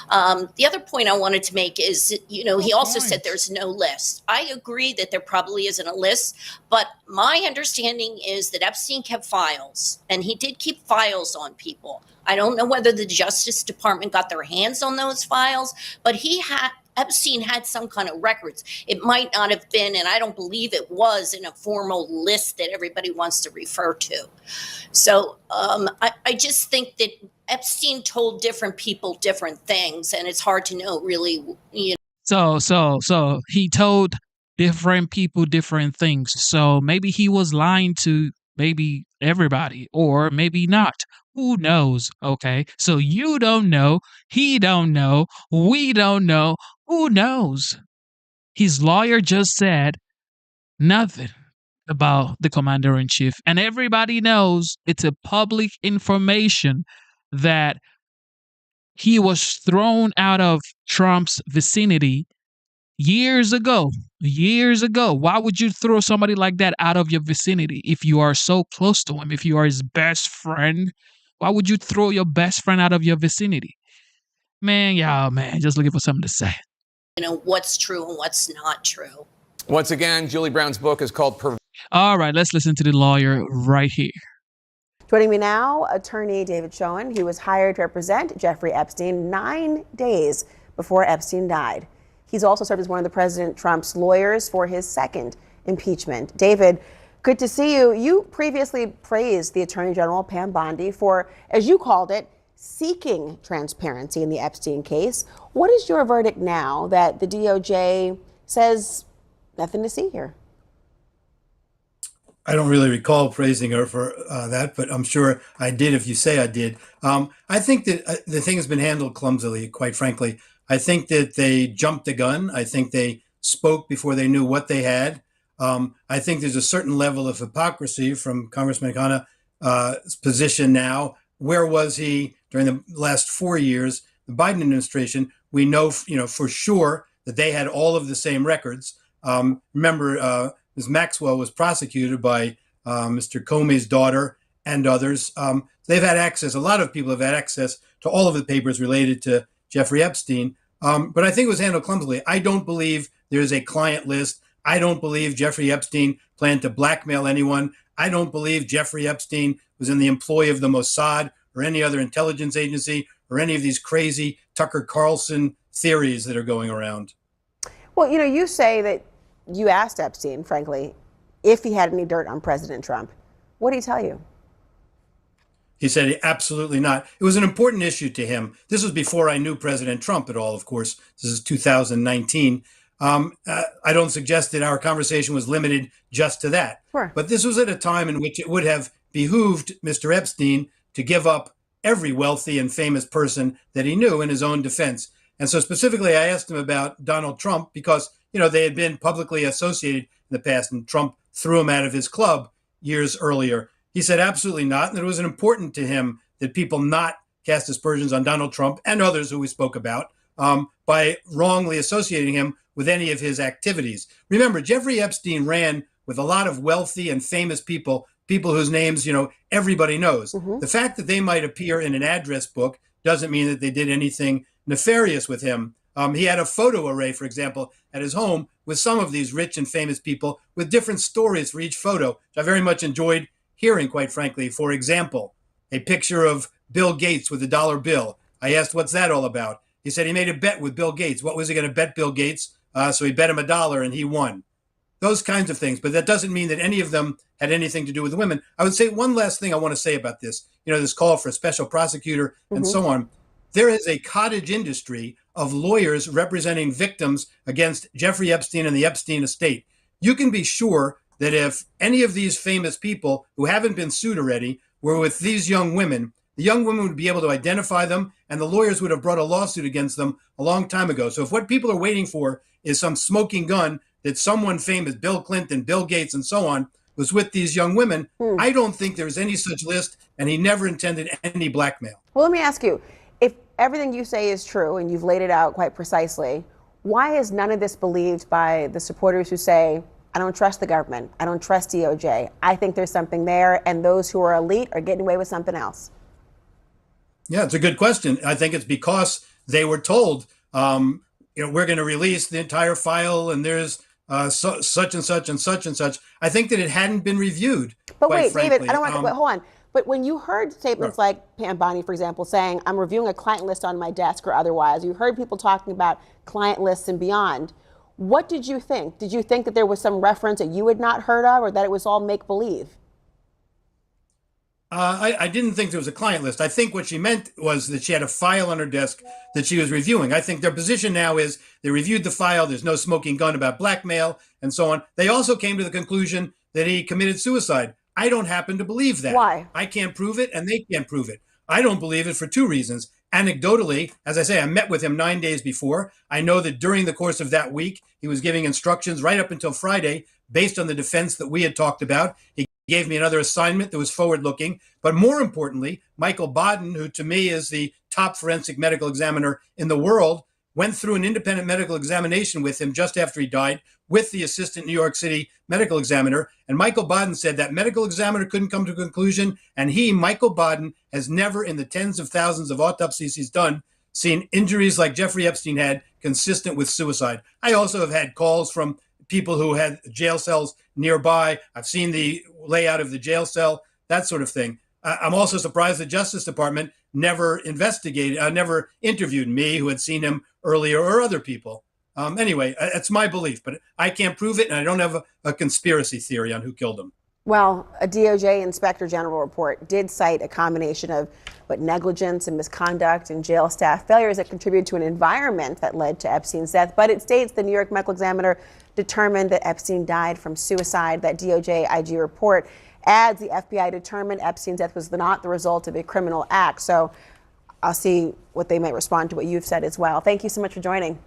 The other point I wanted to make is, he also said there's no list. I agree that there probably isn't a list, but my understanding is that Epstein kept files, and he did keep files on people. I don't know whether the Justice Department got their hands on those files, but Epstein had some kind of records. It might not have been, and I don't believe it was, in a formal list that everybody wants to refer to. So I just think that Epstein told different people different things, and it's hard to know really.
So he told different people different things. So maybe he was lying to maybe everybody, or maybe not. Who knows? Okay. So you don't know, he don't know, we don't know. Who knows? His lawyer just said nothing about the commander-in-chief, and everybody knows it's a public information that he was thrown out of Trump's vicinity years ago. Why would you throw somebody like that out of your vicinity if you are so close to him? If you are his best friend, why would you throw your best friend out of your vicinity? Man, just looking for something to say.
What's true and what's not true.
Once again, Julie Brown's book is called
All right, let's listen to the lawyer right here.
Joining me now, attorney David Schoen. He was hired to represent Jeffrey Epstein 9 days before Epstein died. He's also served as one of the President Trump's lawyers for his second impeachment. David, good to see you. You previously praised the Attorney General, Pam Bondi, for, as you called it, seeking transparency in the Epstein case. What is your verdict now that the DOJ says nothing to see here?
I don't really recall praising her for that, but I'm sure I did if you say I did. I think that the thing has been handled clumsily, quite frankly. I think that they jumped the gun. I think they spoke before they knew what they had. I think there's a certain level of hypocrisy from Congressman Khanna's position now. Where was he during the last 4 years? The Biden administration, we know, for sure that they had all of the same records. Remember, Ms. Maxwell was prosecuted by Mr. Comey's daughter and others. They've had access. A lot of people have had access to all of the papers related to Jeffrey Epstein. But I think it was handled clumsily. I don't believe there's a client list. I don't believe Jeffrey Epstein planned to blackmail anyone. I don't believe Jeffrey Epstein was in the employ of the Mossad or any other intelligence agency or any of these crazy Tucker Carlson theories that are going around.
Well, you say that you asked Epstein, frankly, if he had any dirt on President Trump. What did he tell you?
He said absolutely not. It was an important issue to him. This was before I knew President Trump at all, of course. This is 2019. I don't suggest that our conversation was limited just to that.
Sure.
But this was at a time in which it would have behooved Mr. Epstein to give up every wealthy and famous person that he knew in his own defense. And so specifically, I asked him about Donald Trump because, they had been publicly associated in the past, and Trump threw him out of his club years earlier. He said absolutely not, and it was important to him that people not cast aspersions on Donald Trump and others who we spoke about by wrongly associating him with any of his activities. Remember, Jeffrey Epstein ran with a lot of wealthy and famous people whose names, everybody knows. Mm-hmm. The fact that they might appear in an address book doesn't mean that they did anything nefarious with him. He had a photo array, for example, at his home with some of these rich and famous people with different stories for each photo, which I very much enjoyed hearing, quite frankly. For example, a picture of Bill Gates with a dollar bill. I asked, what's that all about? He said he made a bet with Bill Gates. What was he going to bet Bill Gates? So he bet him $1 and he won. Those kinds of things. But that doesn't mean that any of them had anything to do with women. I would say one last thing I want to say about this, this call for a special prosecutor and so on. There is a cottage industry of lawyers representing victims against Jeffrey Epstein and the Epstein estate. You can be sure that if any of these famous people who haven't been sued already were with these young women, the young women would be able to identify them and the lawyers would have brought a lawsuit against them a long time ago. So if what people are waiting for is some smoking gun that someone famous, Bill Clinton, Bill Gates, and so on, was with these young women, I don't think there's any such list, and he never intended any blackmail.
Well, let me ask you, if everything you say is true and you've laid it out quite precisely, Why is none of this believed by the supporters who say, I don't trust the government, I don't trust DOJ, I think there's something there, and those who are elite are getting away with something else?
Yeah, it's a good question. I think it's because they were told, we're going to release the entire file, and there's such and such and such and such. I think that it hadn't been reviewed.
But wait,
frankly.
David, I don't want to, wait, hold on. But when you heard statements like Pam Bondi, for example, saying, I'm reviewing a client list on my desk or otherwise, you heard people talking about client lists and beyond. What did you think? Did you think that there was some reference that you had not heard of, or that it was all make-believe?
I didn't think there was a client list. I think what she meant was that she had a file on her desk that she was reviewing. I think their position now is they reviewed the file. There's no smoking gun about blackmail and so on. They also came to the conclusion that he committed suicide. I don't happen to believe that.
Why?
I can't prove it, and they can't prove it. I don't believe it for two reasons. Anecdotally, as I say, I met with him 9 days before. I know that during the course of that week, he was giving instructions right up until Friday based on the defense that we had talked about. He gave me another assignment that was forward-looking. But more importantly, Michael Baden, who to me is the top forensic medical examiner in the world, went through an independent medical examination with him just after he died with the assistant New York City medical examiner. And Michael Baden said that medical examiner couldn't come to a conclusion. And he, Michael Baden, has never in the tens of thousands of autopsies he's done seen injuries like Jeffrey Epstein had consistent with suicide. I also have had calls from people who had jail cells nearby. I've seen the layout of the jail cell, that sort of thing. I'm also surprised the Justice Department never interviewed me, who had seen him earlier, or other people. Anyway, it's my belief, but I can't prove it, and I don't have a conspiracy theory on who killed him.
Well, a DOJ Inspector General report did cite a combination of negligence and misconduct and jail staff failures that contributed to an environment that led to Epstein's death. But it states the New York medical examiner determined that Epstein died from suicide. That DOJ IG report adds the FBI determined Epstein's death was not the result of a criminal act. So I'll see what they might respond to what you've said as well. Thank you so much for joining.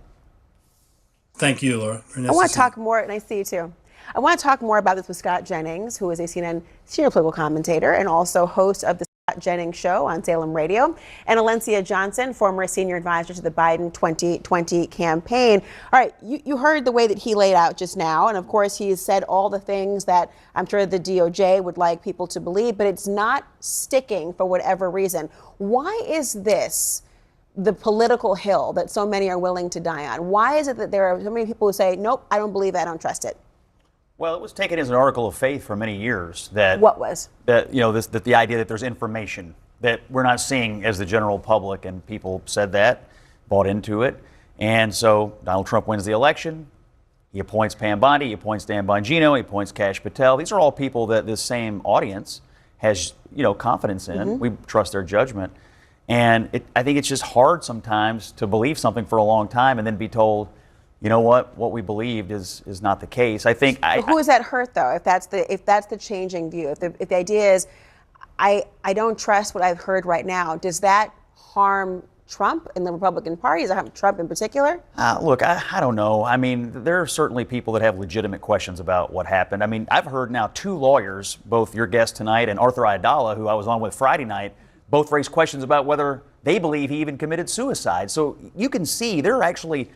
Thank you, Laura.
I want to talk more. Nice to see you too. I want to talk more about this with Scott Jennings, who is a CNN senior political commentator and also host of the Scott Jennings Show on Salem Radio, and Alencia Johnson, former senior advisor to the Biden 2020 campaign. All right, you heard the way that he laid out just now, and of course he has said all the things that I'm sure the DOJ would like people to believe, but it's not sticking for whatever reason. Why is this the political hill that so many are willing to die on? Why is it that there are so many people who say, nope, I don't believe it, I don't trust it?
Well, it was taken as an article of faith for many years that
what was
that that the idea that there's information that we're not seeing as the general public, and people said that, bought into it, and so Donald Trump wins the election. He appoints Pam Bondi, he appoints Dan Bongino, he appoints Kash Patel. These are all people that this same audience has confidence in. Mm-hmm. We trust their judgment, and I think it's just hard sometimes to believe something for a long time and then be told, you know what we believed is not the case. I think.
Who does that hurt though? If that's the changing view, if the idea is, I don't trust what I've heard right now, does that harm Trump and the Republican Party? Does it harm Trump in particular?
Look, I don't know. I mean, there are certainly people that have legitimate questions about what happened. I mean, I've heard now two lawyers, both your guest tonight and Arthur Aidala, who I was on with Friday night, both raise questions about whether they believe he even committed suicide. So you can see there are actually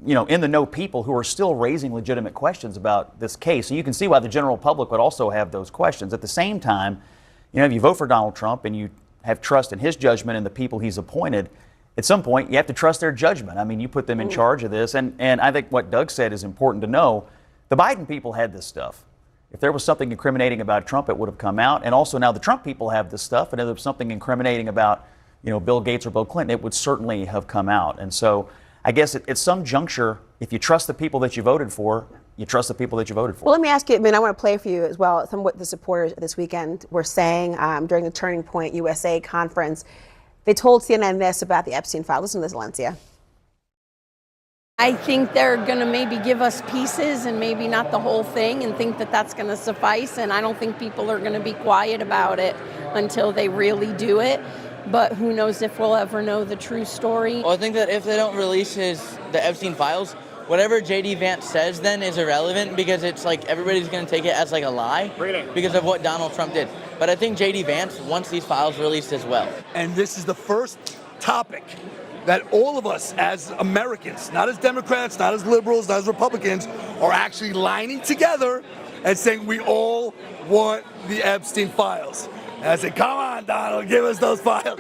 in the know people who are still raising legitimate questions about this case. So you can see why the general public would also have those questions. At the same time, if you vote for Donald Trump and you have trust in his judgment and the people he's appointed, at some point you have to trust their judgment. I mean, you put them in charge of this. And I think what Doug said is important to know. The Biden people had this stuff. If there was something incriminating about Trump, it would have come out. And also now the Trump people have this stuff. And if there was something incriminating about, Bill Gates or Bill Clinton, it would certainly have come out. And so I guess at some juncture, if you trust the people that you voted for, you trust the people that you voted for.
Well, let me ask you, I want to play for you as well some of what the supporters this weekend were saying during the Turning Point USA conference. They told CNN this about the Epstein file. Listen to this, Alencia.
I think they're going to maybe give us pieces and maybe not the whole thing and think that that's going to suffice. And I don't think people are going to be quiet about it until they really do it. But who knows if we'll ever know the true story.
Well, I think that if they don't release the Epstein files, whatever J.D. Vance says then is irrelevant, because it's like everybody's going to take it as like a lie because of what Donald Trump did. But I think J.D. Vance wants these files released as well.
And this is the first topic
that all of us as Americans, not as Democrats, not as liberals, not as Republicans, are actually lining together and saying we all want the Epstein files. And I said, come on, Donald, give us those files.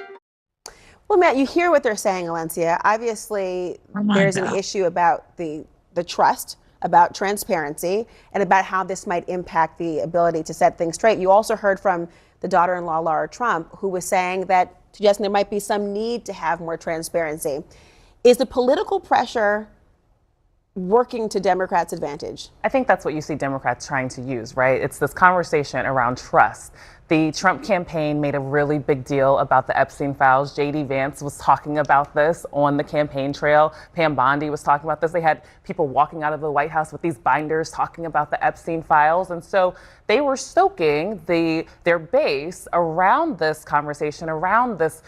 Well, Matt, you hear what they're saying, Alencia. Obviously, there's an issue about the trust, about transparency, and about how this might impact the ability to set things straight. You also heard from the daughter-in-law, Lara Trump, who was saying that, suggesting there might be some need to have more transparency. Is the political pressure working to Democrats' advantage?
I think that's what you see Democrats trying to use, right? It's this conversation around trust. The Trump campaign made a really big deal about the Epstein files. J.D. Vance was talking about this on the campaign trail. Pam Bondi was talking about this. They had people walking out of the White House with these binders talking about the Epstein files. And so they were stoking their base around this conversation, around this,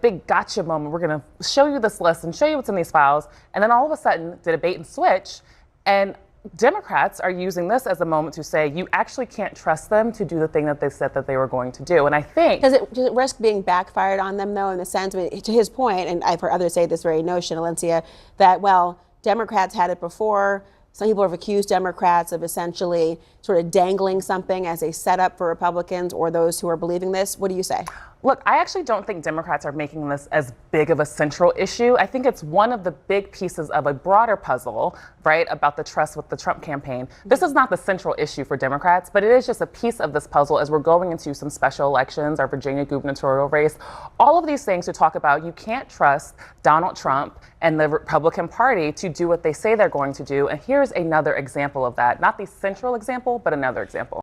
big gotcha moment. We're going to show you this list and show you what's in these files. And then all of a sudden did a bait and switch. And Democrats are using this as a moment to say you actually can't trust them to do the thing that they said that they were going to do. And I think...
Does it risk being backfired on them, though, in the sense, to his point, and I've heard others say this very notion, Alencia, that, well, Democrats had it before. Some people have accused Democrats of essentially sort of dangling something as a setup for Republicans or those who are believing this. What do you say?
Look, I actually don't think Democrats are making this as big of a central issue. I think it's one of the big pieces of a broader puzzle, right, about the trust with the Trump campaign. This is not the central issue for Democrats, but it is just a piece of this puzzle as we're going into some special elections, our Virginia gubernatorial race. All of these things to talk about, you can't trust Donald Trump and the Republican Party to do what they say they're going to do. And here's another example of that. Not the central example, but another example.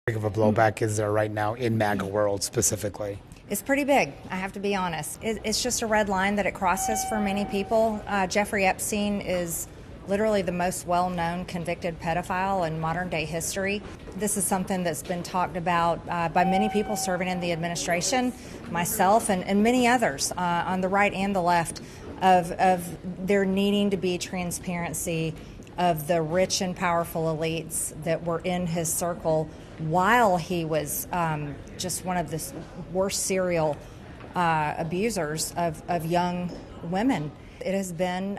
Of a blowback is there right now in MAGA world specifically?
It's pretty big, I have to be honest. It's just a red line that it crosses for many people. Jeffrey Epstein is literally the most well-known convicted pedophile in modern day history. This is something that's been talked about by many people serving in the administration, myself and many others on the right and the left, of there needing to be transparency of the rich and powerful elites that were in his circle while he was just one of the worst serial abusers of young women. It has been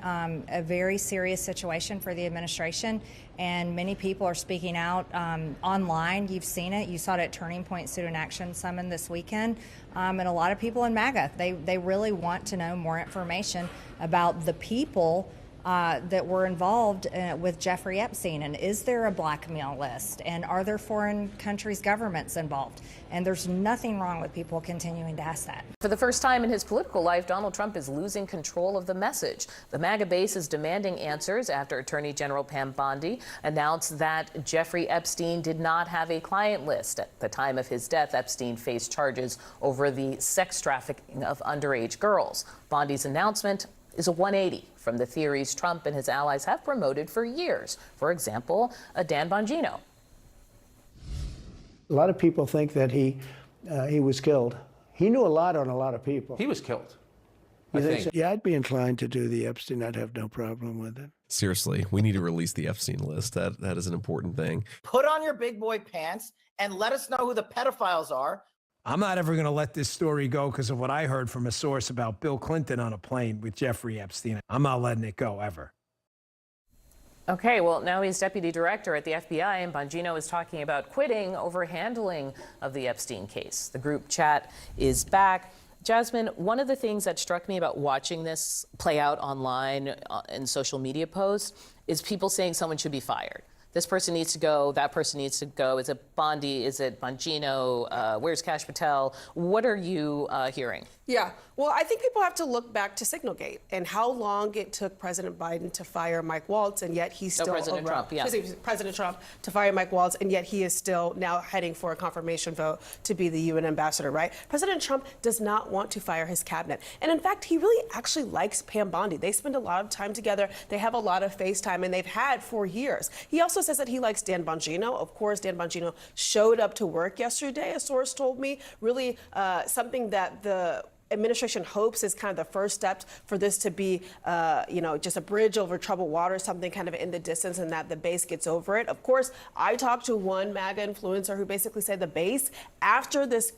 a very serious situation for the administration, and many people are speaking out online. You've seen it. You saw it at Turning Point Student Action Summit this weekend. And a lot of people in MAGA, they really want to know more information about the people that were involved with Jeffrey Epstein, and is there a blackmail list, and are there foreign countries' governments involved? And there's nothing wrong with people continuing to ask that.
For the first time in his political life, Donald Trump is losing control of the message. The MAGA base is demanding answers after Attorney General Pam Bondi announced that Jeffrey Epstein did not have a client list. At the time of his death, Epstein faced charges over the sex trafficking of underage girls. Bondi's announcement is a 180 from the theories Trump and his allies have promoted for years. For example, Dan Bongino.
A lot of people think that he was killed. He knew a lot on a lot of people.
He was killed.
You think so? Yeah, I'd be inclined to do the Epstein. I'd have no problem with it.
Seriously, we need to release the Epstein list. That is an important thing.
Put on your big boy pants and let us know who the pedophiles are.
I'm not ever going to let this story go because of what I heard from a source about Bill Clinton on a plane with Jeffrey Epstein. I'm not letting it go ever.
Okay, well, now he's deputy director at the FBI, and Bongino is talking about quitting over handling of the Epstein case. The group chat is back. Jasmine, one of the things that struck me about watching this play out online in social media posts is people saying someone should be fired. This person needs to go, that person needs to go. Is it Bondi? Is it Bongino? Where's Kash Patel? What are you hearing?
Yeah, well, I think people have to look back to Signalgate and how long it took President Biden to fire Mike Waltz, and yet he's still
President Trump, yeah.
President Trump to fire Mike Waltz, and yet he is still now heading for a confirmation vote to be the UN ambassador, right? President Trump does not want to fire his cabinet. And in fact, he really actually likes Pam Bondi. They spend a lot of time together. They have a lot of FaceTime, and they've had for years. He also says that he likes Dan Bongino. Of course, Dan Bongino showed up to work yesterday, a source told me, really something that the administration hopes is kind of the first step for this to be, just a bridge over troubled water, something kind of in the distance, and that the base gets over it. Of course, I talked to one MAGA influencer who basically said the base, after this,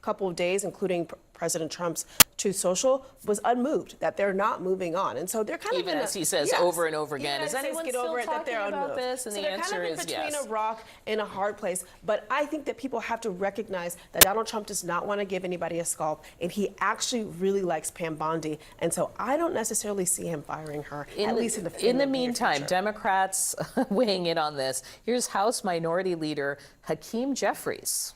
couple of days, including President Trump's Truth Social, was unmoved, that they're not moving on. And so they're kind
even
of
as he says over and over again. Is anyone still
over it, that
talking
they're
about
unmoved.
this? And
so
the
they're
answer
kind of
is
between
yes.
a rock and a hard place. But I think that people have to recognize that Donald Trump does not want to give anybody a scalp, and he actually really likes Pam Bondi. And so I don't necessarily see him firing her, at least in the
meantime,
future.
Democrats weighing in on this. Here's House Minority Leader Hakeem Jeffries.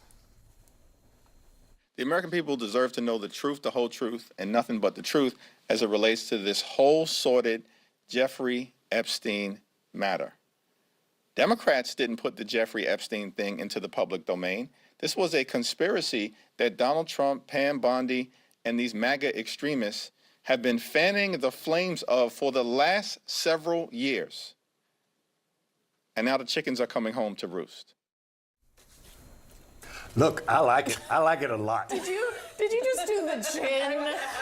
The American people deserve to know the truth, the whole truth, and nothing but the truth as it relates to this whole sordid Jeffrey Epstein matter. Democrats didn't put the Jeffrey Epstein thing into the public domain. This was a conspiracy that Donald Trump, Pam Bondi, and these MAGA extremists have been fanning the flames of for the last several years. And now the chickens are coming home to roost.
Look, I like it. I like it a lot.
Did you just do the chin?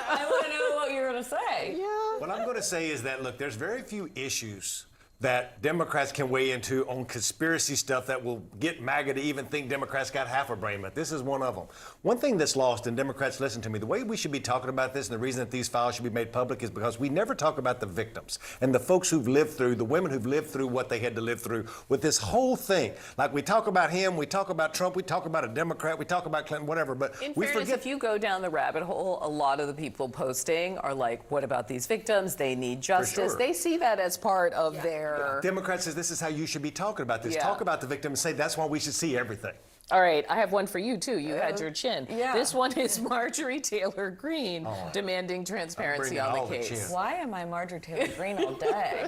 I want to know what you're going to say.
Yeah. What I'm going to say is that, look, there's very few issues that Democrats can weigh into on conspiracy stuff that will get MAGA to even think Democrats got half a brain. But this is one of them. One thing that's lost, and Democrats, listen to me, the way we should be talking about this and the reason that these files should be made public is because we never talk about the victims and the folks who've lived through, the women who've lived through what they had to live through with this whole thing. Like we talk about him, we talk about Trump, we talk about a Democrat, we talk about Clinton, whatever, but
In
we
fairness,
forget.
if you go down the rabbit hole, a lot of the people posting are like, what about these victims? They need justice.
sure.
They see that as part of their...
Democrats says this is how you should be talking about this.
Yeah.
Talk about the victim and say that's why we should see everything.
All right, I have one for you, too. You had your chin.
yeah.
This one is Marjorie Taylor Greene demanding transparency on the case.
Why am I Marjorie Taylor Greene all day?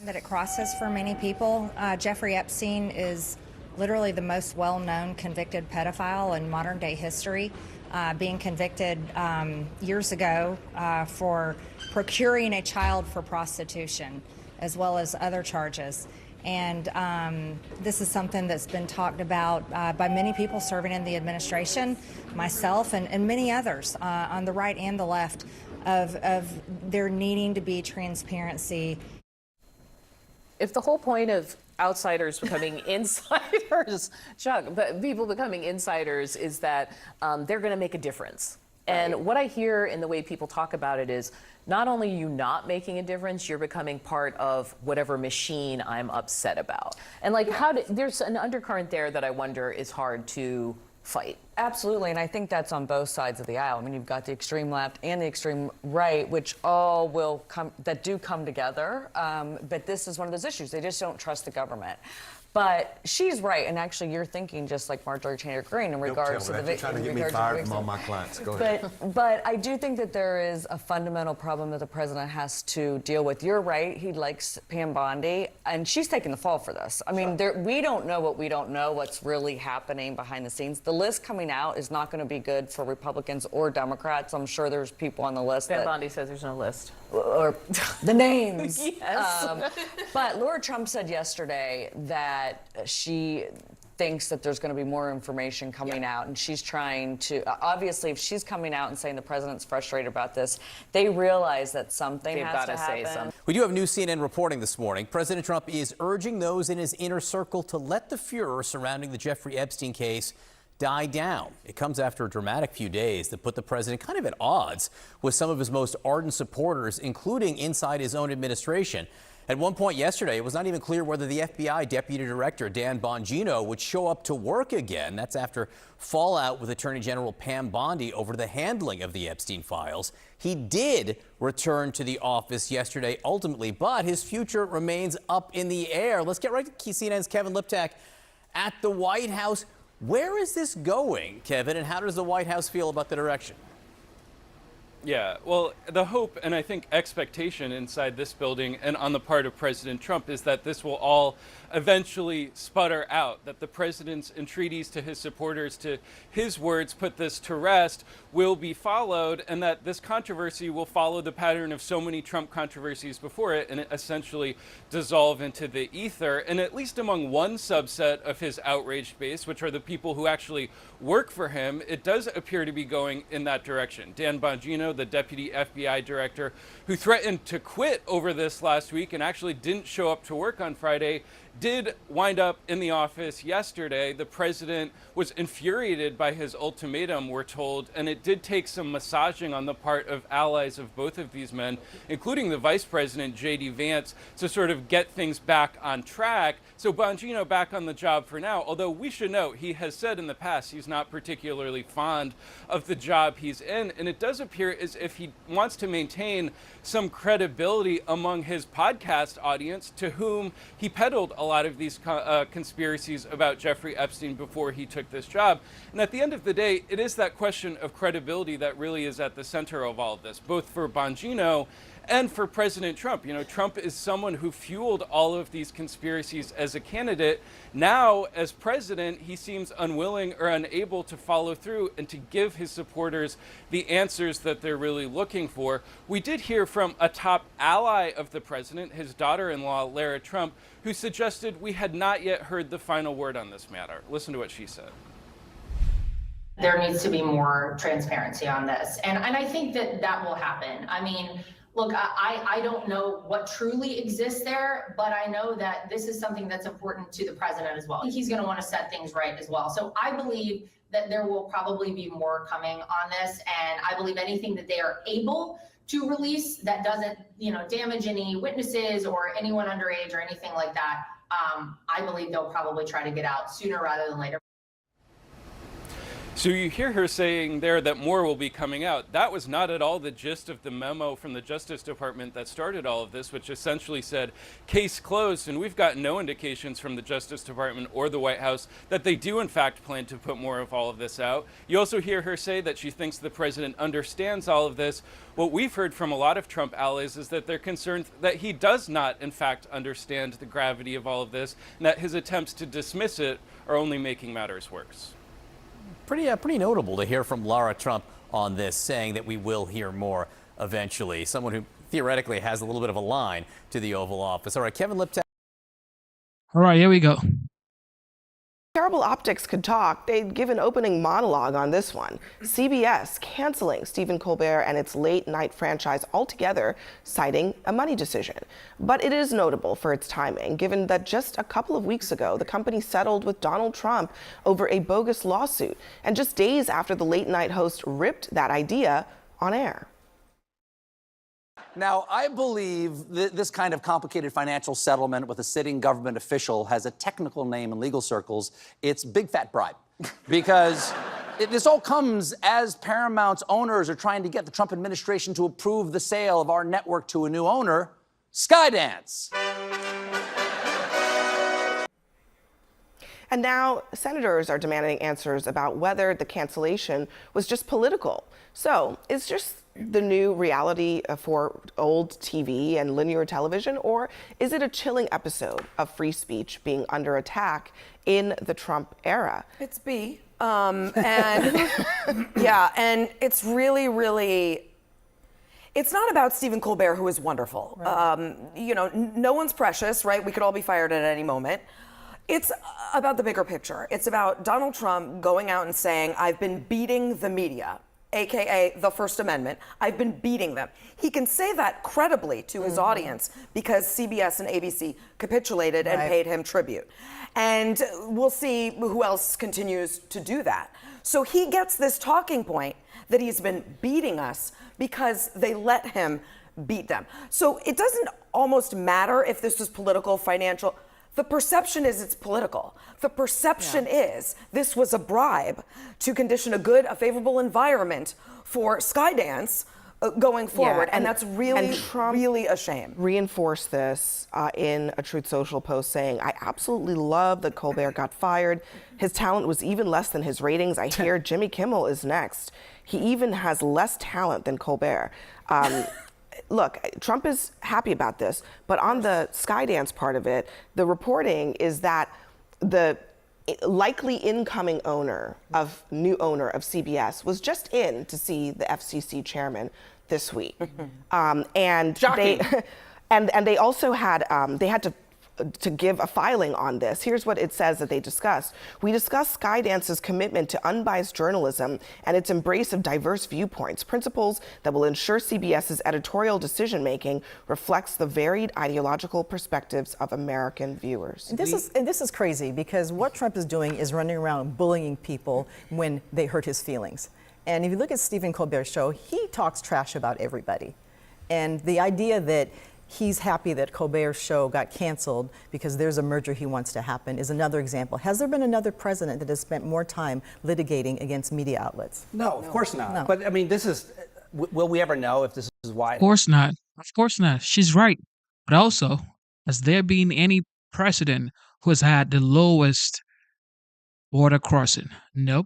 That it crosses for many people. Jeffrey Epstein is literally the most well-known convicted pedophile in modern day history, being convicted years ago for procuring a child for prostitution, as well as other charges. And this is something that's been talked about by many people serving in the administration, myself and many others on the right and the left, of there needing to be transparency.
If the whole point of outsiders becoming insiders, Chuck, but people becoming insiders is that they're going to make a difference. And what I hear in the way people talk about it is not only you not making a difference, you're becoming part of whatever machine I'm upset about. And like, there's an undercurrent there that I wonder is hard to fight.
Absolutely, and I think that's on both sides of the aisle. I mean, you've got the extreme left and the extreme right, which all will come together. But this is one of those issues. They just don't trust the government. But she's right, and actually, you're thinking just like Marjorie Taylor Greene in regards to the
You're trying to get me fired from all my clients. Go ahead.
But I do think that there is a fundamental problem that the president has to deal with. You're right. He likes Pam Bondi, and she's taking the fall for this. I mean, we don't know what we don't know, what's really happening behind the scenes. The list coming out is not going to be good for Republicans or Democrats. I'm sure there's people on the list.
Pam Bondi says there's no list.
Or the names.
Yes.
But Laura Trump said yesterday that she thinks that there's going to be more information coming out, and she's trying to, obviously, if she's coming out and saying the president's frustrated about this, they realize that something has to happen.
We do have new CNN reporting this morning. President Trump is urging those in his inner circle to let the furor surrounding the Jeffrey Epstein case die down. It comes after a dramatic few days that put the president kind of at odds with some of his most ardent supporters, including inside his own administration. At one point yesterday, it was not even clear whether the FBI Deputy Director Dan Bongino would show up to work again. That's after fallout with Attorney General Pam Bondi over the handling of the Epstein files. He did return to the office yesterday ultimately, but his future remains up in the air. Let's get right to CNN's Kevin Liptak at the White House. Where is this going, Kevin, and how does the White House feel about the direction?
Yeah, well, the hope and I think expectation inside this building and on the part of President Trump is that this will all eventually sputter out, that the president's entreaties to his supporters, to his words, put this to rest, will be followed, and that this controversy will follow the pattern of so many Trump controversies before it and essentially dissolve into the ether. And at least among one subset of his outraged base, which are the people who actually work for him, it does appear to be going in that direction. Dan Bongino, the deputy FBI director, who threatened to quit over this last week and actually didn't show up to work on Friday, did wind up in the office yesterday. The president was infuriated by his ultimatum, we're told, and it did take some massaging on the part of allies of both of these men, including the vice president, J.D. Vance, to sort of get things back on track. So Bongino back on the job for now, although we should note he has said in the past he's not particularly fond of the job he's in, and it does appear as if he wants to maintain some credibility among his podcast audience, to whom he peddled a lot of these conspiracies about Jeffrey Epstein before he took this job. And at the end of the day, it is that question of credibility that really is at the center of all of this, both for Bongino and for President Trump. You know, Trump is someone who fueled all of these conspiracies as a candidate. Now, as president, he seems unwilling or unable to follow through and to give his supporters the answers that they're really looking for. We did hear from a top ally of the president, his daughter-in-law, Lara Trump, who suggested we had not yet heard the final word on this matter. Listen to what she said.
There needs to be more transparency on this. And I think that will happen. I mean, look, I don't know what truly exists there, but I know that this is something that's important to the president as well. He's going to want to set things right as well. So I believe that there will probably be more coming on this. And I believe anything that they are able to release that doesn't, damage any witnesses or anyone underage or anything like that, I believe they'll probably try to get out sooner rather than later.
So you hear her saying there that more will be coming out. That was not at all the gist of the memo from the Justice Department that started all of this, which essentially said case closed. And we've got no indications from the Justice Department or the White House that they do in fact plan to put more of all of this out. You also hear her say that she thinks the president understands all of this. What we've heard from a lot of Trump allies is that they're concerned that he does not in fact understand the gravity of all of this, and that his attempts to dismiss it are only making matters worse.
Pretty notable to hear from Lara Trump on this, saying that we will hear more eventually. Someone who theoretically has a little bit of a line to the Oval Office. All right, Kevin Liptak.
All right, here we go.
Terrible Optics could talk. They'd give an opening monologue on this one. CBS canceling Stephen Colbert and its late night franchise altogether, citing a money decision. But it is notable for its timing, given that just a couple of weeks ago, the company settled with Donald Trump over a bogus lawsuit, and just days after the late night host ripped that idea on air.
Now, I believe this kind of complicated financial settlement with a sitting government official has a technical name in legal circles. It's big fat bribe. Because this all comes as Paramount's owners are trying to get the Trump administration to approve the sale of our network to a new owner, Skydance.
And now senators are demanding answers about whether the cancellation was just political. So is just the new reality for old TV and linear television, or is it a chilling episode of free speech being under attack in the Trump era?
It's B. And yeah, and it's really, it's not about Stephen Colbert, who is wonderful. Right. No one's precious, right? We could all be fired at any moment. It's about the bigger picture. It's about Donald Trump going out and saying, I've been beating the media, AKA the First Amendment. I've been beating them. He can say that credibly to his audience because CBS and ABC capitulated and paid him tribute. And we'll see who else continues to do that. So he gets this talking point that he's been beating us because they let him beat them. So it doesn't almost matter if this was political, financial. The perception is it's political. The perception is this was a bribe to condition a favorable environment for Skydance going forward,
Yeah,
and that's really,
and Trump
really a shame.
Reinforced this in a Truth Social post saying, I absolutely love that Colbert got fired. His talent was even less than his ratings. I hear Jimmy Kimmel is next. He even has less talent than Colbert. Look, Trump is happy about this, but on the Skydance part of it, the reporting is that the likely incoming new owner of CBS was just in to see the FCC chairman this week, and
Shocking.
they also had they had to give a filing on this. Here's what it says that they discussed. We discussed Skydance's commitment to unbiased journalism and its embrace of diverse viewpoints, principles that will ensure CBS's editorial decision-making reflects the varied ideological perspectives of American viewers.
And this is crazy because what Trump is doing is running around bullying people when they hurt his feelings. And if you look at Stephen Colbert's show, he talks trash about everybody. And the idea that he's happy that Colbert's show got canceled because there's a merger he wants to happen is another example. Has there been another president that has spent more time litigating against media outlets?
No, of course not.
No.
But I mean, this is, will we ever know if this is why?
Of course not. Of course not. She's right. But also, has there been any president who has had the lowest border crossing? Nope.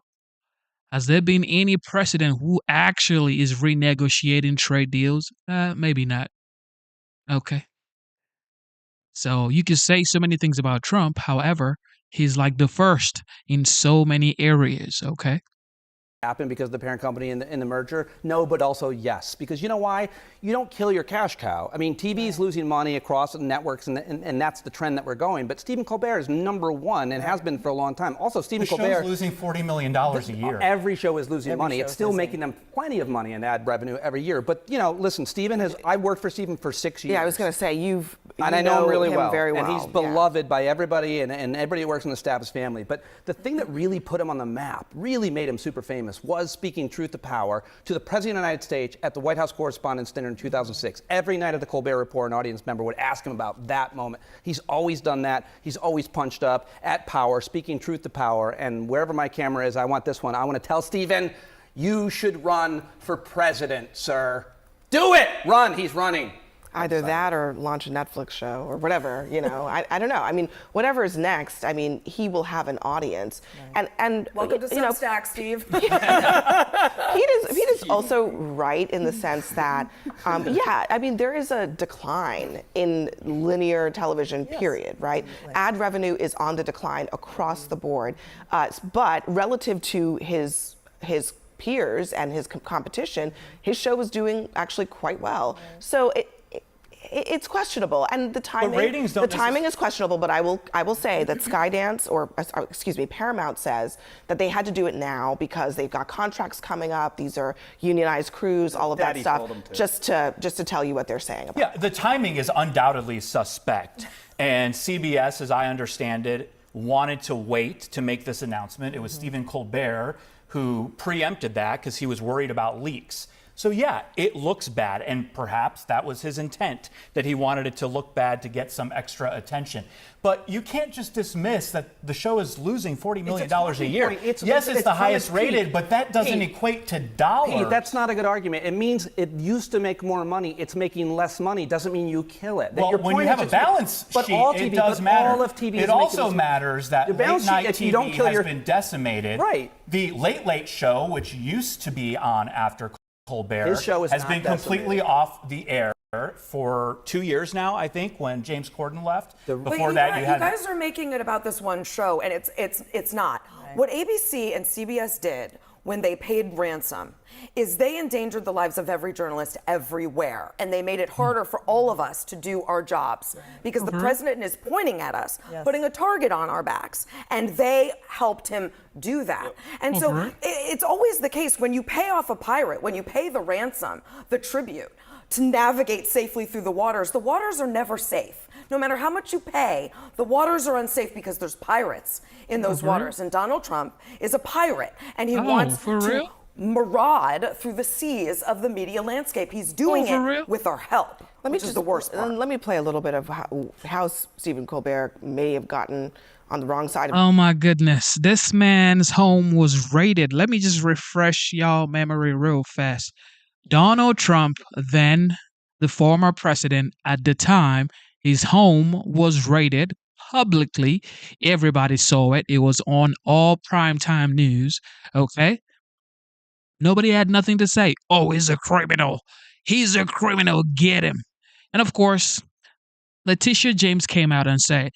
Has there been any president who actually is renegotiating trade deals? Maybe not. Okay. So you can say so many things about Trump. However, he's like the first in so many areas. Okay.
Happen because of the parent company in the merger? No, but also yes. Because you know why? You don't kill your cash cow. I mean, TV is losing money across the networks, and that's the trend that we're going. But Stephen Colbert is #1 and has been for a long time. Also, Stephen Colbert
show's losing $40 million a year.
Every show is losing money. It's still making them plenty of money in ad revenue every year. But you know, listen, I worked for Stephen for 6 years.
Yeah, I was going to say
and I know him really well.
Very well.
And he's beloved by everybody, and everybody who works on the staff is family. But the thing that really put him on the map, really made him super famous, was speaking truth to power to the President of the United States at the White House Correspondents' Dinner in 2006. Every night at the Colbert Report, an audience member would ask him about that moment. He's always done that. He's always punched up at power, speaking truth to power. And wherever my camera is, I want this one. I want to tell Stephen, you should run for president, sir. Do it! Run. He's running.
Either that or launch a Netflix show or whatever, you know. I don't know. I mean, whatever is next, I mean, he will have an audience.
Right.
And
Welcome to Substack, Steve.
Pete is also right in the sense that, yeah, I mean, there is a decline in linear television, period, right? Ad revenue is on the decline across the board. But relative to his peers and his competition, his show was doing actually quite well. So it's questionable, and the timing is questionable. But I will say that Skydance, or excuse me, Paramount says that they had to do it now because they've got contracts coming up. These are unionized crews, all of that stuff. Just to tell you what they're saying about.
Yeah, the timing is undoubtedly suspect, and CBS, as I understand it, wanted to wait to make this announcement. It was Stephen Colbert who preempted that because he was worried about leaks. So yeah, it looks bad, and perhaps that was his intent, that he wanted it to look bad to get some extra attention. But you can't just dismiss that the show is losing $40 million a year. It's the highest rated, but that doesn't equate to dollars.
Pete, that's not a good argument. It means it used to make more money. It's making less money. Doesn't mean you kill it.
Well, when you have a balance sheet, it does matter. All of TV it also matters that late night TV has been decimated.
Right.
The Late Late Show, which used to be on after Colbert,
his show
has been completely off the air for 2 years now, I think, when James Corden left. Before that, you
guys are making it about this one show, and it's not. Right. What ABC and CBS did when they paid ransom is they endangered the lives of every journalist everywhere, and they made it harder for all of us to do our jobs because the president is pointing at us, putting a target on our backs, and they helped him do that. And so it's always the case when you pay off a pirate, when you pay the ransom, the tribute, to navigate safely through the waters are never safe. No matter how much you pay, the waters are unsafe because there's pirates in those waters. And Donald Trump is a pirate, and he wants to maraud through the seas of the media landscape. He's doing it with our help, which is the worst part.
Let me play a little bit of how Stephen Colbert may have gotten on the wrong side of
Oh my goodness. This man's home was raided. Let me just refresh y'all memory real fast. Donald Trump, then the former president at the time, his home was raided publicly. Everybody saw it. It was on all primetime news. Okay. Nobody had nothing to say. Oh, he's a criminal. He's a criminal. Get him. And of course, Letitia James came out and said,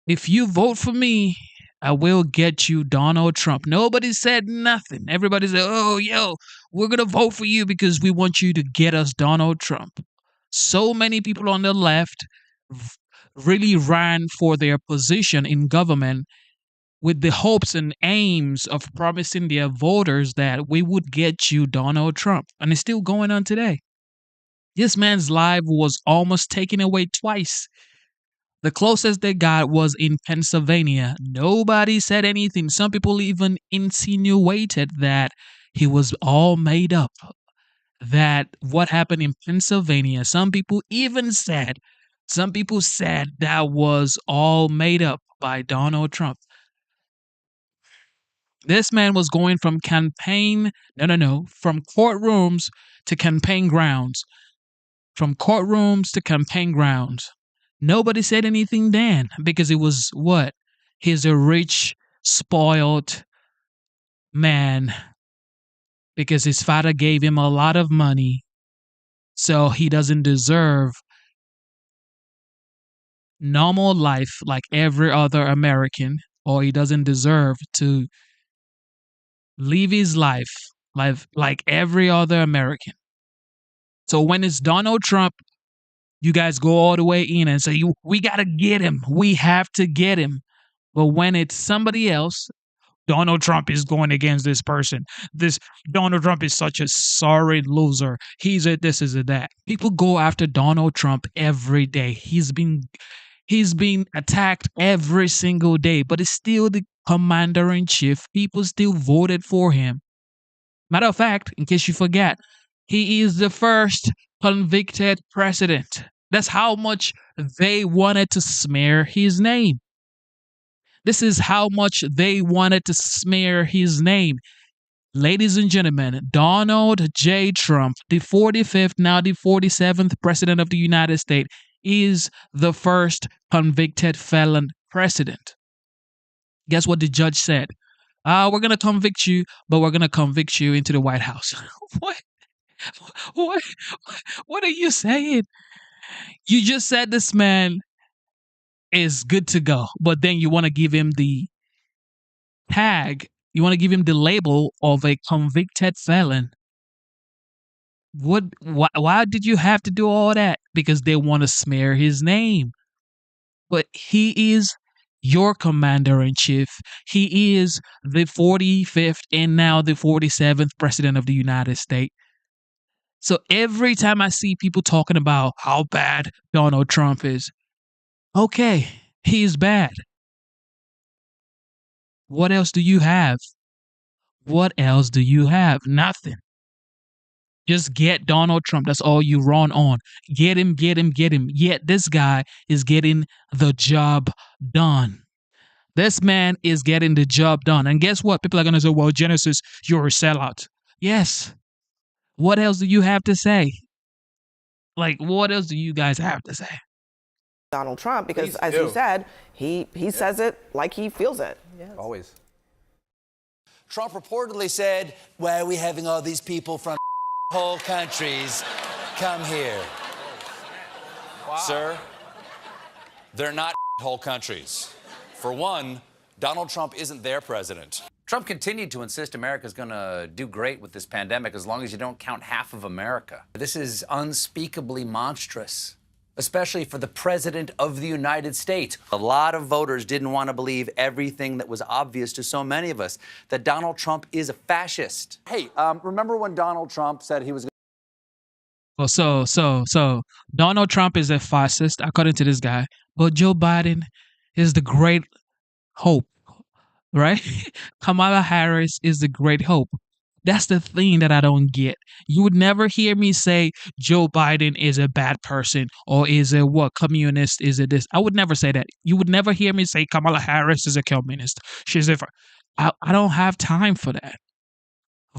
if you vote for me, I will get you Donald Trump. Nobody said nothing. Everybody said, oh, yo, we're going to vote for you because we want you to get us Donald Trump. So many people on the left really ran for their position in government with the hopes and aims of promising their voters that we would get you Donald Trump. And it's still going on today. This man's life was almost taken away twice. The closest they got was in Pennsylvania. Nobody said anything. Some people even insinuated that he was all made up. That what happened in Pennsylvania, some people said that was all made up by Donald Trump. This man was going from from courtrooms to campaign grounds. From courtrooms to campaign grounds. Nobody said anything then because it was what? He's a rich, spoiled man because his father gave him a lot of money, so he doesn't deserve normal life like every other American, or he doesn't deserve to live his life like every other American. So when it's Donald Trump, you guys go all the way in and say, we got to get him. We have to get him. But when it's somebody else, Donald Trump is going against this person. This Donald Trump is such a sorry loser. He's a this, is a that. People go after Donald Trump every day. He's been attacked every single day, but it's still the commander-in-chief. People still voted for him. Matter of fact, in case you forget, he is the first convicted president. That's how much they wanted to smear his name. This is how much they wanted to smear his name. Ladies and gentlemen, Donald J. Trump, the 45th, now the 47th president of the United States, is the first convicted felon president. Guess what the judge said? We're going to convict you, but we're going to convict you into the White House. What? What are you saying? You just said this man is good to go, but then you want to give him the tag, you want to give him the label of a convicted felon. Why did you have to do all that? Because they want to smear his name. But he is your commander-in-chief. He is the 45th and now the 47th president of the United States. So every time I see people talking about how bad Donald Trump is, okay, he's bad. What else do you have? What else do you have? Nothing. Just get Donald Trump. That's all you run on. Get him, get him, get him. Yet this guy is getting the job done. This man is getting the job done. And guess what? People are going to say, well, Genesis, you're a sellout. Yes. What else do you have to say? Like, what else do you guys have to say?
Donald Trump, because as you said, he says it like he feels it.
Yes. Always.
Trump reportedly said, why are we having all these people from whole countries come here?
Wow. Sir, they're not whole countries. For one, Donald Trump isn't their president. Trump continued to insist America's going to do great with this pandemic as long as you don't count half of America. This is unspeakably monstrous, especially for the president of the United States. A lot of voters didn't want to believe everything that was obvious to so many of us, that Donald Trump is a fascist. Hey, remember when Donald Trump said he was
Well, so Donald Trump is a fascist, according to this guy, but Joe Biden is the great hope, right? Kamala Harris is the great hope. That's the thing that I don't get. You would never hear me say Joe Biden is a bad person or is a communist, is it this? I would never say that. You would never hear me say Kamala Harris is a communist. She's a... I don't have time for that.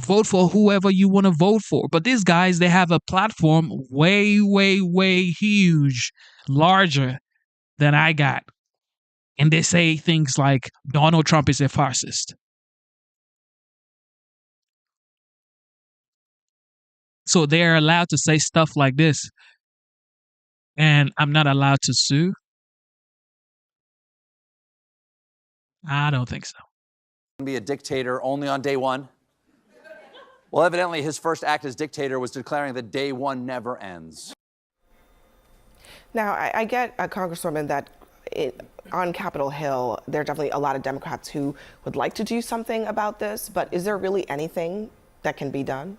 Vote for whoever you want to vote for. But these guys, they have a platform way, way, way huge, larger than I got. And they say things like Donald Trump is a fascist. So they're allowed to say stuff like this. And I'm not allowed to sue? I don't think so.
Be a dictator only on day one? Well, evidently, his first act as dictator was declaring that day one never ends.
Now, I get, Congresswoman, that on Capitol Hill, there are definitely a lot of Democrats who would like to do something about this, but is there really anything that can be done?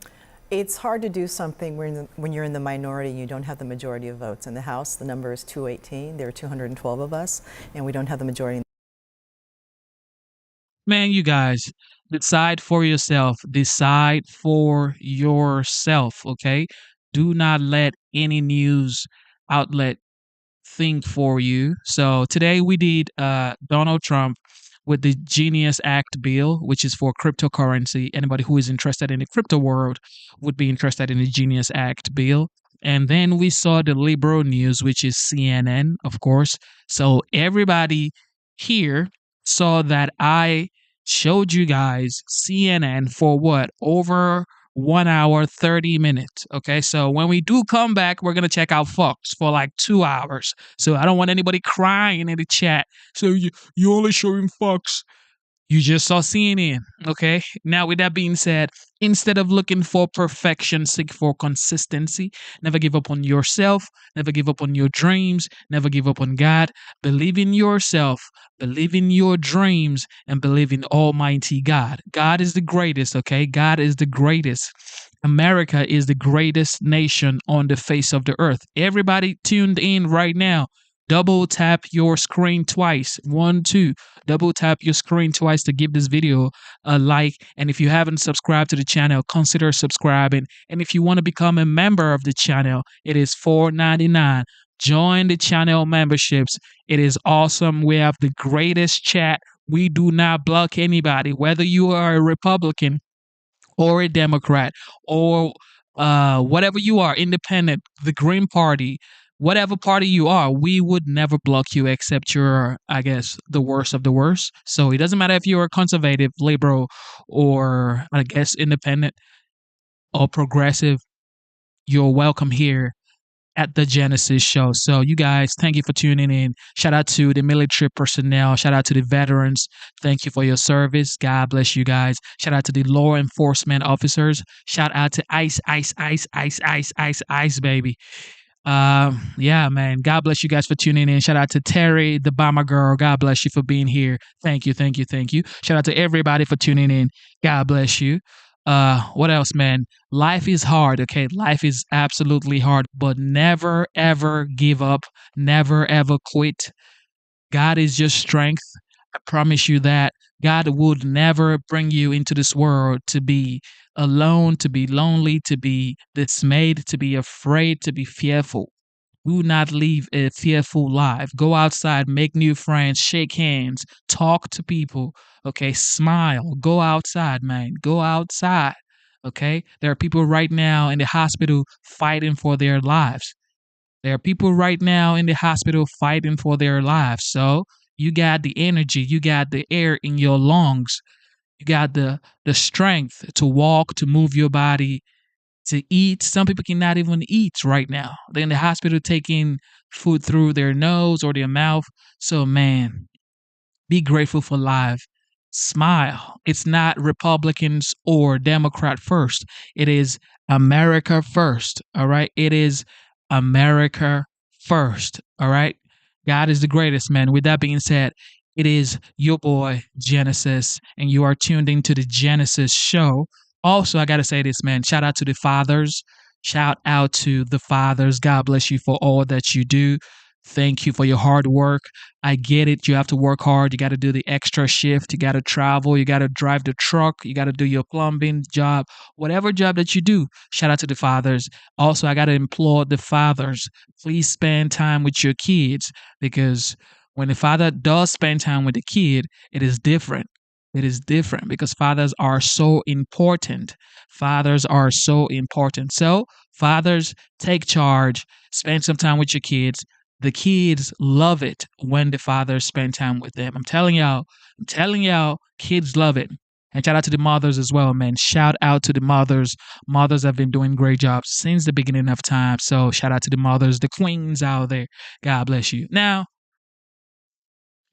It's hard to do something when you're in the minority and you don't have the majority of votes. In the House, the number is 218. There are 212 of us, and we don't have the majority.
Man, you guys, decide for yourself. Decide for yourself, okay? Do not let any news outlet think for you. So today we did Donald Trump with the Genius Act bill, which is for cryptocurrency. Anybody who is interested in the crypto world would be interested in the Genius Act bill. And then we saw the liberal news, which is CNN, of course. So everybody here saw that I showed you guys CNN for what? Over 1 hour, 30 minutes. Okay, so when we do come back, we're going to check out Fox for like 2 hours. So I don't want anybody crying in the chat. So you only showing Fox. You just saw CNN, okay? Now, with that being said, instead of looking for perfection, seek for consistency. Never give up on yourself. Never give up on your dreams. Never give up on God. Believe in yourself. Believe in your dreams. And believe in Almighty God. God is the greatest, okay? God is the greatest. America is the greatest nation on the face of the earth. Everybody tuned in right now. Double tap your screen twice. 1, 2. Double tap your screen twice to give this video a like. And if you haven't subscribed to the channel, consider subscribing. And if you want to become a member of the channel, it is $4.99. Join the channel memberships. It is awesome. We have the greatest chat. We do not block anybody, whether you are a Republican or a Democrat or whatever you are, independent, the Green Party. Whatever party you are, we would never block you except you're, I guess, the worst of the worst. So it doesn't matter if you're a conservative, liberal, or, I guess, independent or progressive. You're welcome here at the Genesis Show. So you guys, thank you for tuning in. Shout out to the military personnel. Shout out to the veterans. Thank you for your service. God bless you guys. Shout out to the law enforcement officers. Shout out to ICE, baby. Yeah, man. God bless you guys for tuning in. Shout out to Terry, the Bomber Girl. God bless you for being here. Thank you. Shout out to everybody for tuning in. God bless you. What else, man? Life is hard, okay? Life is absolutely hard, but never, ever give up. Never, ever quit. God is your strength. I promise you that. God would never bring you into this world to be alone, to be lonely, to be dismayed, to be afraid, to be fearful. Do not live a fearful life. Go outside, make new friends, shake hands, talk to people, okay? Smile. Go outside, man. Go outside, okay? There are people right now in the hospital fighting for their lives. There are people right now in the hospital fighting for their lives. So you got the energy, you got the air in your lungs, you got the strength to walk, to move your body, to eat. Some people cannot even eat right now. They're in the hospital taking food through their nose or their mouth. So, man, be grateful for life. Smile. It's not Republicans or Democrat first. It is America first. All right. It is America first. All right. God is the greatest, man. With that being said, it is your boy, Genesis, and you are tuned into the Genesis Show. Also, I got to say this, man. Shout out to the fathers. Shout out to the fathers. God bless you for all that you do. Thank you for your hard work. I get it. You have to work hard. You got to do the extra shift. You got to travel. You got to drive the truck. You got to do your plumbing job. Whatever job that you do, shout out to the fathers. Also, I got to implore the fathers, please spend time with your kids, because when the father does spend time with the kid, it is different. It is different because fathers are so important. Fathers are so important. So, fathers, take charge, spend some time with your kids. The kids love it when the fathers spend time with them. I'm telling y'all, kids love it. And shout out to the mothers as well, man. Shout out to the mothers. Mothers have been doing great jobs since the beginning of time. So shout out to the mothers, the queens out there. God bless you. Now,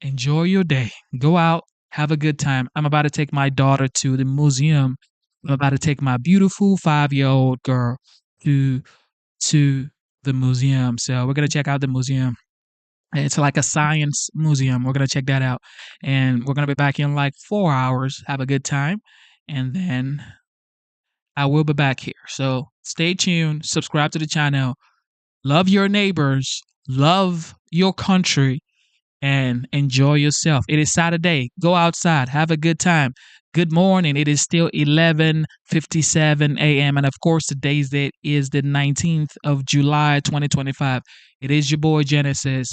enjoy your day. Go out, have a good time. I'm about to take my daughter to the museum. I'm about to take my beautiful 5-year-old girl to the museum. So we're going to check out the museum. It's like a science museum. We're going to check that out. And we're going to be back in like 4 hours. Have a good time. And then I will be back here. So stay tuned. Subscribe to the channel. Love your neighbors. Love your country. And enjoy yourself. It is Saturday. Go outside. Have a good time. Good morning. It is still 11:57 a.m. And of course, today's date is the 19th of July, 2025. It is your boy Genesis.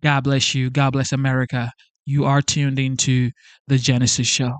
God bless you. God bless America. You are tuned into the Genesis Show.